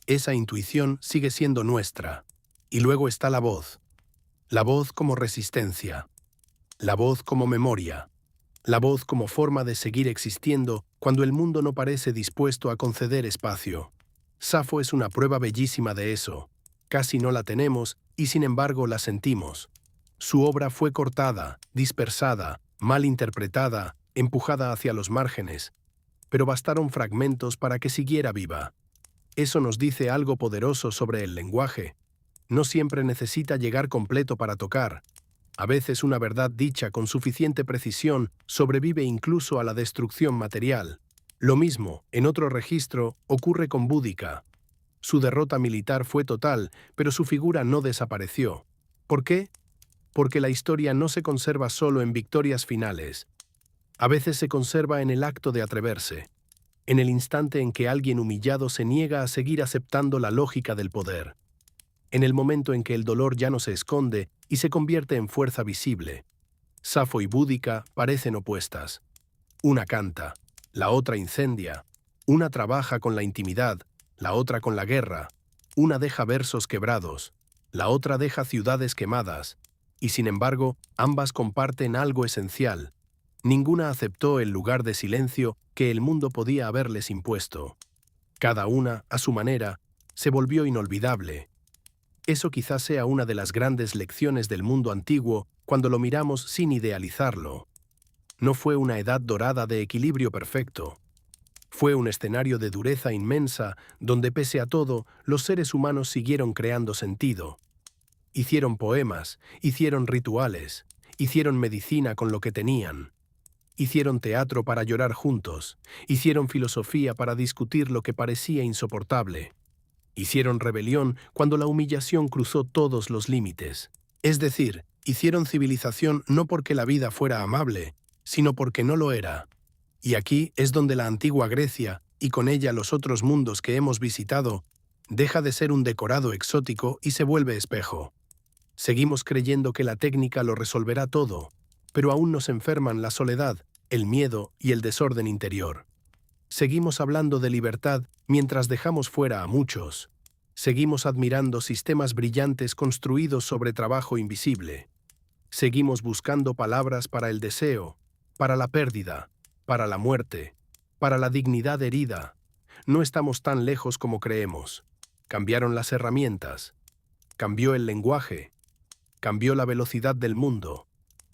Esa intuición sigue siendo nuestra. Y luego está la voz como resistencia, la voz como memoria, la voz como forma de seguir existiendo cuando el mundo no parece dispuesto a conceder espacio. Safo es una prueba bellísima de eso. Casi no la tenemos y sin embargo la sentimos. Su obra fue cortada, dispersada, mal interpretada, empujada hacia los márgenes, pero bastaron fragmentos para que siguiera viva. Eso nos dice algo poderoso sobre el lenguaje. No siempre necesita llegar completo para tocar. A veces una verdad dicha con suficiente precisión sobrevive incluso a la destrucción material. Lo mismo, en otro registro, ocurre con Boudica. Su derrota militar fue total, pero su figura no desapareció. ¿Por qué? Porque la historia no se conserva solo en victorias finales. A veces se conserva en el acto de atreverse, en el instante en que alguien humillado se niega a seguir aceptando la lógica del poder, en el momento en que el dolor ya no se esconde y se convierte en fuerza visible. Safo y Boudica parecen opuestas. Una canta, la otra incendia. Una trabaja con la intimidad, la otra con la guerra. Una deja versos quebrados, la otra deja ciudades quemadas. Y sin embargo, ambas comparten algo esencial. Ninguna aceptó el lugar de silencio que el mundo podía haberles impuesto. Cada una, a su manera, se volvió inolvidable. Eso quizás sea una de las grandes lecciones del mundo antiguo cuando lo miramos sin idealizarlo. No fue una edad dorada de equilibrio perfecto. Fue un escenario de dureza inmensa donde pese a todo los seres humanos siguieron creando sentido. Hicieron poemas, hicieron rituales, hicieron medicina con lo que tenían. Hicieron teatro para llorar juntos, hicieron filosofía para discutir lo que parecía insoportable. Hicieron rebelión cuando la humillación cruzó todos los límites. Es decir, hicieron civilización no porque la vida fuera amable, sino porque no lo era. Y aquí es donde la antigua Grecia, y con ella los otros mundos que hemos visitado, deja de ser un decorado exótico y se vuelve espejo. Seguimos creyendo que la técnica lo resolverá todo, pero aún nos enferman la soledad, el miedo y el desorden interior. Seguimos hablando de libertad mientras dejamos fuera a muchos. Seguimos admirando sistemas brillantes construidos sobre trabajo invisible. Seguimos buscando palabras para el deseo, para la pérdida, para la muerte, para la dignidad herida. No estamos tan lejos como creemos. Cambiaron las herramientas, cambió el lenguaje, cambió la velocidad del mundo.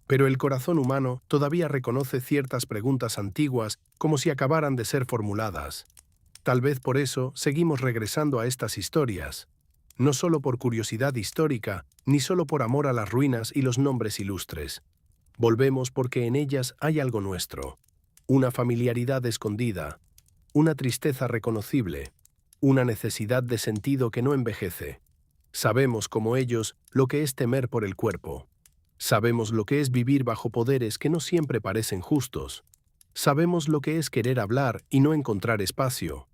Pero el corazón humano todavía reconoce ciertas preguntas antiguas como si acabaran de ser formuladas. Tal vez por eso seguimos regresando a estas historias, no solo por curiosidad histórica, ni solo por amor a las ruinas y los nombres ilustres. Volvemos porque en ellas hay algo nuestro, una familiaridad escondida, una tristeza reconocible, una necesidad de sentido que no envejece. Sabemos, como ellos, lo que es temer por el cuerpo. Sabemos lo que es vivir bajo poderes que no siempre parecen justos. Sabemos lo que es querer hablar y no encontrar espacio.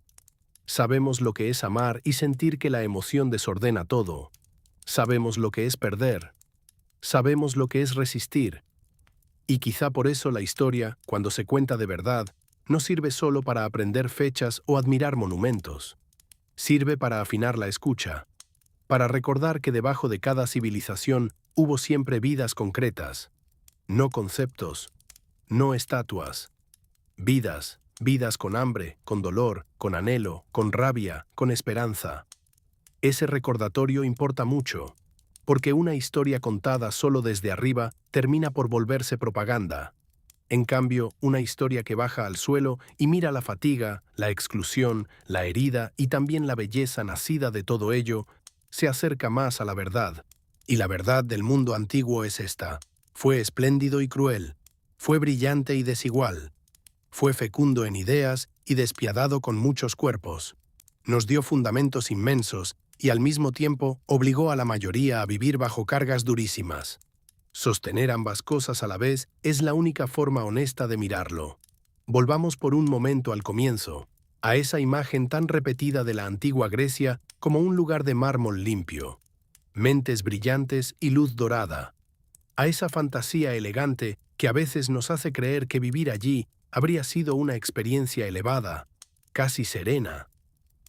Sabemos lo que es amar y sentir que la emoción desordena todo. Sabemos lo que es perder. Sabemos lo que es resistir. Y quizá por eso la historia, cuando se cuenta de verdad, no sirve solo para aprender fechas o admirar monumentos. Sirve para afinar la escucha, para recordar que debajo de cada civilización hubo siempre vidas concretas, no conceptos, no estatuas. Vidas, vidas con hambre, con dolor, con anhelo, con rabia, con esperanza. Ese recordatorio importa mucho, porque una historia contada solo desde arriba termina por volverse propaganda. En cambio, una historia que baja al suelo y mira la fatiga, la exclusión, la herida y también la belleza nacida de todo ello, se acerca más a la verdad. Y la verdad del mundo antiguo es esta. Fue espléndido y cruel. Fue brillante y desigual. Fue fecundo en ideas y despiadado con muchos cuerpos. Nos dio fundamentos inmensos y al mismo tiempo obligó a la mayoría a vivir bajo cargas durísimas. Sostener ambas cosas a la vez es la única forma honesta de mirarlo. Volvamos por un momento al comienzo, a esa imagen tan repetida de la antigua Grecia como un lugar de mármol limpio, mentes brillantes y luz dorada. A esa fantasía elegante que a veces nos hace creer que vivir allí habría sido una experiencia elevada, casi serena,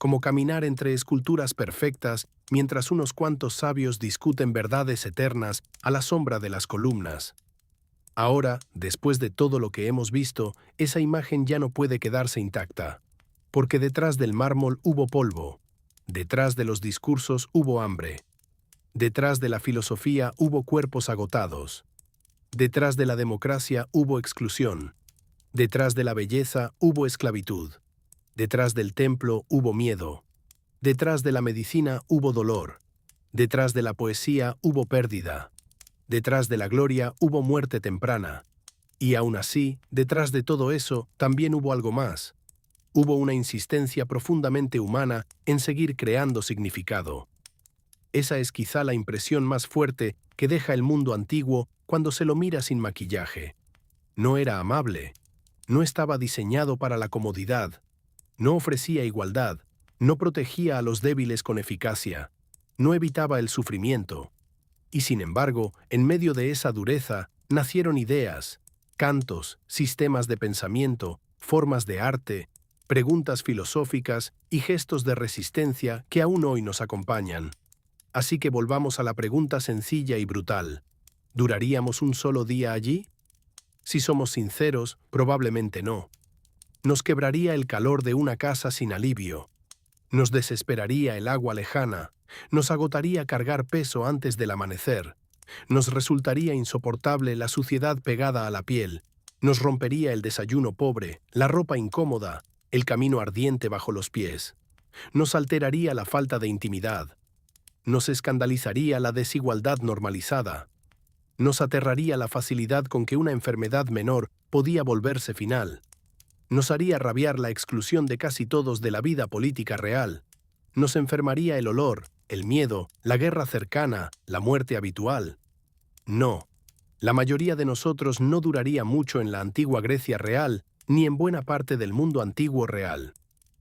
como caminar entre esculturas perfectas mientras unos cuantos sabios discuten verdades eternas a la sombra de las columnas. Ahora, después de todo lo que hemos visto, esa imagen ya no puede quedarse intacta, porque detrás del mármol hubo polvo, detrás de los discursos hubo hambre, detrás de la filosofía hubo cuerpos agotados, detrás de la democracia hubo exclusión, detrás de la belleza hubo esclavitud. Detrás del templo hubo miedo. Detrás de la medicina hubo dolor. Detrás de la poesía hubo pérdida. Detrás de la gloria hubo muerte temprana. Y aún así, detrás de todo eso, también hubo algo más. Hubo una insistencia profundamente humana en seguir creando significado. Esa es quizá la impresión más fuerte que deja el mundo antiguo cuando se lo mira sin maquillaje. No era amable. No estaba diseñado para la comodidad. No ofrecía igualdad, no protegía a los débiles con eficacia, no evitaba el sufrimiento. Y sin embargo, en medio de esa dureza, nacieron ideas, cantos, sistemas de pensamiento, formas de arte, preguntas filosóficas y gestos de resistencia que aún hoy nos acompañan. Así que volvamos a la pregunta sencilla y brutal. ¿Duraríamos un solo día allí? Si somos sinceros, probablemente no. Nos quebraría el calor de una casa sin alivio. Nos desesperaría el agua lejana. Nos agotaría cargar peso antes del amanecer. Nos resultaría insoportable la suciedad pegada a la piel. Nos rompería el desayuno pobre, la ropa incómoda, el camino ardiente bajo los pies. Nos alteraría la falta de intimidad. Nos escandalizaría la desigualdad normalizada. Nos aterraría la facilidad con que una enfermedad menor podía volverse final. Nos haría rabiar la exclusión de casi todos de la vida política real. Nos enfermaría el olor, el miedo, la guerra cercana, la muerte habitual. No, la mayoría de nosotros no duraría mucho en la antigua Grecia real, ni en buena parte del mundo antiguo real.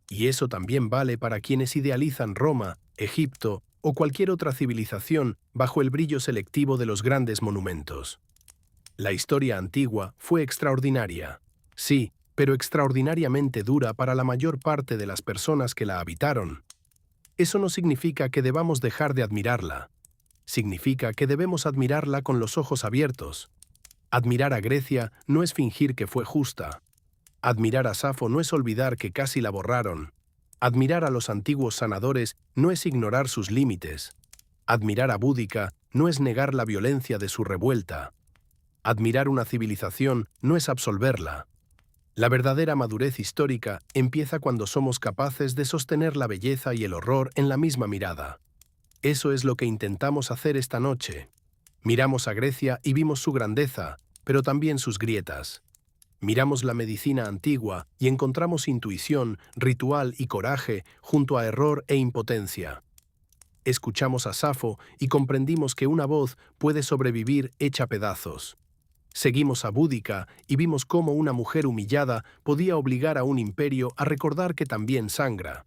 Y eso también vale para quienes idealizan Roma, Egipto o cualquier otra civilización bajo el brillo selectivo de los grandes monumentos. La historia antigua fue extraordinaria. Sí, pero extraordinariamente dura para la mayor parte de las personas que la habitaron. Eso no significa que debamos dejar de admirarla. Significa que debemos admirarla con los ojos abiertos. Admirar a Grecia no es fingir que fue justa. Admirar a Safo no es olvidar que casi la borraron. Admirar a los antiguos sanadores no es ignorar sus límites. Admirar a Búdica no es negar la violencia de su revuelta. Admirar una civilización no es absolverla. La verdadera madurez histórica empieza cuando somos capaces de sostener la belleza y el horror en la misma mirada. Eso es lo que intentamos hacer esta noche. Miramos a Grecia y vimos su grandeza, pero también sus grietas. Miramos la medicina antigua y encontramos intuición, ritual y coraje junto a error e impotencia. Escuchamos a Safo y comprendimos que una voz puede sobrevivir hecha pedazos. Seguimos a Búdica y vimos cómo una mujer humillada podía obligar a un imperio a recordar que también sangra.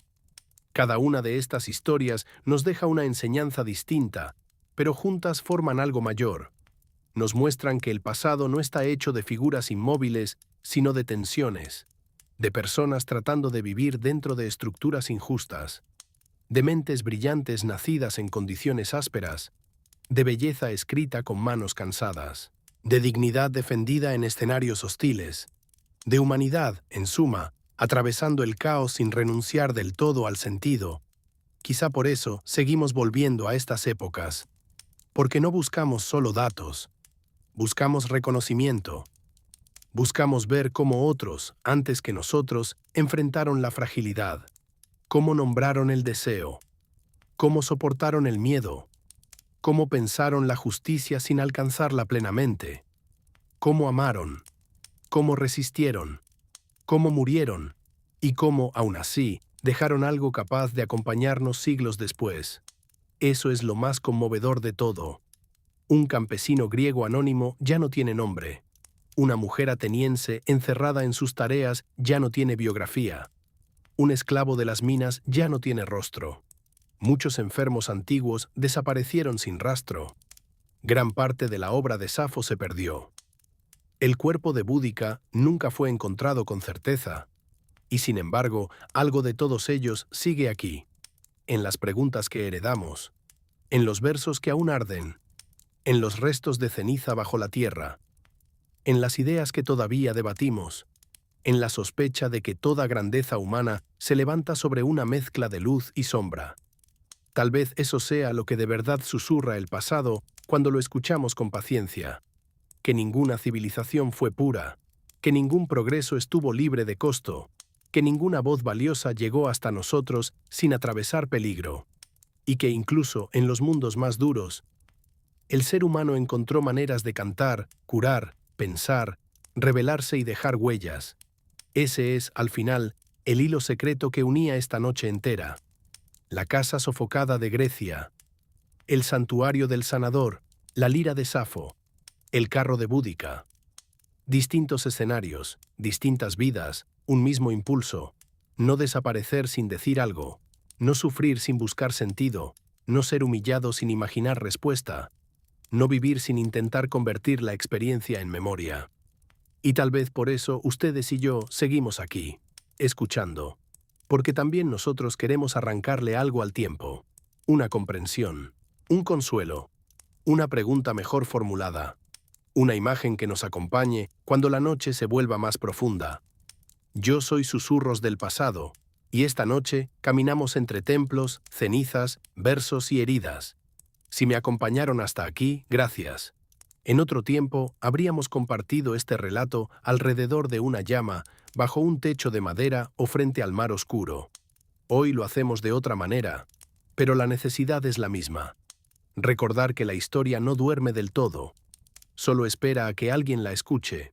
Cada una de estas historias nos deja una enseñanza distinta, pero juntas forman algo mayor. Nos muestran que el pasado no está hecho de figuras inmóviles, sino de tensiones. de personas tratando de vivir dentro de estructuras injustas, de mentes brillantes nacidas en condiciones ásperas, de belleza escrita con manos cansadas, de dignidad defendida en escenarios hostiles, de humanidad, en suma, atravesando el caos sin renunciar del todo al sentido. Quizá por eso seguimos volviendo a estas épocas, porque no buscamos solo datos, buscamos reconocimiento, buscamos ver cómo otros, antes que nosotros, enfrentaron la fragilidad, cómo nombraron el deseo, cómo soportaron el miedo, cómo pensaron la justicia sin alcanzarla plenamente, cómo amaron, cómo resistieron, cómo murieron y cómo, aún así, dejaron algo capaz de acompañarnos siglos después. Eso es lo más conmovedor de todo. Un campesino griego anónimo ya no tiene nombre. Una mujer ateniense encerrada en sus tareas ya no tiene biografía. Un esclavo de las minas ya no tiene rostro. Muchos enfermos antiguos desaparecieron sin rastro. Gran parte de la obra de Safo se perdió. El cuerpo de Boudica nunca fue encontrado con certeza. Y sin embargo, algo de todos ellos sigue aquí, en las preguntas que heredamos, en los versos que aún arden, en los restos de ceniza bajo la tierra, en las ideas que todavía debatimos, en la sospecha de que toda grandeza humana se levanta sobre una mezcla de luz y sombra. Tal vez eso sea lo que de verdad susurra el pasado cuando lo escuchamos con paciencia, que ninguna civilización fue pura, que ningún progreso estuvo libre de costo, que ninguna voz valiosa llegó hasta nosotros sin atravesar peligro, y que incluso en los mundos más duros, el ser humano encontró maneras de cantar, curar, pensar, revelarse y dejar huellas. Ese es, al final, el hilo secreto que unía esta noche entera. La casa sofocada de Grecia, el santuario del sanador, la lira de Safo, el carro de Boudica. Distintos escenarios, distintas vidas, un mismo impulso. No desaparecer sin decir algo, no sufrir sin buscar sentido, no ser humillado sin imaginar respuesta, no vivir sin intentar convertir la experiencia en memoria. Y tal vez por eso ustedes y yo seguimos aquí, escuchando, porque también nosotros queremos arrancarle algo al tiempo, una comprensión, un consuelo, una pregunta mejor formulada, una imagen que nos acompañe cuando la noche se vuelva más profunda. Yo soy Susurros del Pasado, y esta noche caminamos entre templos, cenizas, versos y heridas. Si me acompañaron hasta aquí, gracias. En otro tiempo habríamos compartido este relato alrededor de una llama, bajo un techo de madera o frente al mar oscuro. Hoy lo hacemos de otra manera, pero la necesidad es la misma. Recordar que la historia no duerme del todo, solo espera a que alguien la escuche.